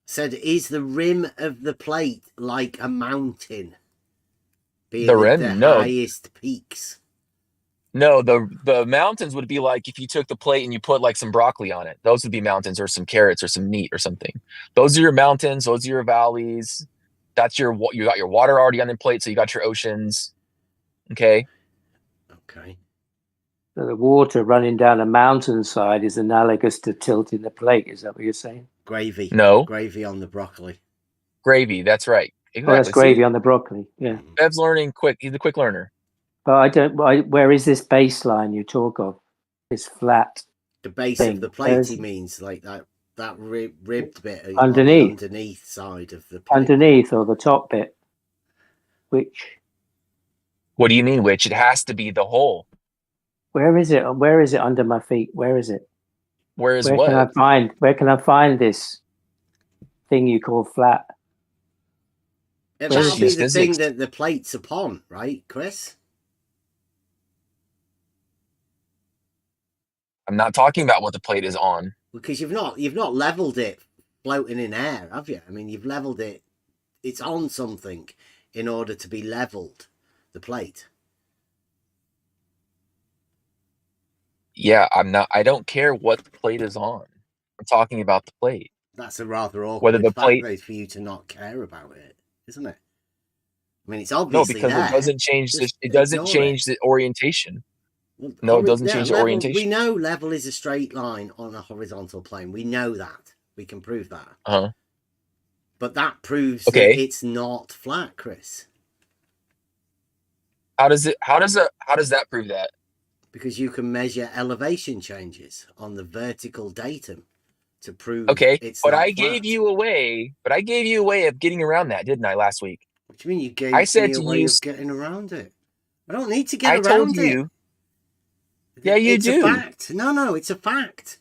Said, is the rim of the plate like a mountain? The rim? No. Highest peaks. No, the mountains would be like if you took the plate and you put like some broccoli on it. Those would be mountains, or some carrots, or some meat, or something. Those are your mountains. Those are your valleys. That's you got your water already on the plate, so you got your oceans. Okay. Okay. So the water running down a mountainside is analogous to tilting the plate. Is that what you're saying? Gravy. No. Gravy on the broccoli. Gravy. That's right. Exactly. Oh, that's gravy on the broccoli. Yeah. Bev's learning quick. He's a quick learner. But I don't. Where is this baseline you talk of? This flat. The base thing. of the plate, he means, like that ribbed bit underneath. on the underneath side of the plate. Underneath, or the top bit. Which? What do you mean which? It has to be the whole. Where is it? Where is it under my feet? Where is it? Where what? Where can I find this thing you call flat? Yeah, that'll be the thing that the plate's upon, right, Chris? I'm not talking about what the plate is on. Because you've not leveled it floating in air, have you? I mean, you've leveled it. It's on something in order to be leveled, the plate. Yeah, I don't care what the plate is on. I'm talking about the plate. That's a rather awkward Whether the plate for you to not care about it, isn't it? I mean, it's obviously no, because there. it doesn't change. It doesn't change the orientation. Well, no, it doesn't change the orientation. We know level is a straight line on a horizontal plane. We know that. We can prove that. Uh-huh. But that proves that it's not flat, Chris. How does that prove that? Because you can measure elevation changes on the vertical datum to prove it's but not I flat. gave you a way of getting around that, didn't I, last week? What do you mean you gave me a way of getting around it? I don't need to get around it. Yeah, you do. It's a fact. No, it's a fact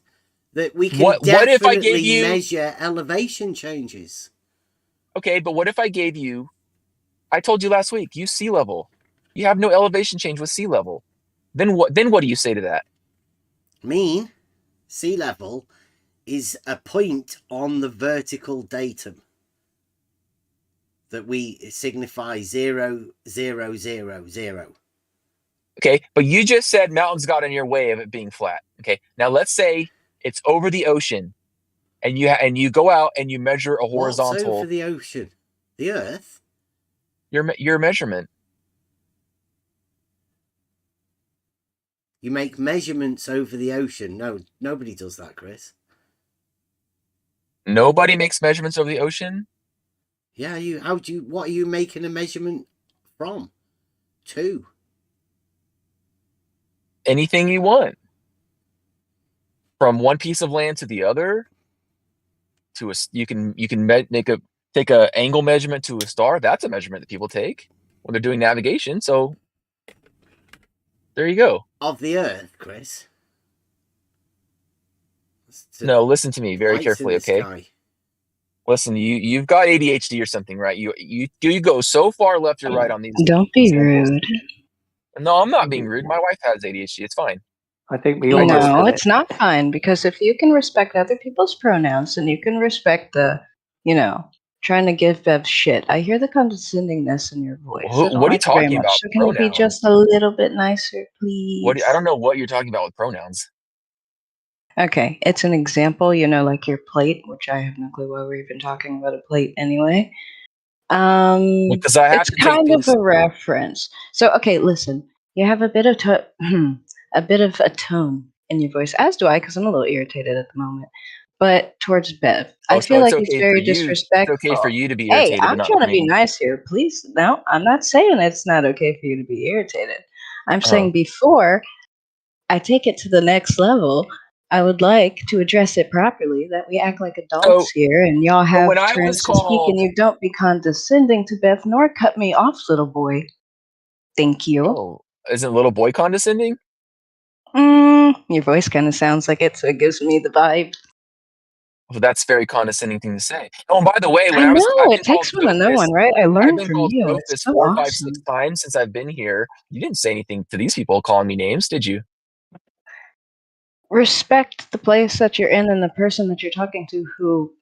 that we can definitely measure elevation changes. Okay, but what if I gave you, I told you last week, use sea level. You have no elevation change with sea level. Then what do you say to that? Sea level is a point on the vertical datum that we signify 0, 0, 0, 0. Okay, but you just said mountains got in your way of it being flat. Okay, now let's say it's over the ocean, and you go out and you measure a horizontal. What's over the ocean? The Earth? Your measurement. You make measurements over the ocean. No, nobody does that, Chris. Nobody makes measurements over the ocean? Yeah, what are you making a measurement from? To? Anything you want. From one piece of land to the other. You can take a angle measurement to a star. That's a measurement that people take when they're doing navigation. So there you go. Of the Earth, Chris. No, listen to me very carefully, okay? Sky. Listen, you've got ADHD or something, right? You go so far left or right on these. Don't be rude. No, I'm not being rude. My wife has ADHD. It's fine. I think we all No, it's not fine, because if you can respect other people's pronouns and you can respect the, trying to give Bev shit. I hear the condescendingness in your voice. What are you talking about? So can you be just a little bit nicer, please? I don't know what you're talking about with pronouns. Okay, it's an example, like your plate, which I have no clue why we're even talking about a plate anyway. Because I have it's kind of a reference. So, okay, listen, you have a bit of a tone in your voice, as do I, because I'm a little irritated at the moment. But towards Bev, I feel like it's very disrespectful. It's okay for you to be irritated. Hey, I'm trying to be nice here. Please, no, I'm not saying it's not okay for you to be irritated. I'm saying before I take it to the next level, I would like to address it properly, that we act like adults here, and y'all have turns to speak, and you don't be condescending to Beth, nor cut me off, little boy. Thank you. Oh, isn't little boy condescending? Your voice kind of sounds like it, so it gives me the vibe. Well, that's a very condescending thing to say. Oh, and by the way, it takes one to know one, right? I learned from you. It's so 4, awesome. 5, 6 times since I've been here. You didn't say anything to these people calling me names, did you? Respect the place that you're in and the person that you're talking to who,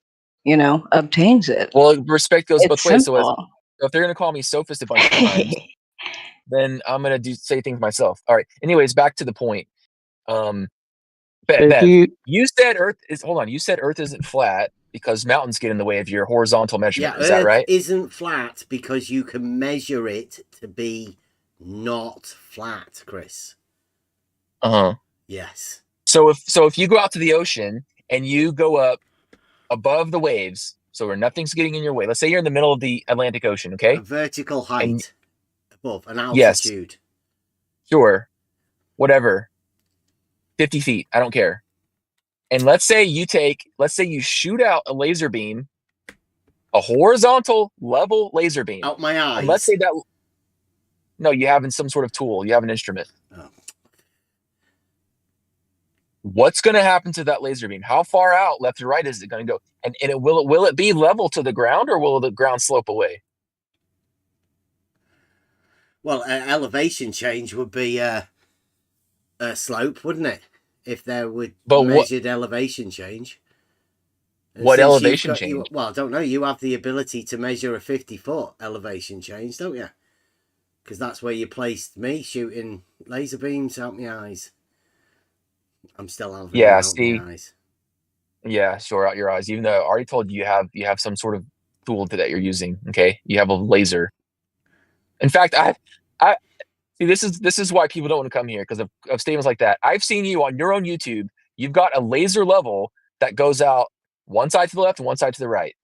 obtains it. Well, respect goes both ways. Simple. So if they're going to call me sophist a bunch of times, then I'm gonna say things myself. All right. Anyways, back to the point. So Bev, you said Earth is. Hold on. You said Earth isn't flat because mountains get in the way of your horizontal measurement. Yeah, Is that Earth right? isn't flat because you can measure it to be not flat, Chris. Uh-huh. Yes. So if you go out to the ocean and you go up above the waves, so where nothing's getting in your way. Let's say you're in the middle of the Atlantic Ocean, okay? A vertical height above an Yes. altitude. Sure. Whatever. 50 feet. I don't care. And let's say you shoot out a laser beam, a horizontal level laser beam. Out my eyes. And let's say that. No, you have some sort of tool. You have an instrument. Oh. What's going to happen to that laser beam? How far out, left or right, is it going to go? And will it be level to the ground, or will the ground slope away? Well, elevation change would be a slope, wouldn't it? If there were measured elevation change. And what elevation change? Well, I don't know. You have the ability to measure a 50-foot elevation change, don't you? Because that's where you placed me, shooting laser beams out my eyes. I'm still having out my eyes. Yeah, sure, out your eyes. Even though I already told you you have some sort of tool that you're using. Okay, you have a laser. In fact, I see. This is why people don't want to come here, because of statements like that. I've seen you on your own YouTube. You've got a laser level that goes out one side to the left and one side to the right,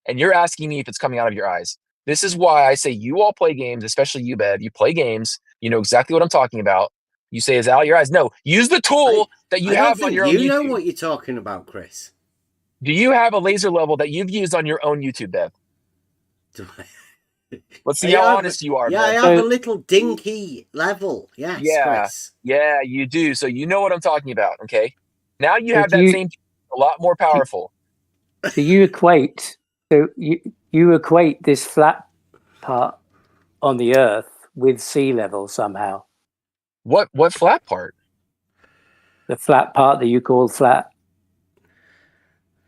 and you're asking me if it's coming out of your eyes. This is why I say you all play games, especially you, Bev. You play games. You know exactly what I'm talking about. You say it's out of your eyes. No, use the tool that you have on your own YouTube. You know what you're talking about, Chris. Do you have a laser level that you've used on your own YouTube, Bev? Do I? Let's see how honest you are. Yeah, Bev. I have a little dinky level. Yes, Chris. Yeah, you do. So you know what I'm talking about, okay? Now you have that same, a lot more powerful. So you equate this flat part on the Earth with sea level somehow. What flat part? The flat part that you call flat.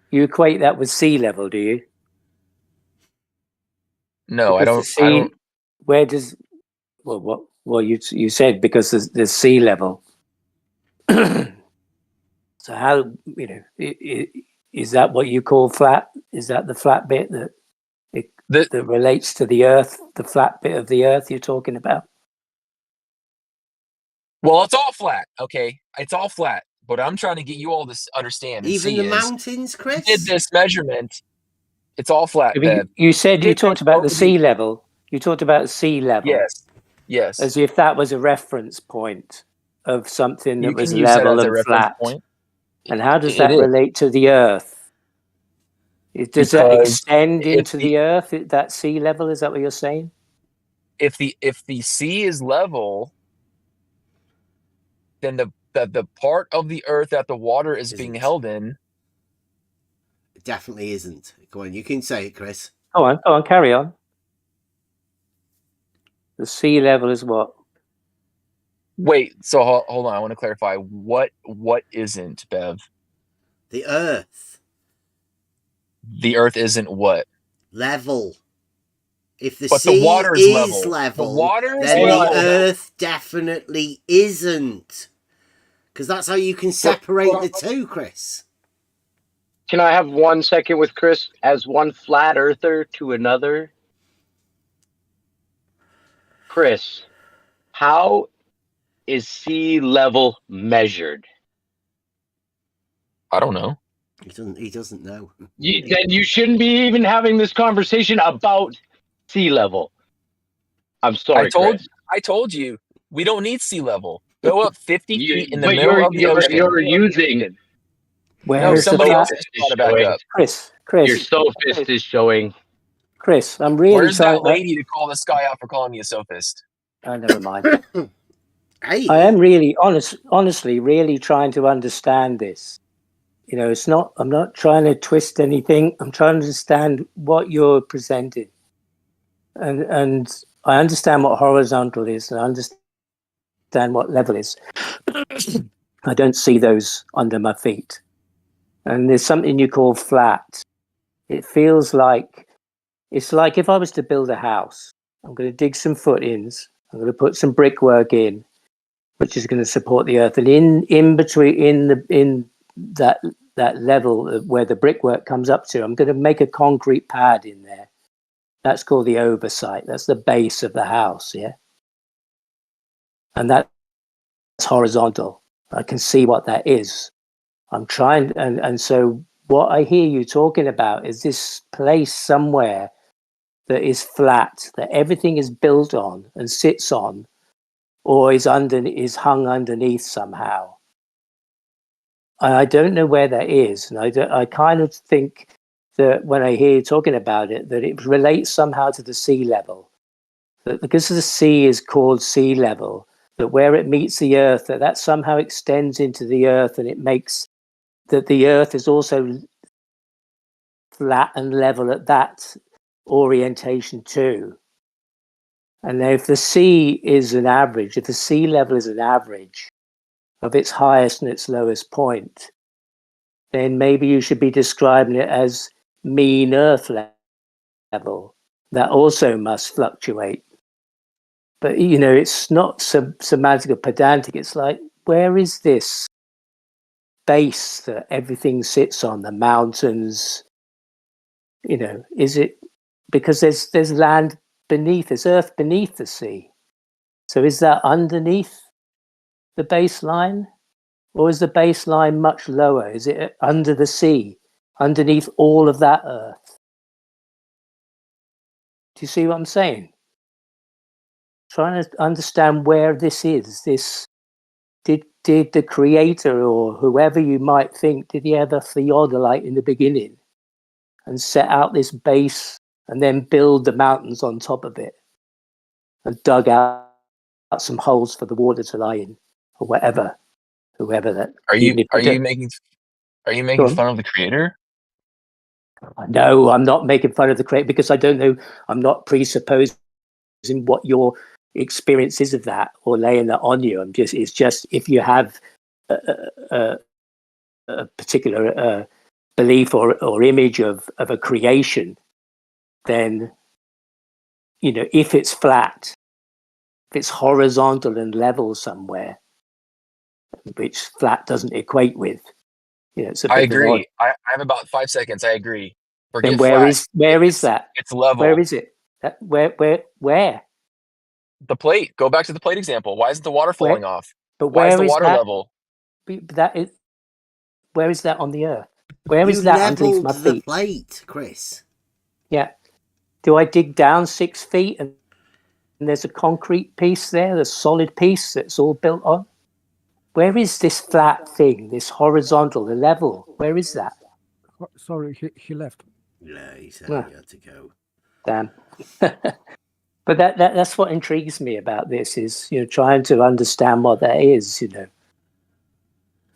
You equate that with sea level, do you? No, because I don't. Where does you said because there's sea level. So how is that what you call flat? Is that the flat bit that relates to the Earth, the flat bit of the Earth you're talking about? Well, it's all flat, okay? It's all flat. But I'm trying to get you all to understand. Even the mountains, Chris? You did this measurement. It's all flat, Bev. You said you talked about the sea level. You talked about sea level. Yes. As if that was a reference point of something that was can use level that as a and flat. point. And how does that relate to the Earth? Does that extend into the Earth, that sea level? Is that what you're saying? If the sea is level, then the part of the Earth that the water is being held in. It definitely isn't. Go on, you can say it, Chris. Go on, carry on. The sea level is what? Wait, so hold on. I want to clarify. What isn't, Bev? The Earth. The Earth isn't what? Level. If the sea the water is level, the water is then level. The Earth definitely isn't. Because that's how you can separate the two, Chris. Can I have 1 second with Chris as one flat earther to another? Chris, how is sea level measured? I don't know. He doesn't know. Then you shouldn't be even having this conversation about sea level. I'm sorry, Chris. I told you we don't need sea level. Go up 50 feet in the middle of the you're, ocean. You're using. No, somebody else has brought it back up. Chris. Your sophist is showing. Chris, I'm really Where's trying. that lady to call this guy out for calling me a sophist? Oh, never mind. I am really honestly, really trying to understand this. It's not. I'm not trying to twist anything. I'm trying to understand what you're presenting, and I understand what horizontal is, and I understand what level is. I don't see those under my feet, and there's something you call flat. It feels like it's like if I was to build a house, I'm going to dig some footings, I'm going to put some brickwork in, which is going to support the earth. And in between, in that level where the brickwork comes up to, I'm going to make a concrete pad in there. That's called the oversight. That's the base of the house, yeah? And that's horizontal. I can see what that is. I'm trying, and so what I hear you talking about is this place somewhere that is flat, that everything is built on and sits on, or is hung underneath somehow. I don't know where that is, and I kind of think that when I hear you talking about it, that it relates somehow to the sea level. That because the sea is called sea level, that where it meets the earth, that somehow extends into the earth, and it makes that the earth is also flat and level at that orientation too. And if the sea is an average, if the sea level is an average of its highest and its lowest point, then maybe you should be describing it as mean earth level. That also must fluctuate. But, you know, it's not semantic or pedantic. It's like, where is this base that everything sits on, the mountains? You know, is it because there's land beneath, there's earth beneath the sea? So is that underneath the baseline? Or is the baseline much lower? Is it under the sea, underneath all of that earth? Do you see what I'm saying? Trying to understand where this is. This did the creator or whoever you might think, did he ever theodolite in the beginning and set out this base and then build the mountains on top of it and dug out some holes for the water to lie in or whatever, whoever that. Are you making Go on. fun of the creator? No, I'm not making fun of the creator because I don't know. I'm not presupposing what your experience is of that or laying that on you. It's just if you have a particular belief or image of a creation, then, you know, if it's flat, if it's horizontal and level somewhere, which flat doesn't equate with, you know, it's a I bit of an odd. agree. I have about 5 seconds. I agree. Then Forget where flat. is that? It's level. Where is it? Where? The plate. Go back to the plate example. Why isn't the water flowing off? But Why is where the is water that? level? That is. Where is that on the earth? Where You is that underneath levelled my the feet? plate, Chris. Yeah. Do I dig down 6 feet and there's a concrete piece there, a solid piece that's all built on? Where is this flat thing, this horizontal, the level? Where is that? Sorry, he left. Yeah, he said he had to go. Damn. But that's what intrigues me about this is, you know, trying to understand what that is, you know.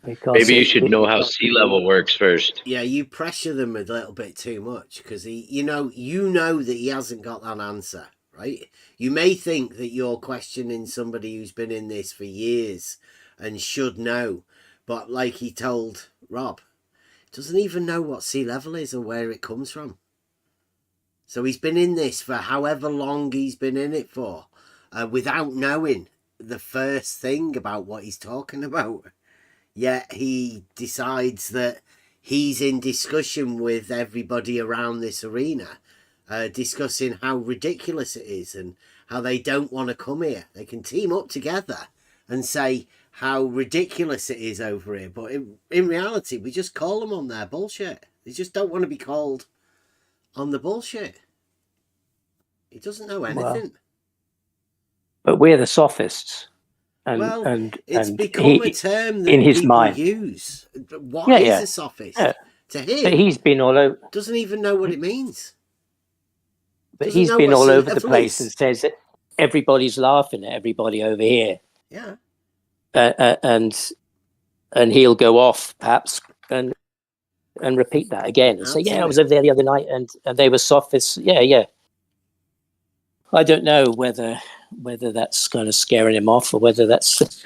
Because Maybe you should know how sea level works first. Yeah, you pressure them a little bit too much because you know that he hasn't got that answer, right? You may think that you're questioning somebody who's been in this for years and should know, but like he told Rob, doesn't even know what sea level is or where it comes from. So he's been in this for however long he's been in it for, without knowing the first thing about what he's talking about. Yet he decides that he's in discussion with everybody around this arena, discussing how ridiculous it is and how they don't want to come here. They can team up together and say how ridiculous it is over here. But in reality, we just call them on their bullshit. They just don't want to be called on the bullshit. He doesn't know anything. But we're the sophists. It's become a term that in his people mind use. What is a sophist? Yeah. To him, but he's been all over. Doesn't even know what it means. But Doesn't he's know been what all sea over the level place is. and says that everybody's laughing at everybody over here. Yeah. And he'll go off perhaps and repeat that again and say, yeah, I was over there the other night and they were sophists. Yeah. I don't know whether that's kind of scaring him off or whether that's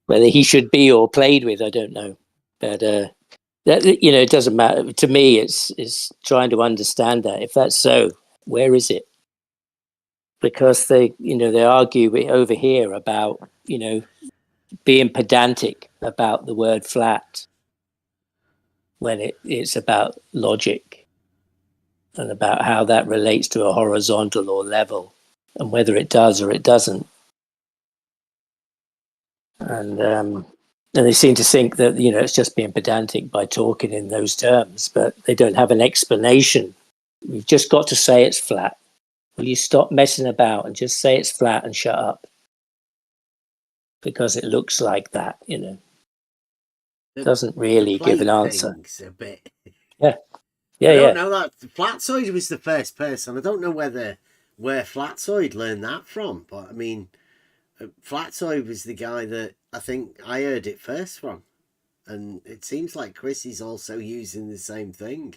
whether he should be or played with. I don't know, but that, you know, it doesn't matter to me. It's trying to understand that if that's so, where is it? because they argue over here about, being pedantic about the word flat when it's about logic and about how that relates to a horizontal or level and whether it does or it doesn't. And they seem to think that, it's just being pedantic by talking in those terms, but they don't have an explanation. You've just got to say it's flat. Will you stop messing about and just say it's flat and shut up? Because it looks like that, It doesn't really give an answer. A bit. Yeah. I don't know that Flatsoid was the first person. I don't know where Flatsoid learned that from, but I mean, Flatsoid was the guy that I think I heard it first from, and it seems like Chris is also using the same thing.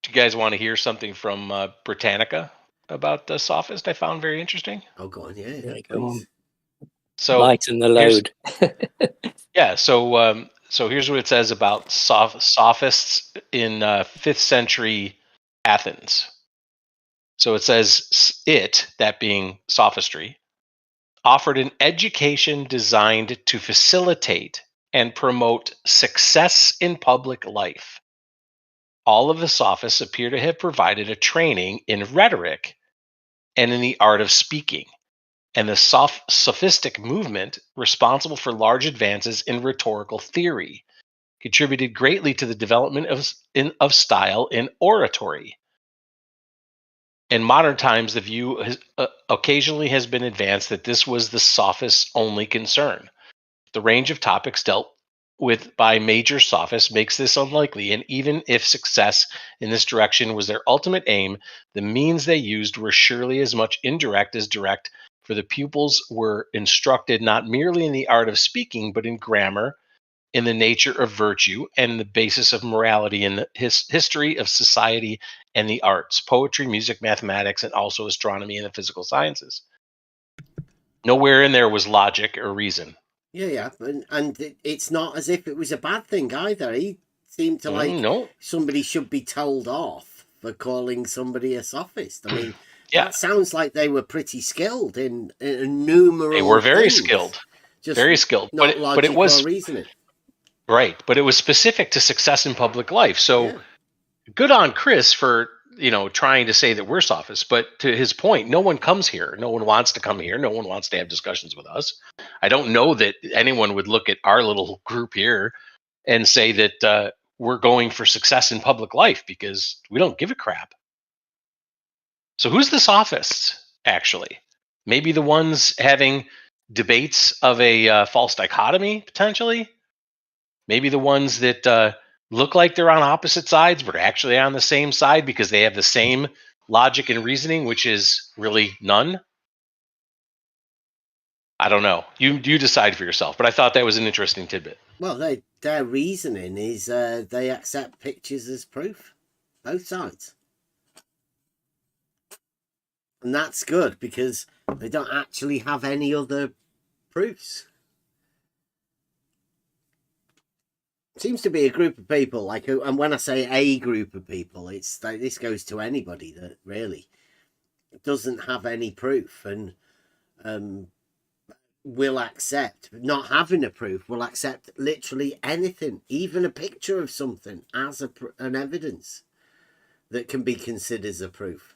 Do you guys want to hear something from Britannica about the sophist? I found very interesting. Oh, go on, yeah, go on. So lighten the load. Yeah, so here's what it says about sophists in 5th century Athens. So it says that being sophistry, offered an education designed to facilitate and promote success in public life. All of the sophists appear to have provided a training in rhetoric and in the art of speaking, and the sophistic movement, responsible for large advances in rhetorical theory, contributed greatly to the development of style in oratory. In modern times, the view occasionally has been advanced that this was the sophists' only concern. The range of topics dealt with by major sophists makes this unlikely, and even if success in this direction was their ultimate aim, the means they used were surely as much indirect as direct, for the pupils were instructed not merely in the art of speaking, but in grammar, in the nature of virtue, and the basis of morality, in the history of society and the arts, poetry, music, mathematics, and also astronomy and the physical sciences. Nowhere in there was logic or reason. Yeah, and it's not as if it was a bad thing either. He seemed to like somebody should be told off for calling somebody a sophist. I mean, that sounds like they were pretty skilled in numerous. They were very things. skilled, Just very skilled. Not but it was reasoning. Right, but it was specific to success in public life. So good on Chris for trying to say that we're sophists, but to his point, no one comes here. No one wants to come here. No one wants to have discussions with us. I don't know that anyone would look at our little group here and say that we're going for success in public life, because we don't give a crap. So who's the sophists, actually? Maybe the ones having debates of a false dichotomy, potentially? Maybe the ones that look like they're on opposite sides, but are actually on the same side because they have the same logic and reasoning, which is really none. I don't know. You decide for yourself, but I thought that was an interesting tidbit. Well, their reasoning is they accept pictures as proof, both sides. And that's good because they don't actually have any other proofs. Seems to be a group of people and when I say a group of people, it's like this goes to anybody that really doesn't have any proof and will accept, not having a proof, will accept literally anything, even a picture of something as an evidence that can be considered as a proof.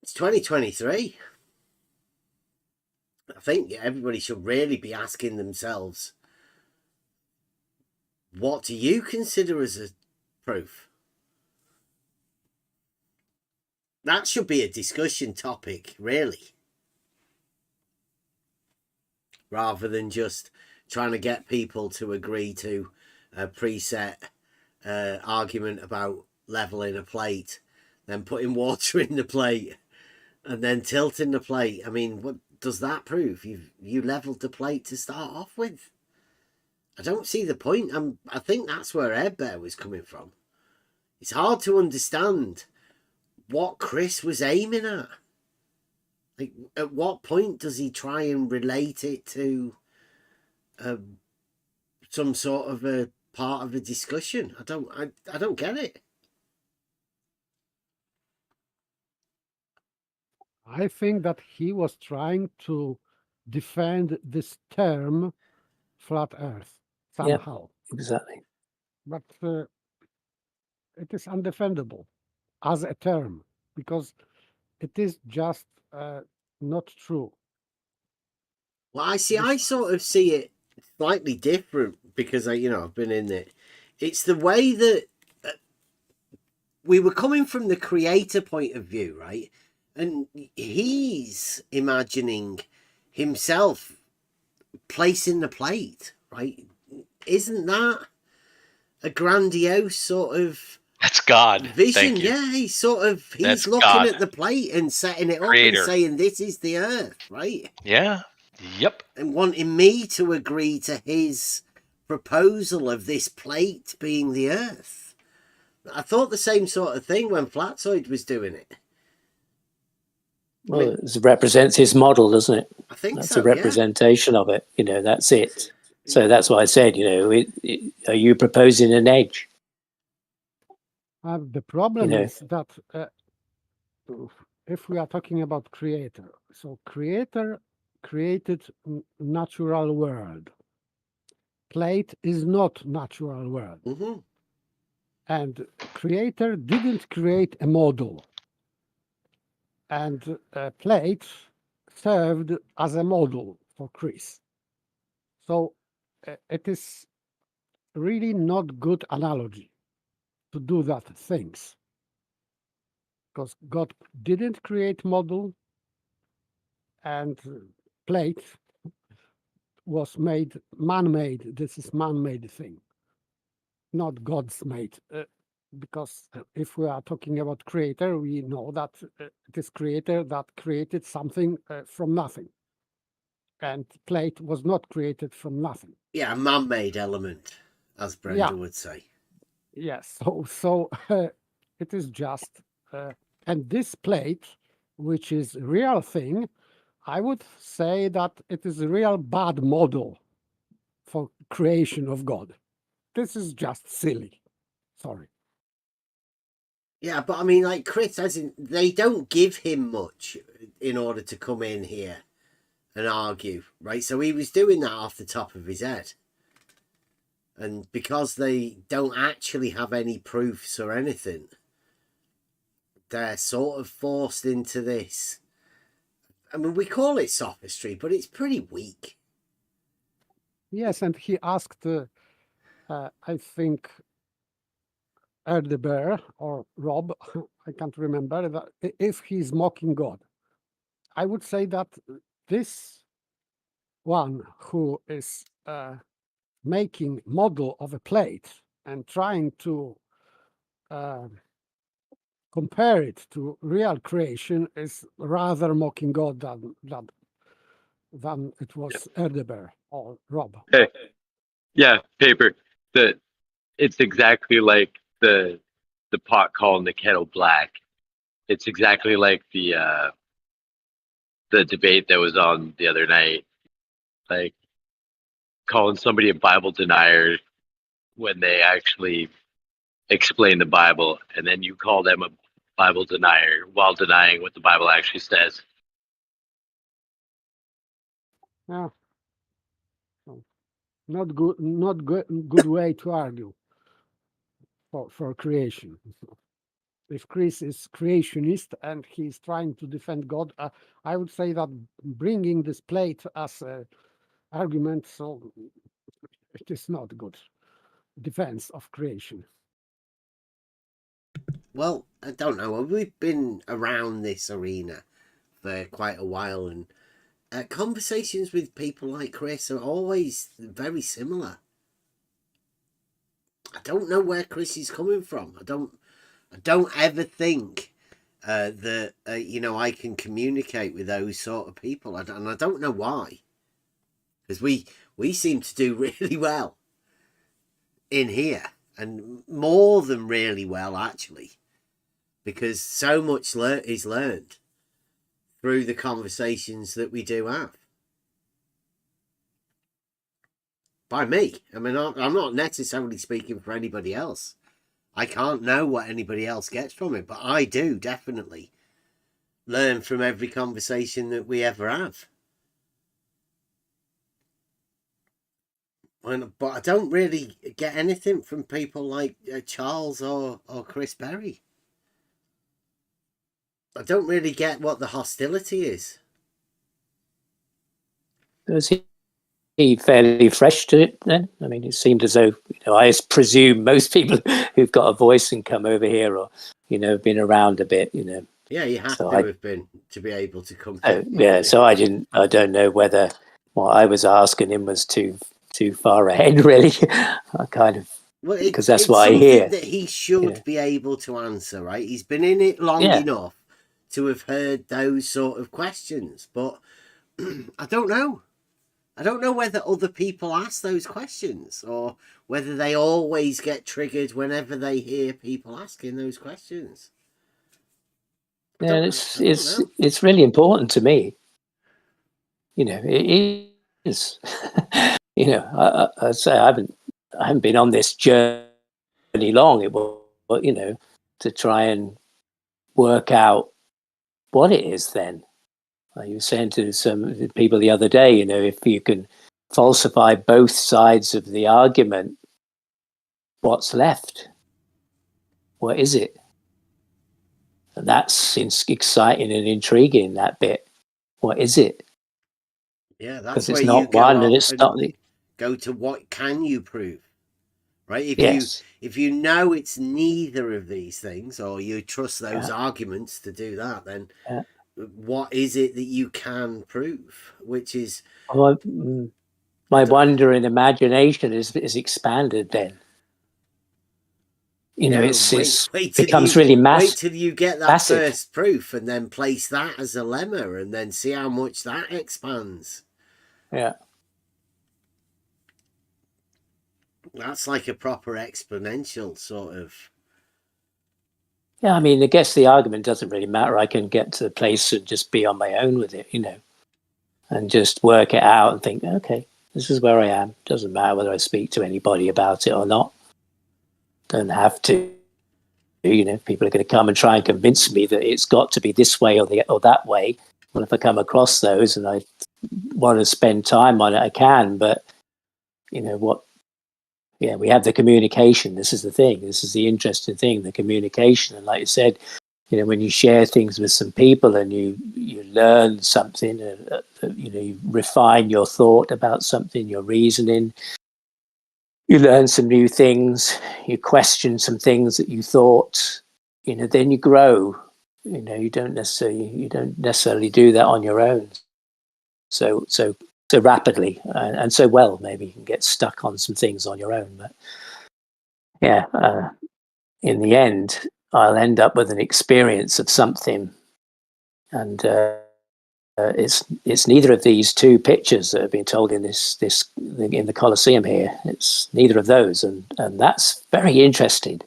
It's 2023. I think everybody should really be asking themselves, what do you consider as a proof? That should be a discussion topic, really. Rather than just trying to get people to agree to a preset argument about leveling a plate, then putting water in the plate, and then tilting the plate. I mean, what does that prove? You leveled the plate to start off with. I don't see the point. I think that's where Ed Bear was coming from. It's hard to understand what Chris was aiming at. Like, at what point does he try and relate it to some sort of a part of a discussion? I don't get it. I think that he was trying to defend this term flat earth somehow. Exactly. But it is undefendable as a term because it is just not true. Well, I sort of see it slightly different because I've been in it. It's the way that we were coming from the creator point of view, right? And he's imagining himself placing the plate, right? Isn't that a grandiose sort of That's God. vision? Thank you. Yeah, he's That's looking God. at the plate and setting it up Creator. and saying, this is the earth, right? Yeah. Yep. And wanting me to agree to his proposal of this plate being the earth. I thought the same sort of thing when Flatzoid was doing it. Well, it represents his model, doesn't it? I think that's so, a representation of it. That's it. So that's why I said, are you proposing an edge? The problem is that if we are talking about creator, so creator created natural world. Plate is not natural world. Mm-hmm. And creator didn't create a model. And plate served as a model for Chris. So it is really not good analogy to do that things. Because God didn't create model and plate was made, man-made. This is man-made thing, not God's made. Because if we are talking about creator, we know that it is creator that created something from nothing. And plate was not created from nothing. Yeah, a man-made element, as Brenda would say. Yes, so it is just, and this plate, which is a real thing, I would say that it is a real bad model for creation of God. This is just silly. Sorry. Yeah, but I mean, like Chris, as in, they don't give him much in order to come in here and argue, right? So he was doing that off the top of his head. And because they don't actually have any proofs or anything, they're sort of forced into this. I mean, we call it sophistry, but it's pretty weak. Yes, and he asked, I think, Erdebear or Rob, I can't remember, that if he's mocking God. I would say that this one who is making model of a plate and trying to compare it to real creation is rather mocking God than it was Erdebear or Rob. Hey, yeah, paper. It's exactly like the pot calling the kettle black. It's exactly like the debate that was on the other night, like calling somebody a Bible denier when they actually explain the Bible, and then you call them a Bible denier while denying what the Bible actually says. Yeah. Not good way to argue for creation. If Chris is creationist and he's trying to defend God, I would say that bringing this plate as an argument, so it is not good defense of creation. Well, I don't know. We've been around this arena for quite a while, and conversations with people like Chris are always very similar. I don't know where Chris is coming from. I don't ever think that I can communicate with those sort of people, and I don't know why. Because we seem to do really well in here, and more than really well actually, because so much is learned through the conversations that we do have. By me. I mean, I'm not necessarily speaking for anybody else. I can't know what anybody else gets from it, but I do, definitely. learn from every conversation that we ever have. But I don't really get anything from people like Charles or Chris Berry. I don't really get what the hostility is. Was he fairly fresh to it then? I mean, it seemed as though, I presume most people who've got a voice and come over here or, been around a bit, Yeah, you have So to have been to be able to come. So I don't know whether what I was asking him was too far ahead, really. I kind of, because that's what I hear. That he should be able to answer, right? He's been in it long enough to have heard those sort of questions, but I don't know. I don't know whether other people ask those questions or whether they always get triggered whenever they hear people asking those questions. Yeah, it's really important to me. It is. I say I haven't been on this journey long. It was, to try and work out what it is. Then, like you were saying to some people the other day, if you can falsify both sides of the argument, what's left? What is it? And that's exciting and intriguing, that bit. What is it? Yeah, that's where you not go one and it's not go to what can you prove, right? If you know it's neither of these things, or you trust those arguments to do that, then what is it that you can prove? Which is my wonder and imagination is expanded then. It becomes really massive. Wait till you get that first proof and then place that as a lemma and then see how much that expands. Yeah. That's like a proper exponential sort of. Yeah, I mean, I guess the argument doesn't really matter. I can get to the place and just be on my own with it, and just work it out and think, okay, this is where I am. Doesn't matter whether I speak to anybody about it or not. Don't have to. People are going to come and try and convince me that it's got to be this way or that way. Well, if I come across those and I want to spend time on it, I can. But we have the communication. This is the thing. This is the interesting thing, the communication. And like you said, when you share things with some people and you learn something, you refine your thought about something, your reasoning. You learn some new things, you question some things that you thought, then you grow. You don't necessarily do that on your own so rapidly and so well. Maybe you can get stuck on some things on your own, but in the end, I'll end up with an experience of something, and it's neither of these two pictures that have been told in this in the Colosseum here. It's neither of those, and that's very interesting.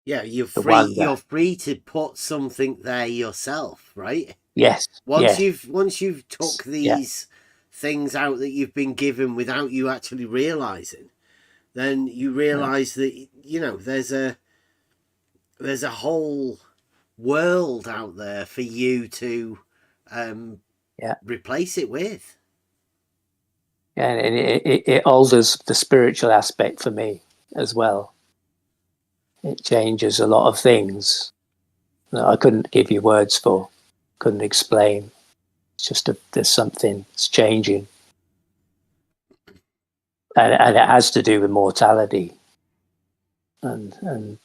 Yeah, you're free to put something there yourself, right? Yes. Once you've took these things out that you've been given without you actually realizing, then you realize that there's a whole world out there for you to replace it with. And it alters the spiritual aspect for me as well. It changes a lot of things that I couldn't give you words for, couldn't explain. It's just there's something that's changing. And it has to do with mortality and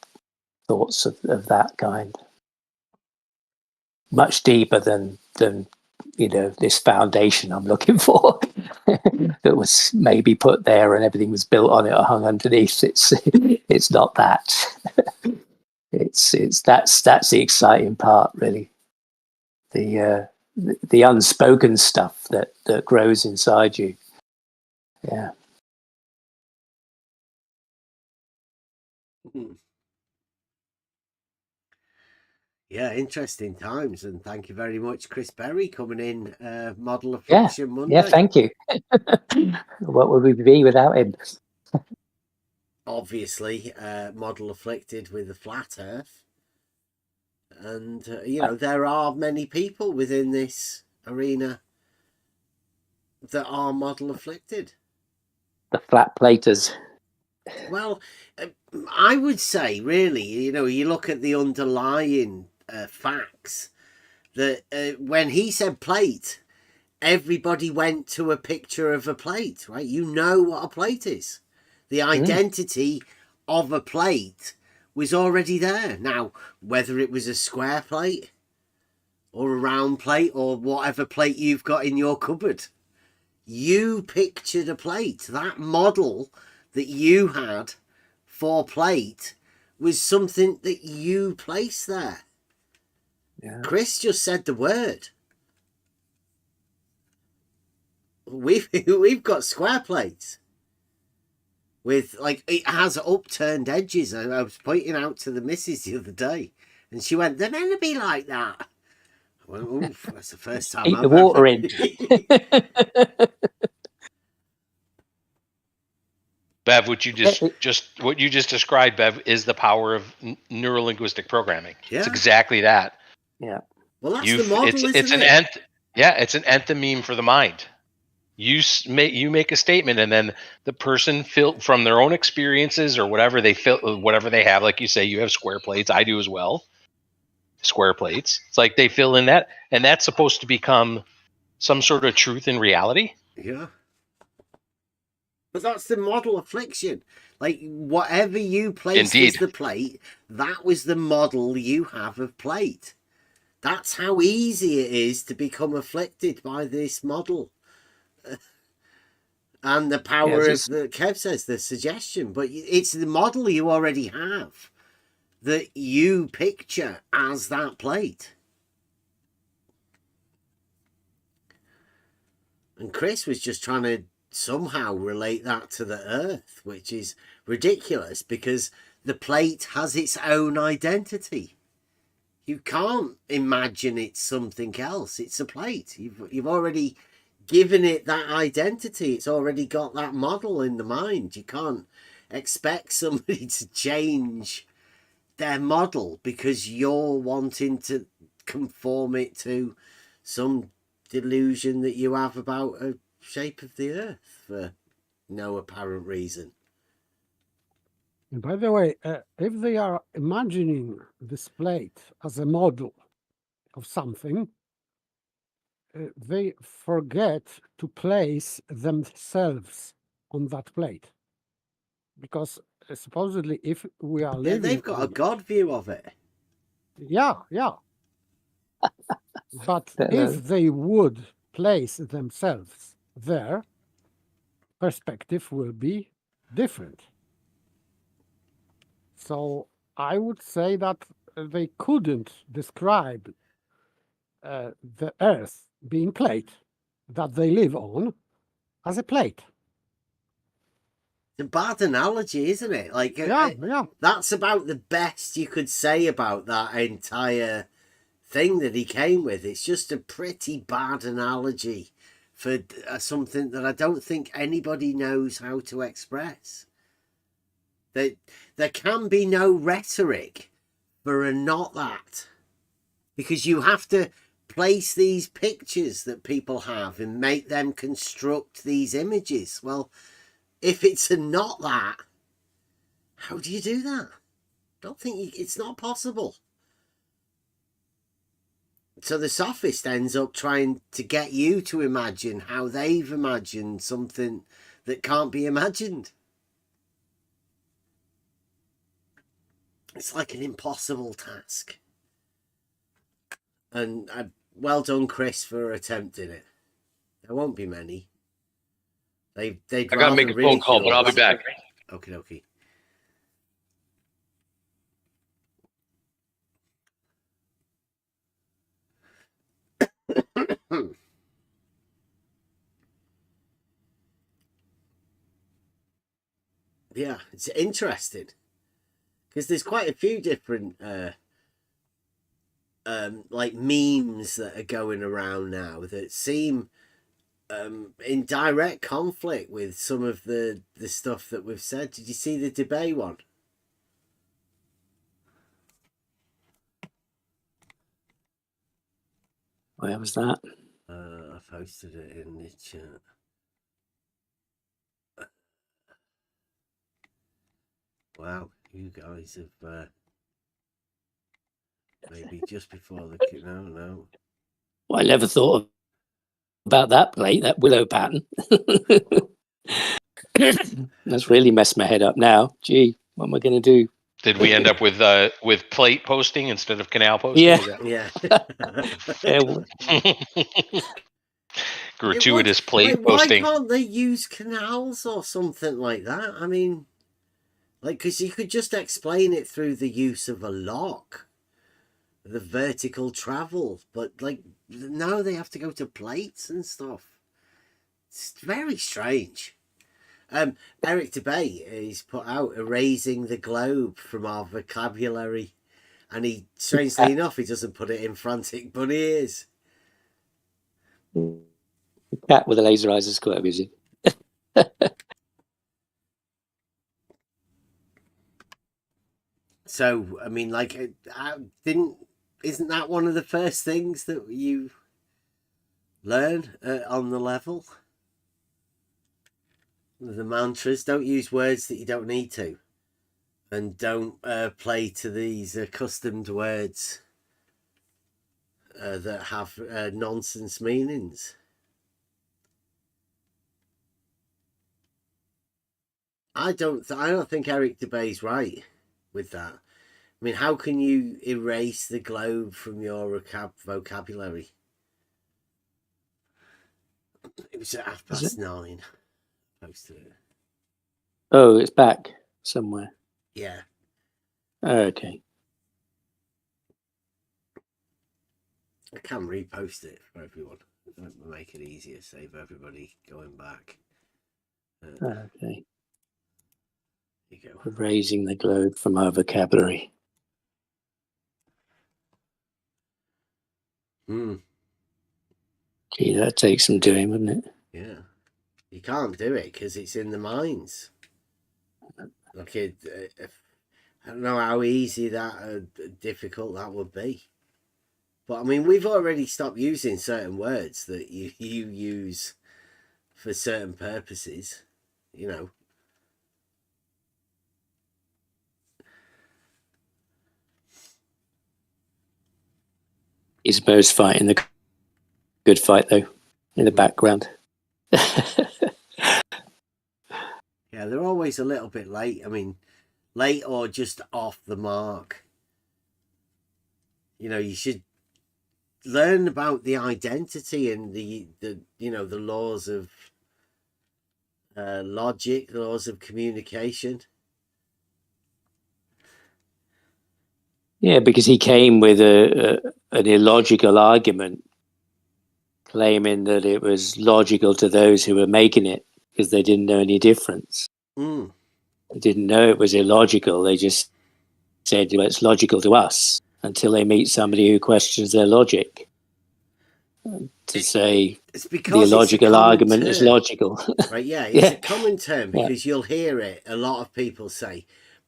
thoughts of that kind. Much deeper than this foundation I'm looking for that was maybe put there and everything was built on it or hung underneath. It's not that. That's the exciting part, really. The unspoken stuff that grows inside you. Yeah. Yeah, interesting times, and thank you very much, Chris Berry, coming in. Model Affliction Monday. Yeah, thank you. What would we be without him? Obviously, model afflicted with the flat Earth. And, there are many people within this arena that are model afflicted. The flat platers. Well, I would say, really, you look at the underlying facts that when he said plate, everybody went to a picture of a plate, right? You know what a plate is. The identity of a plate was already there. Now, whether it was a square plate or a round plate or whatever plate you've got in your cupboard, you pictured a plate. That model that you had for plate was something that you placed there. Yeah. Chris just said the word. We've got square plates with, like, it has upturned edges. I was pointing out to the missus the other day, and she went, "They're meant to be like that." I went, "Oof, that's the first time Eat I've the water in. Bev, what you just described, Bev, is the power of neurolinguistic programming. Yeah. It's exactly that. Yeah. Well, that's the model, it's isn't an it? it's an enthymeme for the mind. You make a statement, and then the person from their own experiences or whatever they have. Like you say, you have square plates. I do as well. Square plates. It's like they fill in that, and that's supposed to become some sort of truth in reality. Yeah. But that's the model affliction. Like, whatever you placed as the plate, that was the model you have of plate. That's how easy it is to become afflicted by this model. And the power of Kev says, the suggestion. But it's the model you already have that you picture as that plate. And Chris was just trying to somehow relate that to the Earth, which is ridiculous because the plate has its own identity. You can't imagine it's something else. It's a plate. You've already given it that identity. It's already got that model in the mind. You can't expect somebody to change their model because you're wanting to conform it to some delusion that you have about a shape of the Earth for no apparent reason. And by the way, if they are imagining this plate as a model of something, they forget to place themselves on that plate. Because supposedly, if we are living... they've got a God view of it. Yeah. But if they would place themselves there, perspective will be different. So I would say that they couldn't describe the Earth being plate that they live on as a plate. It's a bad analogy, isn't it? Like, yeah. That's about the best you could say about that entire thing that he came with. It's just a pretty bad analogy for something that I don't think anybody knows how to express. There can be no rhetoric for a not that, because you have to place these pictures that people have and make them construct these images. Well, if it's a not that, how do you do that? I don't think it's not possible. So the sophist ends up trying to get you to imagine how they've imagined something that can't be imagined. It's like an impossible task. And well done, Chris, for attempting it. There won't be many. I gotta make a phone call, but I'll be back. Okay. Yeah, it's interesting because there's quite a few different like memes that are going around now that seem in direct conflict with some of the stuff that we've said. Did you see the debate one? Where was that? I posted it in the chat. Wow, you guys have maybe just before the no. Well, I never thought about that plate, that willow pattern. That's really messed my head up now. Gee, what am I going to do? Did we end up with plate posting instead of canal posting? Yeah. Is that- Yeah. Gratuitous plate why posting. can't they use canals or something like that? I mean, like, because you could just explain it through the use of a lock, the vertical travel, but like now they have to go to plates and stuff. It's very strange. Eric DeBay is put out Erasing the Globe from our vocabulary, and he, strangely enough, he doesn't put it in frantic bunny ears. Cat with a laser eyes is quite amusing. So, I mean, like, isn't that one of the first things that you learn on the level? The mantras: don't use words that you don't need to, and don't play to these accustomed words that have nonsense meanings. I don't think Eric DeBay's right with that. I mean, how can you erase the globe from your vocabulary? It was at 9:30. Posted it. Oh, it's back somewhere. Yeah. Okay. I can repost it for everyone. Make it easier. Save everybody going back. Okay. There you go. Erasing the globe from our vocabulary. Gee, that takes some doing, wouldn't it? Yeah. You can't do it because it's in the minds. Like, I don't know how easy that, difficult that would be. But, I mean, we've already stopped using certain words that you use for certain purposes, you know. He's most fighting the good fight, though, in the background. Yeah, they're always a little bit late. I mean, late or just off the mark. You know, you should learn about the identity and the laws of logic, the laws of communication. Yeah, because he came with an illogical argument, claiming that it was logical to those who were making it because they didn't know any difference. They didn't know it was illogical. They just said, well, it's logical to us, until they meet somebody who questions their logic. Say the illogical argument is logical. Right, yeah, it's a common term because you'll hear it. A lot of people say,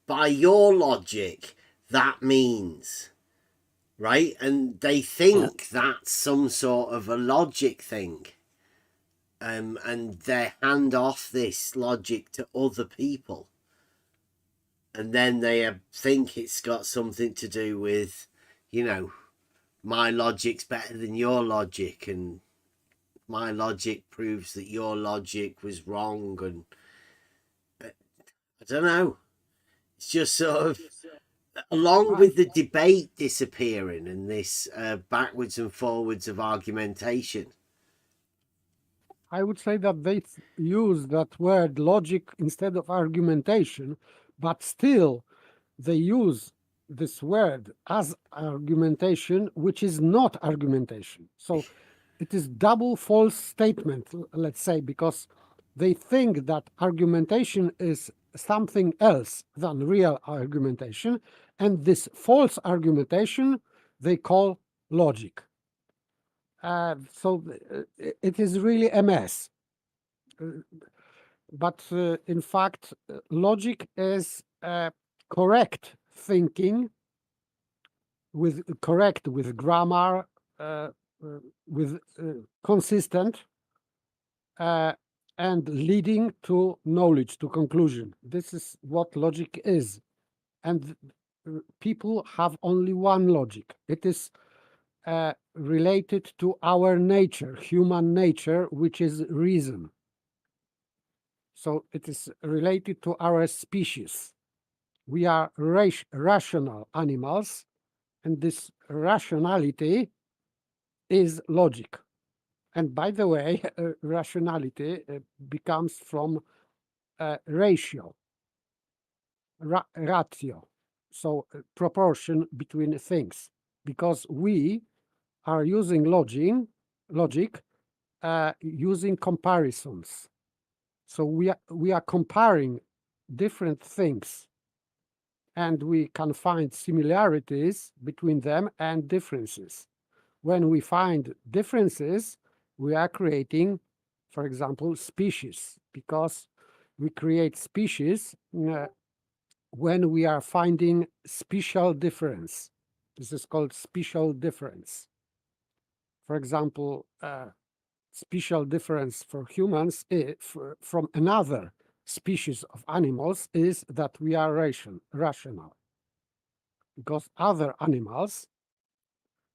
by your logic, that means, right? And they think that's some sort of a logic thing. And they hand off this logic to other people. And then they think it's got something to do with, you know, my logic's better than your logic, and my logic proves that your logic was wrong. And I don't know. It's just sort of, along with the debate disappearing and this backwards and forwards of argumentation. I would say that they use that word logic instead of argumentation, but still they use this word as argumentation, which is not argumentation. So it is double false statement, let's say, because they think that argumentation is something else than real argumentation, and this false argumentation they call logic. So it is really a mess. But in fact, logic is correct thinking with grammar, with consistent and leading to knowledge, to conclusion. This is what logic is. And people have only one logic. It is related to our nature, human nature, which is reason. So it is related to our species. We are rational animals, and this rationality is logic. And by the way, rationality becomes from ratio, ratio, so proportion between things, because we are using logic using comparisons. So we are comparing different things, and we can find similarities between them and differences. When we find differences, we are creating, for example, species, because we create species when we are finding special difference. This is called special difference. For example, special difference for humans from another species of animals is that we are rational. Because other animals,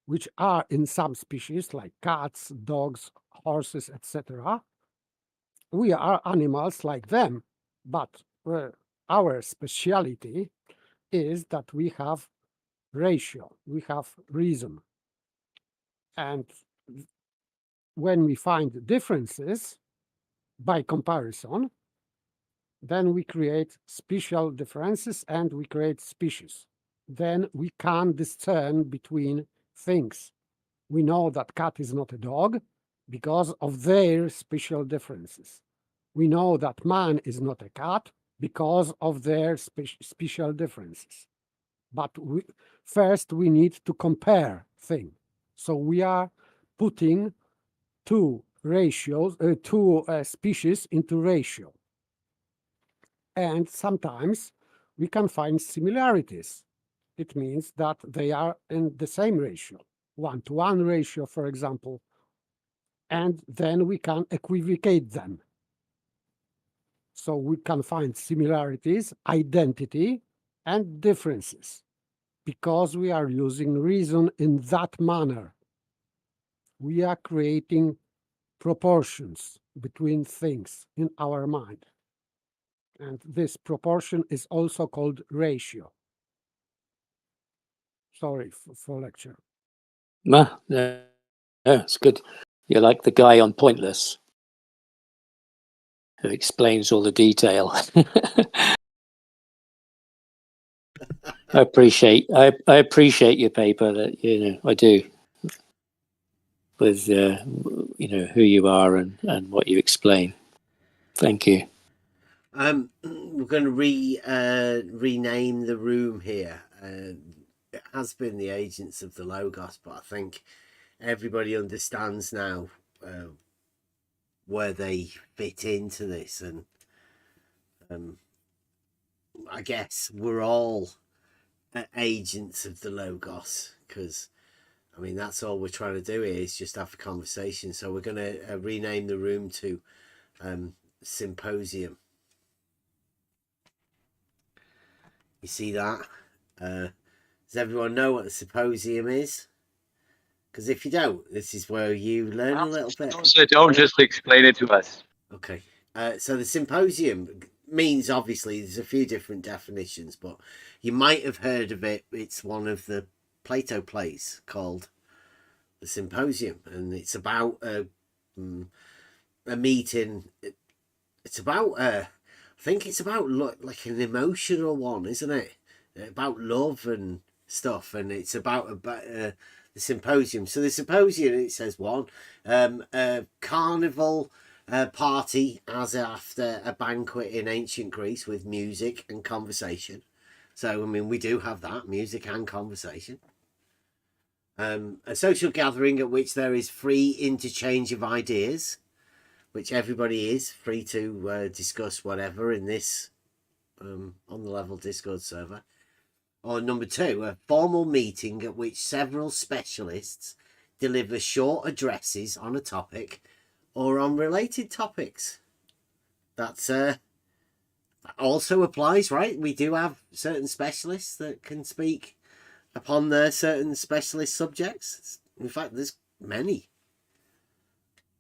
which are in some species like cats, dogs, horses, etc., we are animals like them, but our speciality is that we have ratio, we have reason. And when we find differences by comparison, then we create special differences and we create species. Then we can discern between things. We know that cat is not a dog because of their special differences. We know that man is not a cat because of their special differences. But first we need to compare things. So we are putting two species into ratio. And sometimes we can find similarities. It means that they are in the same ratio, 1-to-1 ratio, for example, and then we can equivocate them. So we can find similarities, identity, and differences, because we are using reason in that manner. We are creating proportions between things in our mind. And this proportion is also called ratio. Sorry for lecture. No, it's good. You're like the guy on Pointless who explains all the detail. I appreciate your paper. That I do, with who you are and what you explain. Thank you. We're going to rename the room here. It has been the Agents of the Logos, but I think everybody understands now where they fit into this, and I guess we're all agents of the Logos, because I mean that's all we're trying to do here is just have a conversation. So we're going to rename the room to Symposium. You see that? Does everyone know what the symposium is? Because if you don't, this is where you learn a little bit. Don't just explain it to us. Okay. So the symposium means, obviously, there's a few different definitions, but you might have heard of it. It's one of the Plato plays called the Symposium, and it's about a meeting. It's about, I think it's about like an emotional one, isn't it? About love and stuff, and it's about the symposium. So the symposium, it says one, a carnival party as after a banquet in ancient Greece with music and conversation. So I mean, we do have that, music and conversation. A social gathering at which there is free interchange of ideas, which everybody is free to discuss whatever in this on the Level Discord server. Or number two, a formal meeting at which several specialists deliver short addresses on a topic or on related topics. That's also applies, right? We do have certain specialists that can speak upon their certain specialist subjects. In fact, there's many.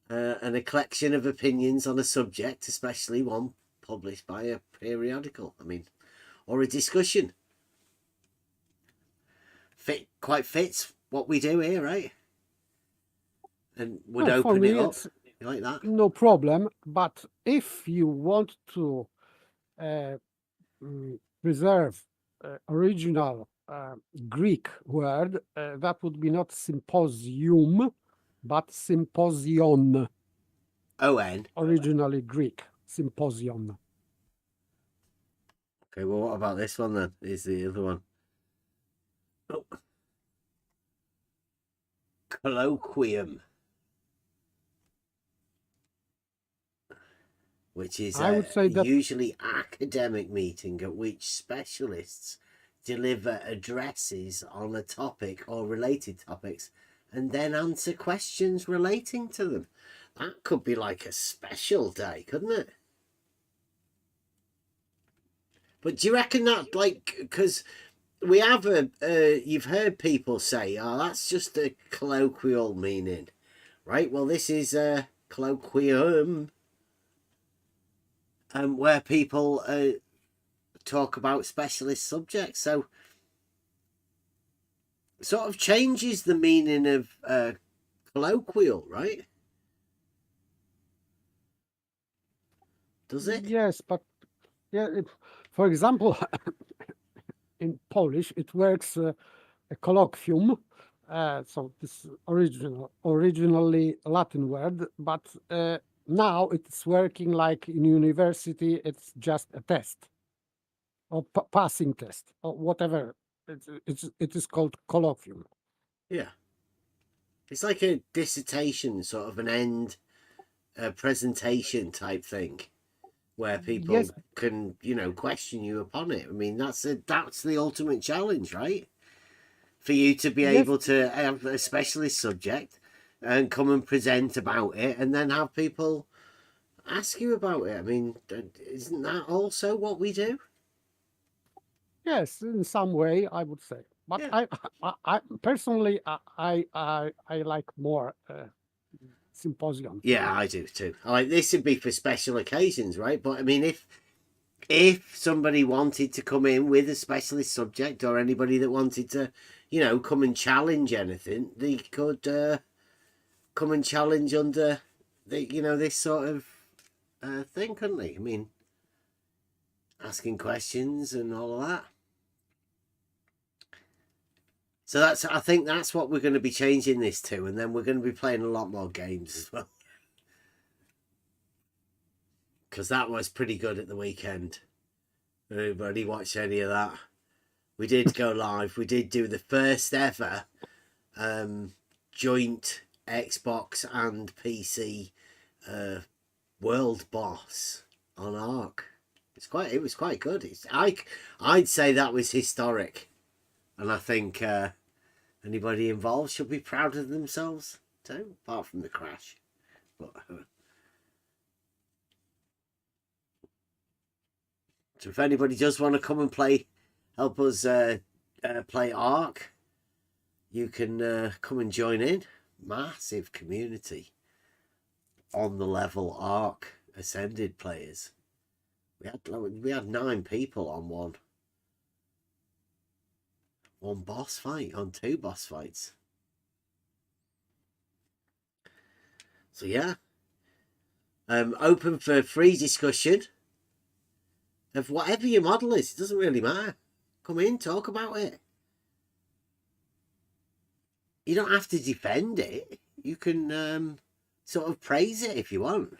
And a collection of opinions on a subject, especially one published by a periodical, or a discussion. Quite fits what we do here, right? And would open it up like that. No problem. But if you want to preserve original Greek word, that would be not symposium, but symposion. O-N. Originally Greek, symposion. Okay, well, what about this one then? Is the other one. Oh. Colloquium. Which is I would say that usually academic meeting at which specialists deliver addresses on a topic or related topics and then answer questions relating to them. That could be like a special day, couldn't it? But do you reckon that, like, because we have you've heard people say, oh, that's just a colloquial meaning, right? Well, this is a colloquium, where people talk about specialist subjects. So sort of changes the meaning of colloquial, right? Does it? Yes, but yeah, for example, in Polish, it works a colloquium. So this originally Latin word, but now it's working like in university. It's just a test or passing test or whatever. It is called colloquium. Yeah, it's like a dissertation, sort of an end presentation type thing, where people can, question you upon it. That's the ultimate challenge, right? For you to be able to have a specialist subject and come and present about it and then have people ask you about it. Isn't that also what we do? Yes, in some way, I would say. But I personally, I like more symposium. Yeah, I do too. This would be for special occasions, right? But if somebody wanted to come in with a specialist subject, or anybody that wanted to, come and challenge anything, they could come and challenge under this sort of thing, couldn't they? Asking questions and all of that. So I think that's what we're going to be changing this to, and then we're going to be playing a lot more games as well. Because that was pretty good at the weekend. Anybody watch any of that? We did go live. We did do the first ever joint Xbox and PC world boss on Ark. It was quite good. I'd say that was historic, and I think anybody involved should be proud of themselves too, apart from the crash. But so if anybody does want to come and help us play Ark, you can come and join in. Massive community on the level Ark Ascended players. We had 9 people on one boss fight, on 2 boss fights. So yeah, open for free discussion of whatever your model is. It doesn't really matter. Come in, talk about it. You don't have to defend it. You can sort of praise it if you want.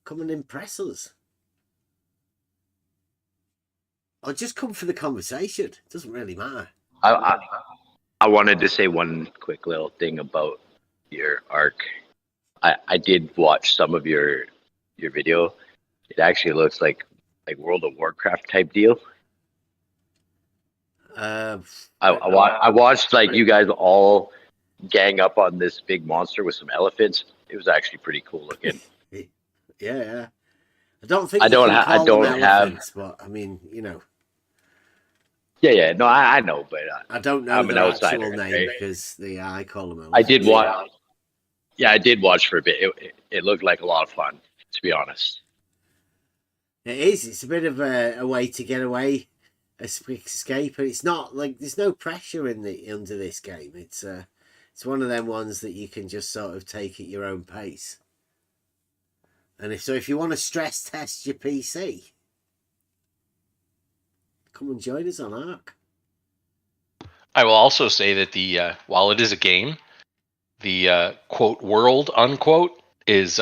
Come and impress us. Or just come for the conversation. It doesn't really matter. I wanted to say one quick little thing about your Ark. I did watch some of your video. It actually looks like World of Warcraft type deal. I watched like you guys all gang up on this big monster with some elephants. It was actually pretty cool looking. Yeah. I don't think I you don't can ha- I call them don't have- elephants, but I mean, you know. Yeah. No, I know, but I don't know I'm an their outsider, actual name right? because I call them elephants. I did watch. Yeah, I did watch for a bit. It looked like a lot of fun, to be honest. It is. It's a bit of a way to get away, a quick escape, and it's not like there's no pressure under this game. It's one of them ones that you can just sort of take at your own pace. And if you want to stress test your PC, come and join us on Arc. I will also say that the while it is a game, the quote world unquote is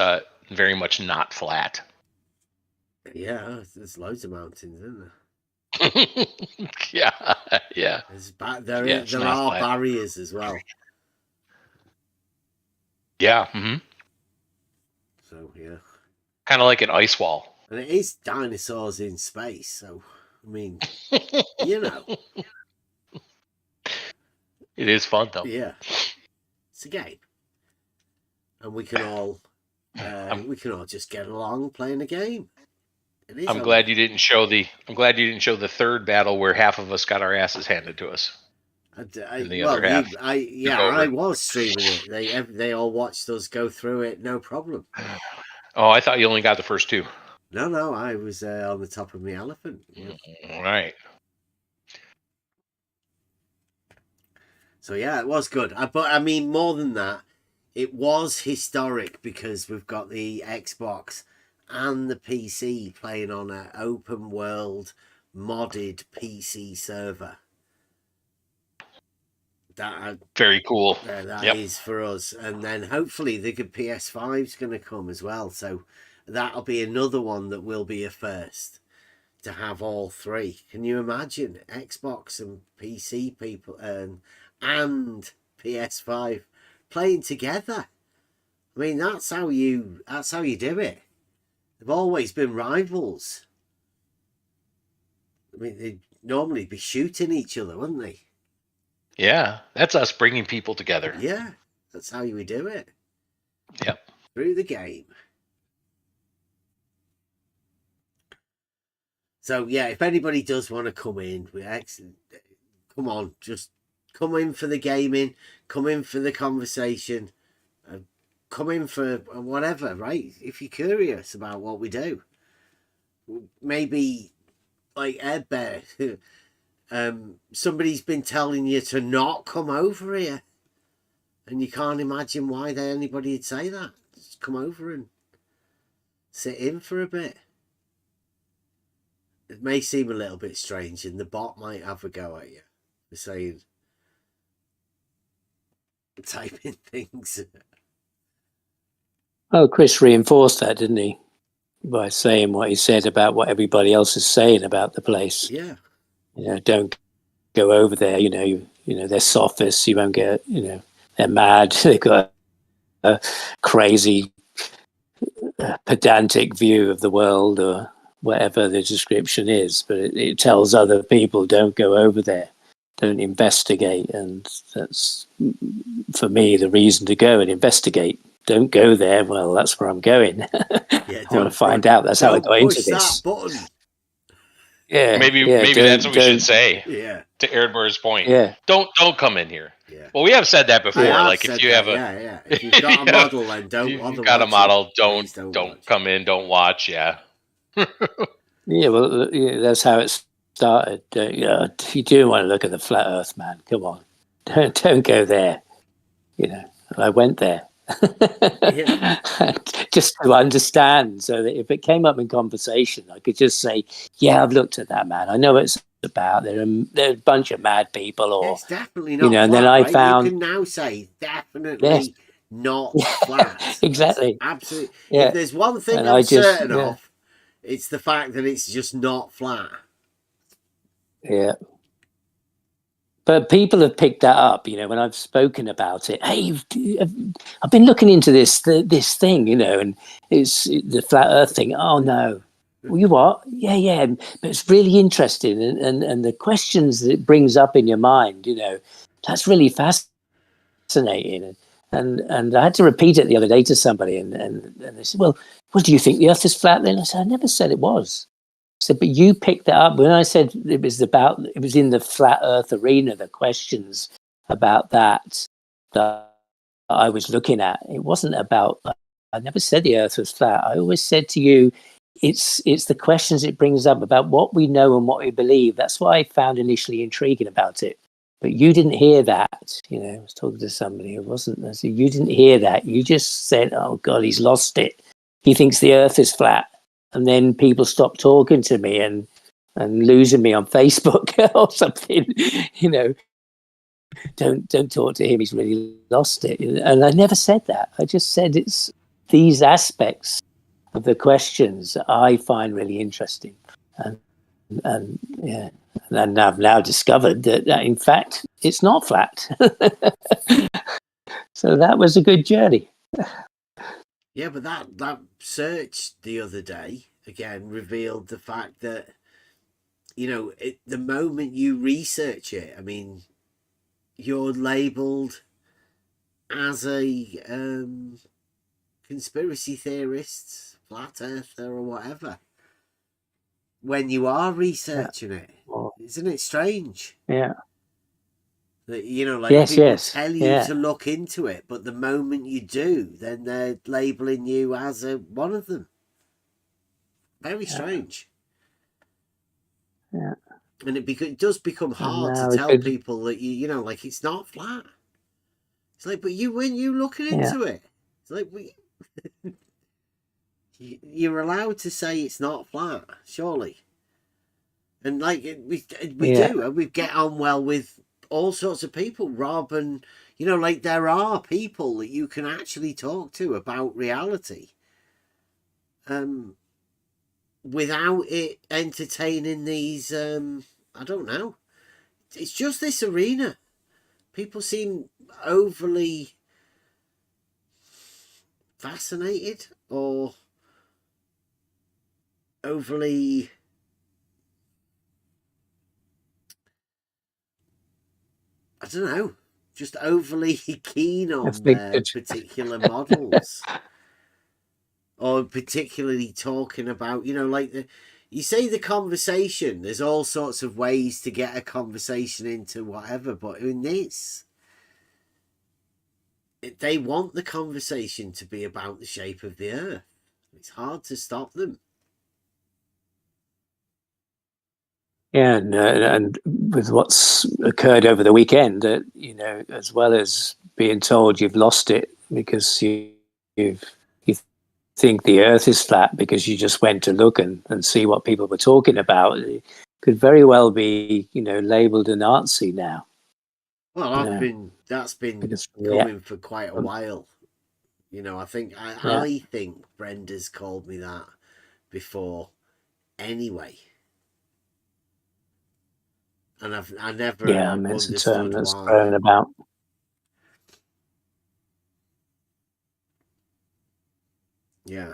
very much not flat. Yeah, there's loads of mountains, isn't there? Yeah. There are barriers as well. Yeah. Mm-hmm. So yeah, kind of like an ice wall. And it is dinosaurs in space. So I mean, you know, it is fun though. Yeah, it's a game, and we can all just get along playing a game. I'm glad you didn't show the third battle where half of us got our asses handed to us. Other half. I was streaming it. They all watched us go through it, no problem. Oh, I thought you only got the first two. No, I was on the top of my elephant. Yeah. All right. So yeah, it was good. But I mean, more than that, it was historic because we've got the Xbox and the PC playing on an open world modded PC server. Very cool. That is for us. And then hopefully the PS5 is going to come as well. So that'll be another one that will be a first to have all three. Can you imagine Xbox and PC people and PS5 playing together? I mean, that's how you do it. They've always been rivals. I mean, they'd normally be shooting each other, wouldn't they? Yeah, that's us bringing people together. Yeah, that's how we do it. Yep. Through the game. So, yeah, if anybody does want to come in, come on, just come in for the gaming, come in for the conversation, come in for whatever, right? If you're curious about what we do. Maybe, like Ed Bear, somebody's been telling you to not come over here, and you can't imagine why anybody would say that. Just come over and sit in for a bit. It may seem a little bit strange, and the bot might have a go at you for saying, typing things. Oh, Chris reinforced that, didn't he? By saying what he said about what everybody else is saying about the place. Yeah. You know, don't go over there. You know, they're sophists. You won't get. They're mad. They've got a crazy, pedantic view of the world, or whatever the description is. But it tells other people, don't go over there. Don't investigate. And that's, for me, the reason to go and investigate. Don't go there. Well, that's where I'm going. I want to find out. That's how I got into this. That button. Yeah, maybe that's what we should say. Yeah. To Erdber's point. Yeah. Don't come in here. Yeah. Well, we have said that before. Like if you have if you've got a model, then don't. If you've got a model, don't come in. Don't watch. Yeah. Yeah. Well, that's how it started. You do want to look at the flat Earth, man. Come on, don't go there. I went there. Just to understand, so that if it came up in conversation, I could just say, "Yeah, I've looked at that, man. I know what it's about. They're a bunch of mad people, or it's definitely not. And flat, then I right? found you can now say definitely not flat. Exactly, absolutely. Yeah. If there's one thing I'm certain of, it's the fact that it's just not flat. Yeah. But people have picked that up, when I've spoken about it. Hey, I've been looking into this thing, and it's the flat Earth thing. Oh no, you what? Yeah, but it's really interesting, and the questions that it brings up in your mind, that's really fascinating. fascinating. And I had to repeat it the other day to somebody, and they said, well, do you think the Earth is flat then? I said, I never said it was. I said, but you picked that up when I said it was in the flat Earth arena, the questions about that I was looking at. It wasn't about, I never said the Earth was flat. I always said to you, it's the questions it brings up about what we know and what we believe. That's what I found initially intriguing about it. But you didn't hear that. I was talking to somebody who wasn't. I said, you didn't hear that. You just said, oh God, he's lost it. He thinks the Earth is flat. And then people stopped talking to me and losing me on Facebook or something. Don't talk to him. He's really lost it. And I never said that. I just said it's these aspects of the questions I find really interesting. And yeah, and I've now discovered that in fact it's not flat. So that was a good journey. Yeah, but that search the other day again revealed the fact that the moment you research it, I mean, you're labelled as a conspiracy theorist, flat earther, or whatever. When you are researching it, isn't it strange? Yeah. That people tell you to look into it, but the moment you do, then they're labelling you as one of them. Very strange. Yeah. And it does become hard to tell people that it's not flat. It's like, but when you looking into it, it's like you're allowed to say it's not flat, surely. And we do, and we get on well with all sorts of people. Rob and there are people that you can actually talk to about reality, without it entertaining these. I don't know. It's just this arena. People seem overly fascinated or overly I don't know, just overly keen on their particular models. Or particularly talking about, you say the conversation, there's all sorts of ways to get a conversation into whatever, but in this, they want the conversation to be about the shape of the Earth. It's hard to stop them. Yeah, and with what's occurred over the weekend, as well as being told you've lost it because you think the Earth is flat because you just went to look and see what people were talking about, it could very well be labelled a Nazi now. Well, that's been coming for quite a while. I think I think Brenda's called me that before, anyway. And I never understood why. About. Yeah.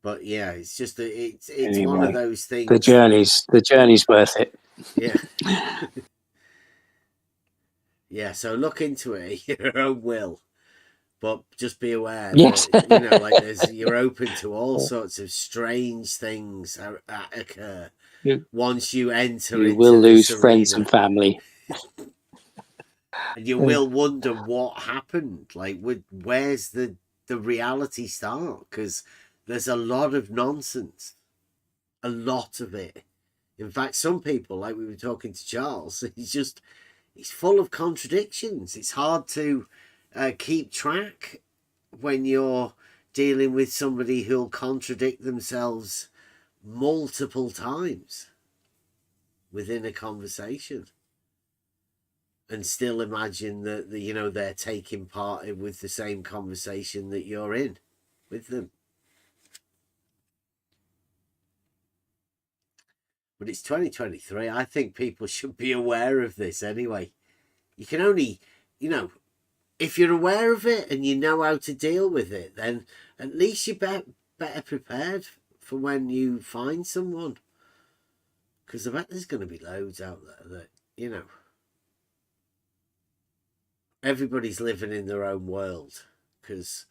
But yeah, it's just it's Anyway, one of those things. The journey's worth it. Yeah. Yeah, so look into it at your own will. But just be aware that, you're open to all sorts of strange things that occur once you enter into you will lose arena. friends and family. And you will wonder what happened. Where's the reality start? Because there's a lot of nonsense. A lot of it. In fact, some people, like we were talking to Charles, he's full of contradictions. It's hard to keep track when you're dealing with somebody who'll contradict themselves multiple times within a conversation and still imagine that they're taking part with the same conversation that you're in with them. But it's 2023. I think people should be aware of this anyway. You can only, if you're aware of it and you know how to deal with it, then at least you're better prepared for when you find someone. Because I bet there's going to be loads out there that, everybody's living in their own world, because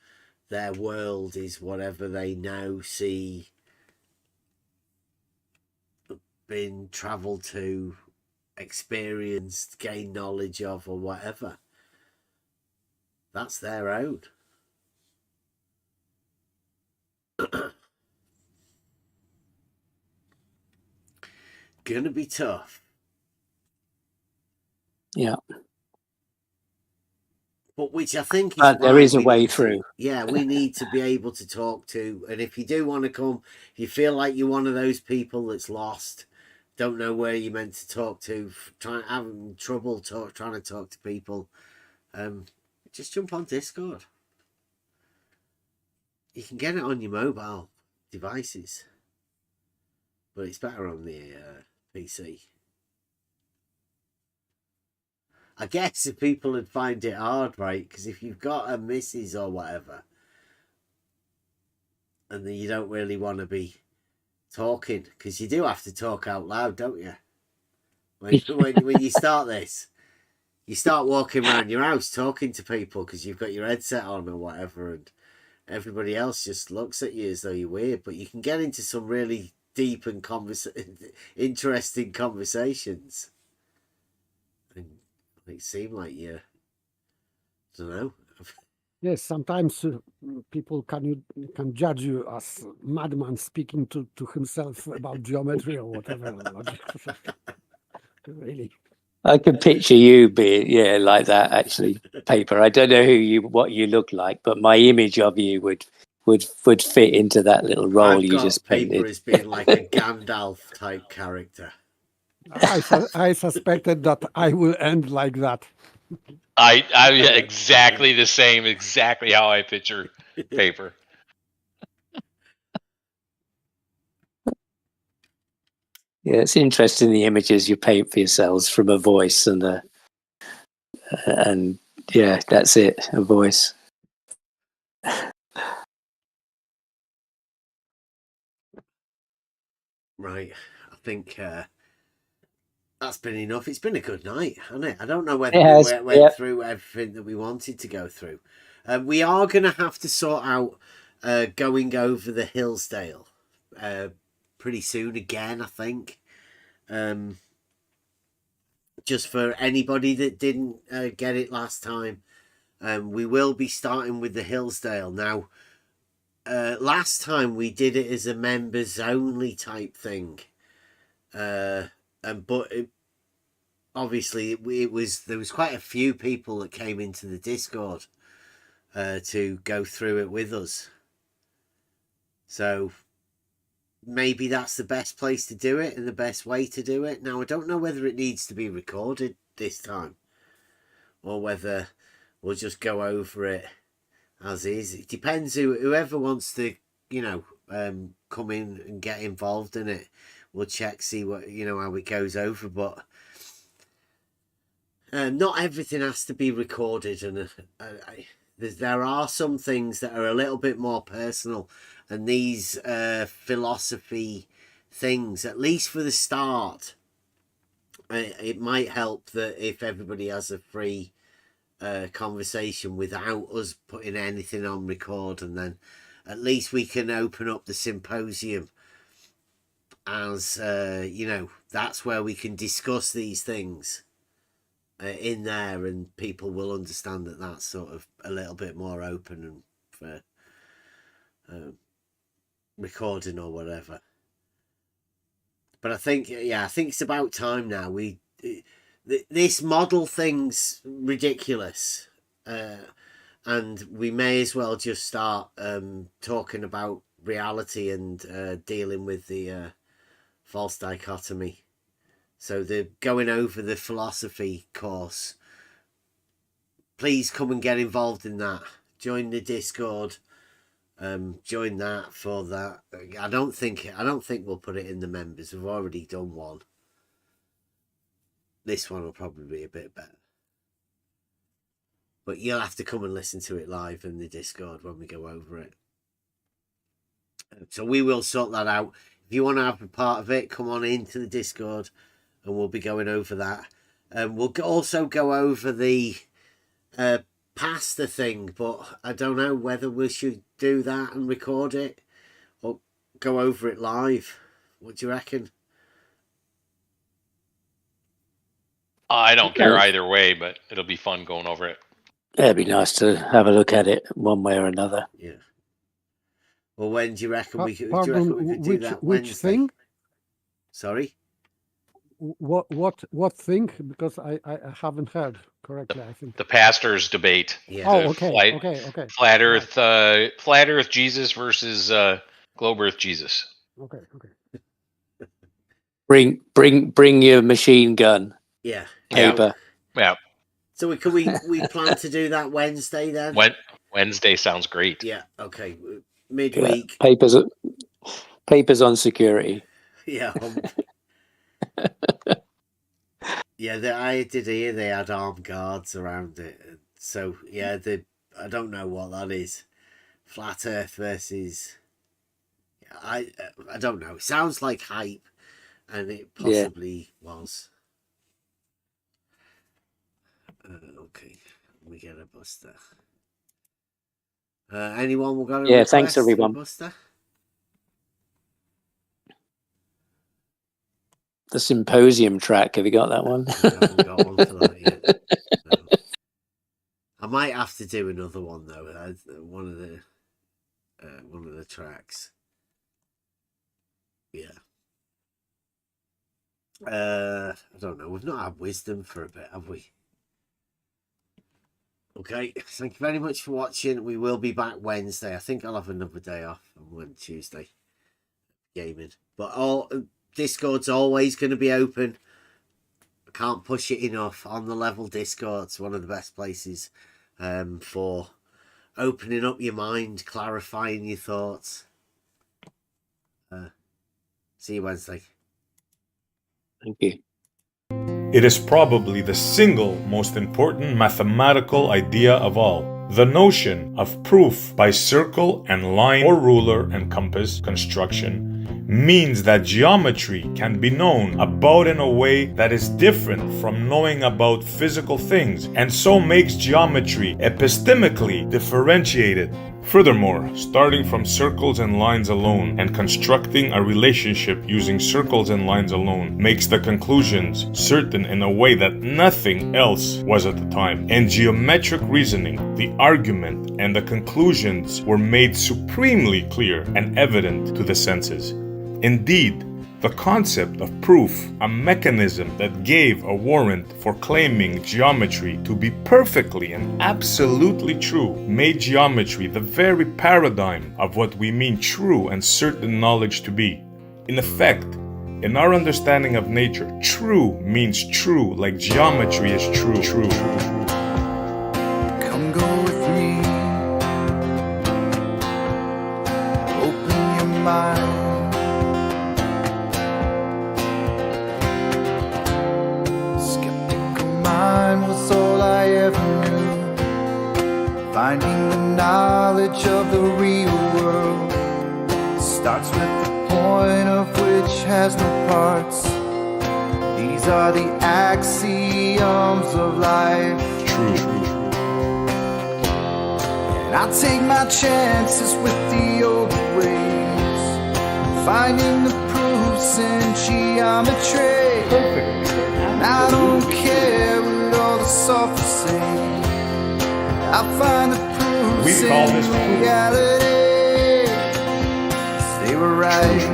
their world is whatever they know, see, been travelled to, experienced, gain knowledge of, or whatever. That's their own. Gonna be tough. Yeah. But which I think is But there why is a we way need to- through. yeah, we need to be able to talk to, and if you do want to come, if you feel like you're one of those people that's lost, don't know where you're meant to talk to, having trouble trying to talk to people, just jump on Discord. You can get it on your mobile devices, but it's better on the PC. I guess if people would find it hard, right? Because if you've got a missus or whatever, and then you don't really want to be talking, because you do have to talk out loud, don't you? When you start this, you start walking around your house talking to people because you've got your headset on or whatever, and everybody else just looks at you as though you're weird. But you can get into some really deep and interesting conversations. And it seemed like you, I don't know. Yes, sometimes people can judge you as madman speaking to himself about geometry or whatever. Logic. Really. I can picture you being, like that, actually, Paper. I don't know what you look like, but my image of you would fit into that little role I've you got just Paper painted. as being like a Gandalf type character. I suspected that I will end like that. I exactly the same, exactly how I picture Paper. Yeah, it's interesting the images you paint for yourselves from a voice and yeah, that's it, a voice. Right, I think that's been enough. It's been a good night, hasn't it? I don't know whether we went through everything that we wanted to go through. We are going to have to sort out going over the Hillsdale pretty soon again, I think. Just for anybody that didn't get it last time, we will be starting with the Hillsdale. Now, last time we did it as a members only type thing. Obviously there was quite a few people that came into the Discord to go through it with us, so maybe that's the best place to do it and the best way to do it. Now, I don't know whether it needs to be recorded this time or whether we'll just go over it as is. It depends whoever wants to come in and get involved in it. We'll check, see what how it goes over, but not everything has to be recorded, and there are some things that are a little bit more personal, and these philosophy things, at least for the start, it might help that if everybody has a free conversation without us putting anything on record, and then at least we can open up the symposium as that's where we can discuss these things in there, and people will understand that that's sort of a little bit more open and for recording or whatever. But I think it's about time now. This model thing's ridiculous, and we may as well just start talking about reality and dealing with the false dichotomy. So they're going over the philosophy course. Please come and get involved in that. Join the Discord. Join that for that. I don't think we'll put it in the members. We've already done one. This one will probably be a bit better. But you'll have to come and listen to it live in the Discord when we go over it. So we will sort that out. If you want to have a part of it, come on into the Discord and we'll be going over that. We'll also go over the past the thing, but I don't know whether we should do that and record it or go over it live. What do you reckon? I don't care either way, but it'll be fun going over it. Yeah, it'd be nice to have a look at it one way or another. Yeah. Well, when do you reckon we could? Pardon, do you reckon we could do that which Wednesday? thing? Sorry. What thing? Because I haven't heard correctly. I think The pastors debate. Yeah. Oh, The okay, flat- okay. Flat Earth, Flat Earth Jesus versus Globe Earth Jesus. Okay. Bring your machine gun Yeah. paper. Yeah. So we plan to do that Wednesday then? Wednesday sounds great. Yeah. Okay. Yeah, Midweek. papers on security. Yeah. Yeah. I did hear they had armed guards around it. So yeah, I don't know what that is. Flat Earth versus. I don't know. It sounds like hype, and it possibly was. Okay, we get a Buster. Anyone will go to Yeah, thanks everyone. Buster? The symposium track. Have you got that one? I haven't got one for that yet. No. I might have to do another one though. One of the tracks. Yeah. I don't know. We've not had wisdom for a bit, have we? Okay, thank you very much for watching. We will be back Wednesday. I think I'll have another day off on Tuesday gaming. But all Discord's always going to be open. I can't push it enough. On the Level Discord's one of the best places for opening up your mind, clarifying your thoughts. See you Wednesday. Thank you. It is probably the single most important mathematical idea of all. The notion of proof by circle and line or ruler and compass construction means that geometry can be known about in a way that is different from knowing about physical things, and so makes geometry epistemically differentiated. Furthermore, starting from circles and lines alone and constructing a relationship using circles and lines alone makes the conclusions certain in a way that nothing else was at the time. In geometric reasoning, the argument and the conclusions were made supremely clear and evident to the senses. Indeed, the concept of proof, a mechanism that gave a warrant for claiming geometry to be perfectly and absolutely true, made geometry the very paradigm of what we mean true and certain knowledge to be. In effect, in our understanding of nature, true means true, like geometry is true. Come go with me. Open your mind. Was all I ever knew. Finding the knowledge of the real world starts with the point of which has no parts. These are the axioms of life. True. And I take my chances with the old ways, finding the proofs in geometry. Perfect. And I don't care what all the sophists say. I find the proofs in reality. 'Cause they were right.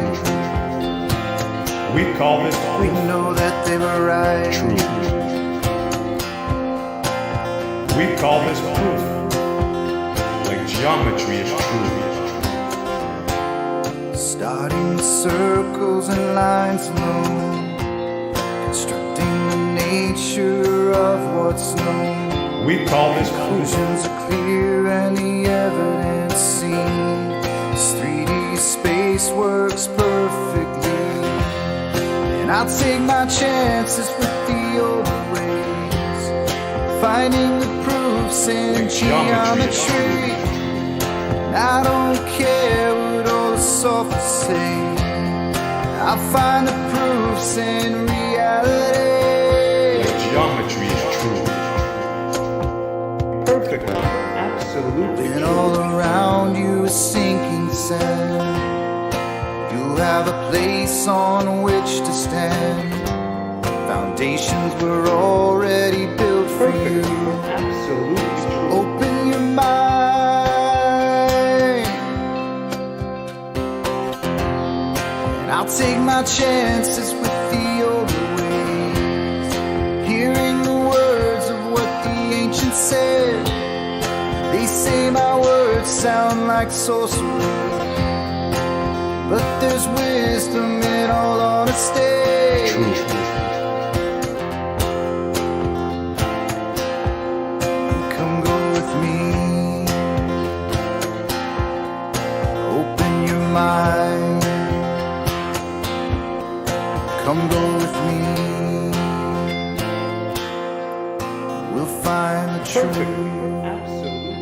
We call this We know that they were right. true. We call this proof. Like geometry is true. Starting with circles and lines alone, constructing the nature of what's known. We call this proof. Conclusions are clear and the evidence seen. This 3D space works perfectly. And I'll take my chances with the old ways, finding the proofs in geometry. And I don't care what all the sophists say. I'll find the proofs in reality. Like geometry is true. Absolutely. And all around you is sinking sand. You'll have a place on which to stand. Foundations were already built for you. Absolutely. Open your mind, and I'll take my chances with the older ways. Hearing the words of what the ancients said. They say my words sound like sorcery, but there's wisdom in all honesty. Come go with me. Open your mind. Come go with me. We'll find the truth.